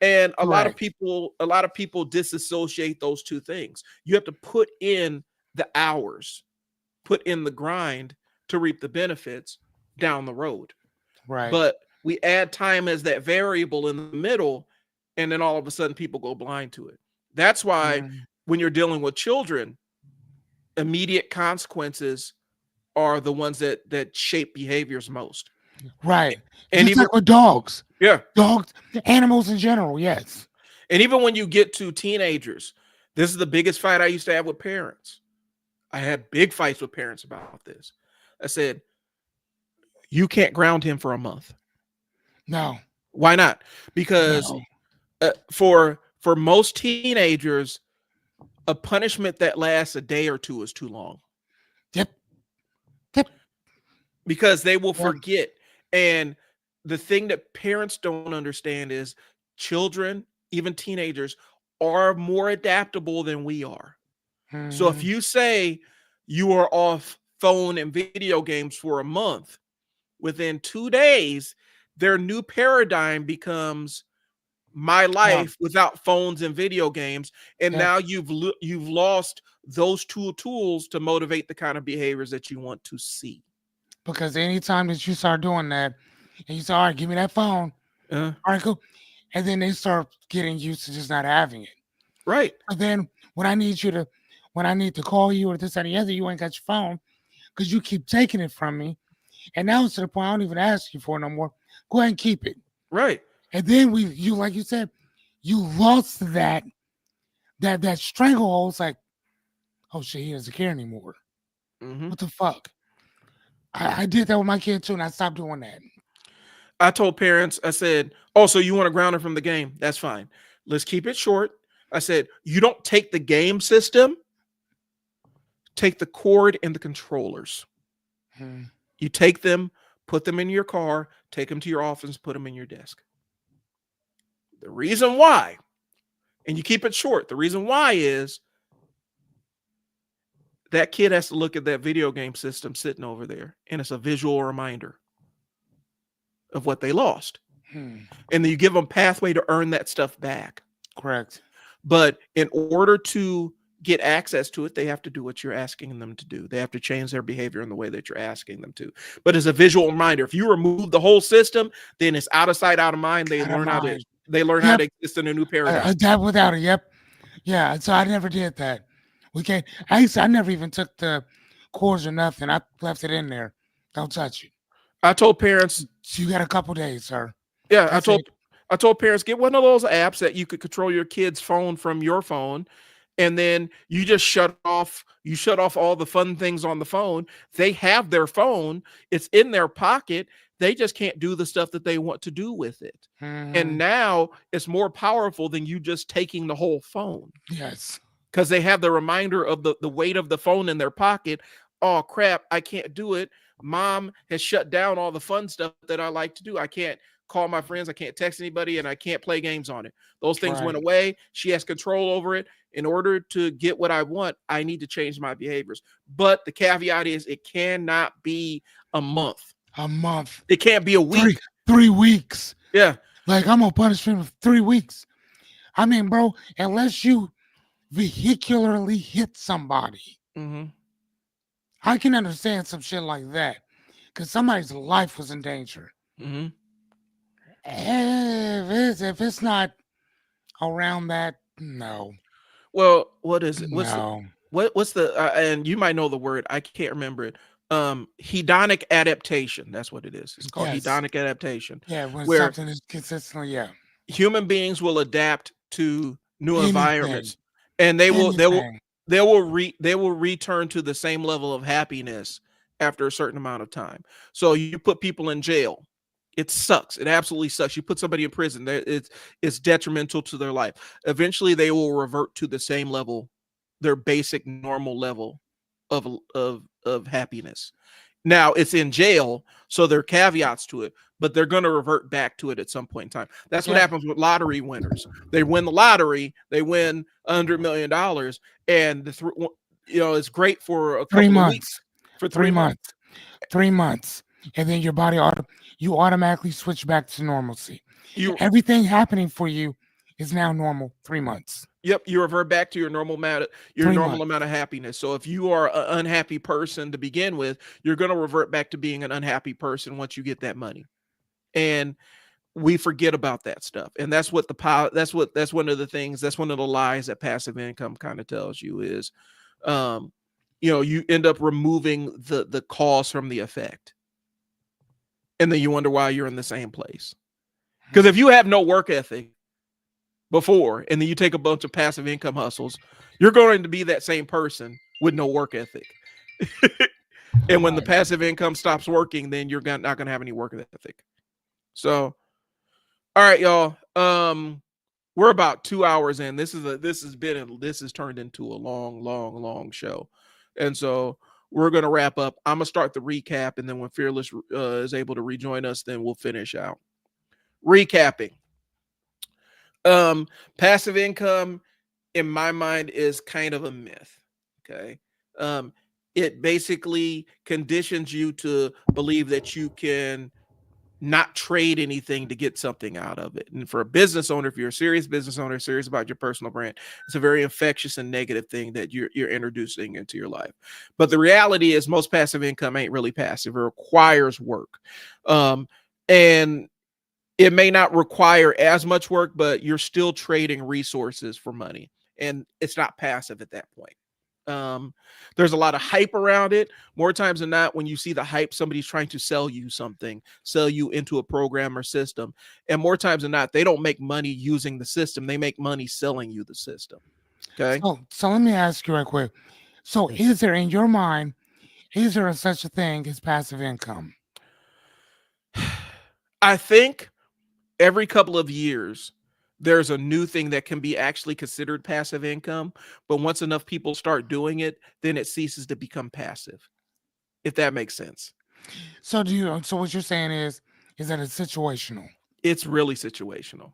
And a lot of people disassociate those two things. You have to put in the hours, put in the grind to reap the benefits down the road. Right. But we add time as that variable in the middle, and then all of a sudden people go blind to it. That's why when you're dealing with children, immediate consequences are the ones that shape behaviors most. Right. And just even like with dogs. Yeah. Dogs, animals in general, yes. And even when you get to teenagers, this is the biggest fight I used to have with parents. I had big fights with parents about this. I said, you can't ground him for a month. No. Why not? Because for most teenagers, a punishment that lasts a day or two is too long. Yep. Yep. Because they will Yep. forget. And the thing that parents don't understand is children, even teenagers, are more adaptable than we are. So if Mhm. you say you are off phone and video games for a month, within 2 days, their new paradigm becomes my life without phones and video games. And Yep. now you've lost those two tools to motivate the kind of behaviors that you want to see. Because anytime that you start doing that, and you say, "All right, give me that phone," Uh, all right, cool, and then they start getting used to just not having it. right. But then when I need to call you or this or the other, you ain't got your phone because you keep taking it from me. And now it's to the point I don't even ask you for it no more. Go ahead and keep it. Right. And then you like you said, you lost that stranglehold. It's like, oh shit, he doesn't care anymore. Mhm. What the fuck? I did that with my kid too, and I stopped doing that. I told parents, I said, "Oh, so you want to ground her from the game? That's fine. Let's keep it short." I said, "You don't take the game system, take the cord and the controllers. Hmm. You take them, put them in your car, take them to your office, put them in your desk." The reason why, and you keep it short, the reason why is that kid has to look at that video game system sitting over there, and it's a visual reminder of what they lost. Hmm. And then you give them pathway to earn that stuff back. Correct. But in order to get access to it, they have to do what you're asking them to do. They have to change their behavior in the way that you're asking them to. But as a visual reminder, if you remove the whole system, then it's out of sight, out of mind. They Out of learn how to mind. how Yep. to exist in a new paradigm. Adapt without it. Yep. Yeah. So I never did that. We can't. I never even took the cords or nothing. I left it in there. Don't touch it. I told parents, So you got a couple days, sir. yeah, That's I told parents, get one of those apps that you could control your kid's phone from your phone, and then you just shut off all the fun things on the phone. They have their phone, it's in their pocket. They just can't do the stuff that they want to do with it. Mhm. And now it's more powerful than you just taking the whole phone, Yes. because they have the reminder of the weight of the phone in their pocket. Oh crap, I can't do it. Mom has shut down all the fun stuff that I like to do. I can't call my friends, I can't text anybody, and I can't play games on it. Those things went Right. away. She has control over it. In order to get what I want, I need to change my behaviors. But the caveat is it cannot be a month. A month. It can't be a week. 3 weeks. Yeah. Like I'm gonna punish him for 3 weeks. I mean, bro, unless you vehicularly hit somebody, Mm-hmm. I can understand some shit like that because somebody's life was in danger. Mm-hmm. If it's not around that, no, Well, what is it? no. What's the and you might know the word, I can't remember it. Hedonic adaptation. That's what it is. It's called Yes. hedonic adaptation. Yeah, when Where something is consistently, yeah. human beings will adapt to new Anything. environments, and they will Anything. return to the same level of happiness after a certain amount of time. So you put people in jail, it sucks. It absolutely sucks. You put somebody in prison, it's detrimental to their life. Eventually they will revert to the same level, their basic normal level of happiness. Now it's in jail, so there are caveats to it, but they're going to revert back to it at some point in time. That's what Yeah. happens with lottery winners. They win the lottery, they win $100 million, and it's great for a 3 couple of months. weeks. For 3 months. 3 months. And then your body you automatically switch back to normalcy. Everything happening for you is now normal. 3 months. Yep, you revert back to your normal amount of happiness. So if you are an unhappy person to begin with, you're going to revert back to being an unhappy person once you get that money. And we forget about that stuff. And that's what that's one of the things, that's one of the lies that passive income kind of tells you is you end up removing the cause from the effect. And then you wonder why you're in the same place. Because if you have no work ethic before, and then you take a bunch of passive income hustles, you're going to be that same person with no work ethic. And when the passive income stops working, then you're not going to have any work ethic. So, all right, y'all. We're about 2 hours in. This has turned into a long show. And so we're going to wrap up. I'm going to start the recap, and then when Fearless is able to rejoin us, then we'll finish out. Recapping. Passive income, in my mind, is kind of a myth. Okay. It basically conditions you to believe that you can not trade anything to get something out of it. And for a business owner, if you're a serious business owner, serious about your personal brand, it's a very infectious and negative thing that you're introducing into your life. But the reality is most passive income ain't really passive. It requires work. And it may not require as much work, but you're still trading resources for money. And it's not passive at that point. There's a lot of hype around it. More times than not, when you see the hype, somebody's trying to sell you something, sell you into a program or system. And more times than not, they don't make money using the system. They make money selling you the system. Okay. So let me ask you right quick. So is there, in your mind, is there such a thing as passive income? I think every couple of years, there's a new thing that can be actually considered passive income. But once enough people start doing it, then it ceases to become passive, if that makes sense. So so what you're saying is that it's situational? It's really situational.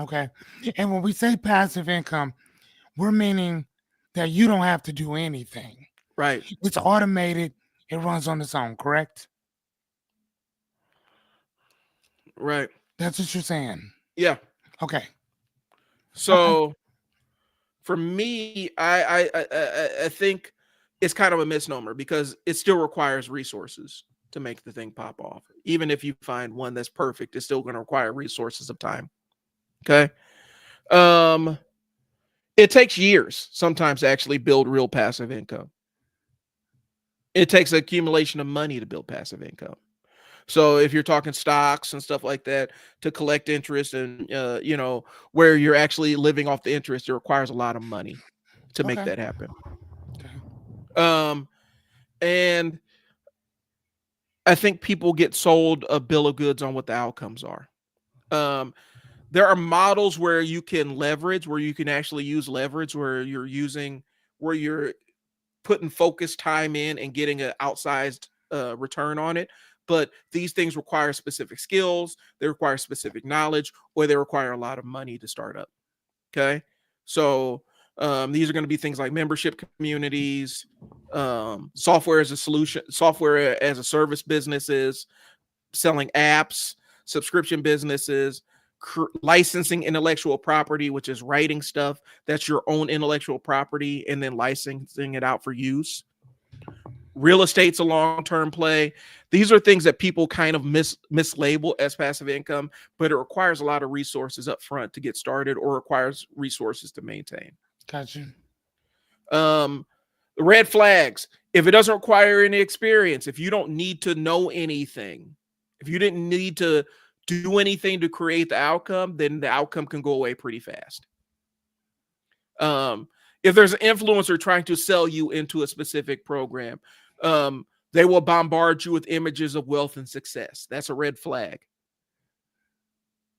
Okay. And when we say passive income, we're meaning that you don't have to do anything. Right. It's automated. It runs on its own, correct? Right. That's what you're saying. Yeah. Okay. So for me, I think it's kind of a misnomer because it still requires resources to make the thing pop off. Even if you find one that's perfect, it's still going to require resources of time. Okay. It takes years sometimes to actually build real passive income. It takes accumulation of money to build passive income. So if you're talking stocks and stuff like that, to collect interest and, where you're actually living off the interest, it requires a lot of money to make that happen. Okay. And I think people get sold a bill of goods on what the outcomes are. There are models where you can leverage, where you can actually use leverage, where you're putting focused time in and getting an outsized return on it. But these things require specific skills, they require specific knowledge, or they require a lot of money to start up. Okay. So these are going to be things like membership communities, software as a solution, software as a service businesses, selling apps, subscription businesses, licensing intellectual property, which is writing stuff that's your own intellectual property and then licensing it out for use. Real estate's a long-term play. These are things that people kind of mislabel as passive income, but it requires a lot of resources up front to get started or requires resources to maintain. Gotcha. The red flags. If it doesn't require any experience, if you don't need to know anything, if you didn't need to do anything to create the outcome, then the outcome can go away pretty fast. If there's an influencer trying to sell you into a specific program, they will bombard you with images of wealth and success. That's a red flag.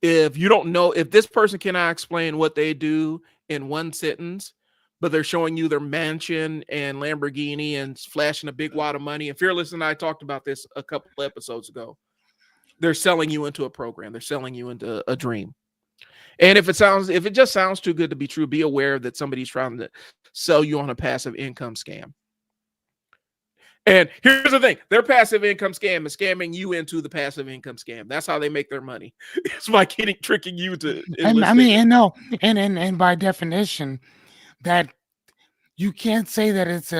If you don't know, if this person cannot explain what they do in one sentence, but they're showing you their mansion and Lamborghini and flashing a big wad of money, and Fearless and I talked about this a couple of episodes ago, they're selling you into a program. They're selling you into a dream. And if it just sounds too good to be true, be aware that somebody's trying to sell you on a passive income scam. And here's the thing, their passive income scam is scamming you into the passive income scam. That's how they make their money. It's by tricking you to. And by definition, that you can't say that it's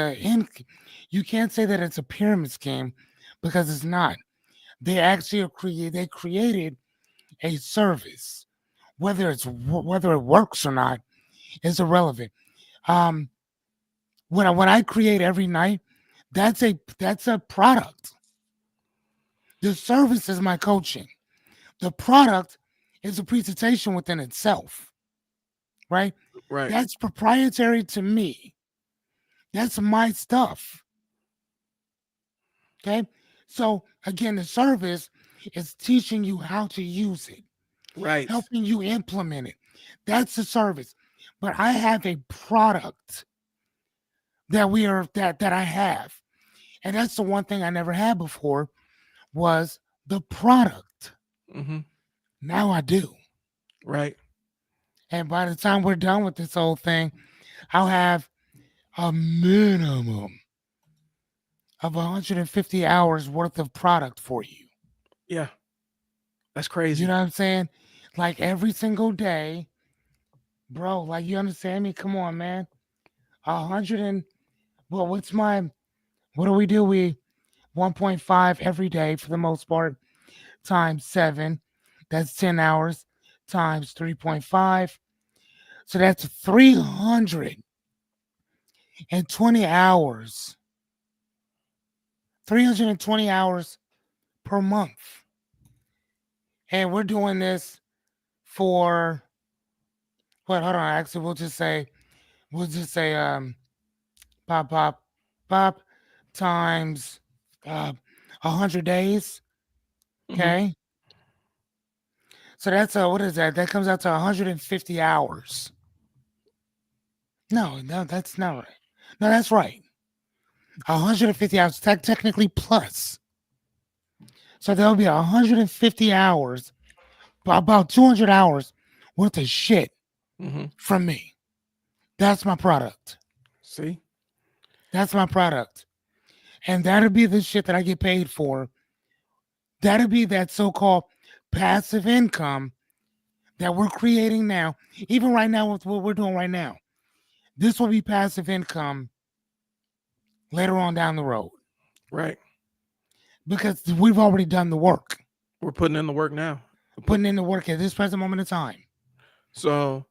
a pyramid scheme because it's not. They actually created a service. Whether it works or not is irrelevant. When I create every night, that's a product. The service is my coaching. The product is a presentation within itself. Right? Right. That's proprietary to me. That's my stuff. Okay? So again, the service is teaching you how to use it. Right. Helping you implement it. That's the service. But I have a product that I have. And that's the one thing I never had before was the product. Mm-hmm. Now I do. Right. And by the time we're done with this whole thing, I'll have a minimum of 150 hours worth of product for you. Yeah. That's crazy. You know what I'm saying? Like every single day, bro. Like you understand me? Come on, man. 100 and well, what do we do? We 1.5 every day for the most part times 7. That's 10 hours times 3.5. So that's 320 hours. 320 hours per month. And we're doing this for what? Hold on. Actually, we'll just say pop times 100 days. Mhm. Okay. So that's what is that? That comes out to 150 hours. No, that's not right. No, that's right. 150 hours, technically plus. So there'll be 150 hours, about 200 hours worth of shit Mhm. from me. That's my product. See? That's my product. And that'll be the shit that I get paid for. That'll be that so-called passive income that we're creating now. Even right now with what we're doing right now. This will be passive income later on down the road. Right. Because we've already done the work. We're putting in the work now. Putting in the work at this present moment in time. So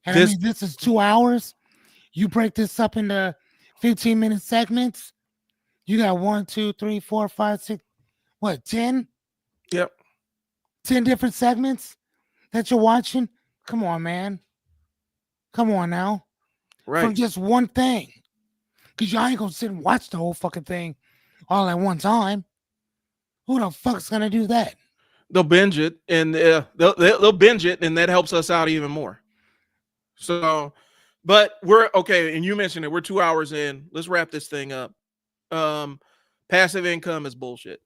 And I mean, this is 2 hours. You break this up into 15-minute segments. You got 1, 2, 3, 4, 5, 6, 10? Yep. 10 different segments that you're watching? Come on, man. Come on now. Right. From just one thing. Because y'all ain't going to sit and watch the whole fucking thing all at one time. Who the fuck's going to do that? They'll binge it, and they'll binge it, and that helps us out even more. So, but we're okay. And you mentioned it. We're 2 hours in. Let's wrap this thing up. Passive income is bullshit.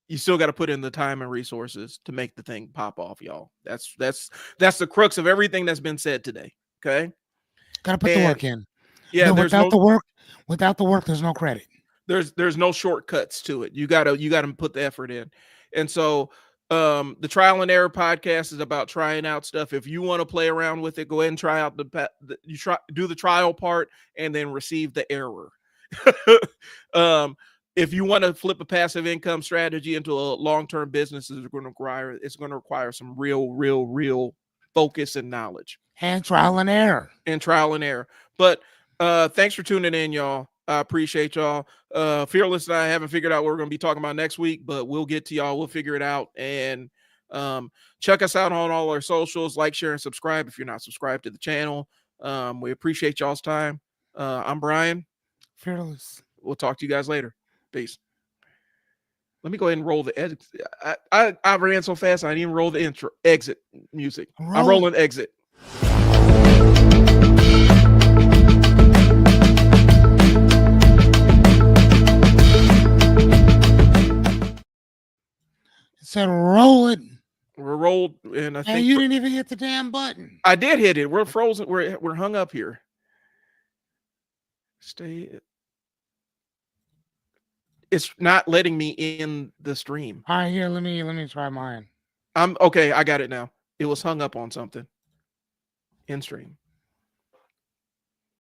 You still got to put in the time and resources to make the thing pop off, y'all. That's the crux of everything that's been said today. Okay. Got to put the work in. Yeah. No, without the work, there's no credit. There's no shortcuts to it. You gotta put the effort in. And so the Trial and Error podcast is about trying out stuff. If you want to play around with it, go ahead and try out do the trial part and then receive the error. If you want to flip a passive income strategy into a long-term business, it's going to require some real focus and knowledge. And trial and error. But thanks for tuning in, y'all. I appreciate y'all. Fearless and I haven't figured out what we're going to be talking about next week, but we'll get to y'all. We'll figure it out. And check us out on all our socials. Like, share, and subscribe if you're not subscribed to the channel. We appreciate y'all's time. I'm Brian. Fearless. We'll talk to you guys later. Peace. Let me go ahead and roll the edit. I ran so fast I didn't even roll the exit music. I'm rolling exit. Said roll it. We're rolled, and I think you didn't even hit the damn button. I did hit it. We're frozen. We're hung up here. Stay. It's not letting me in the stream. All right, here. Let me try mine. I'm okay. I got it now. It was hung up on something. In stream.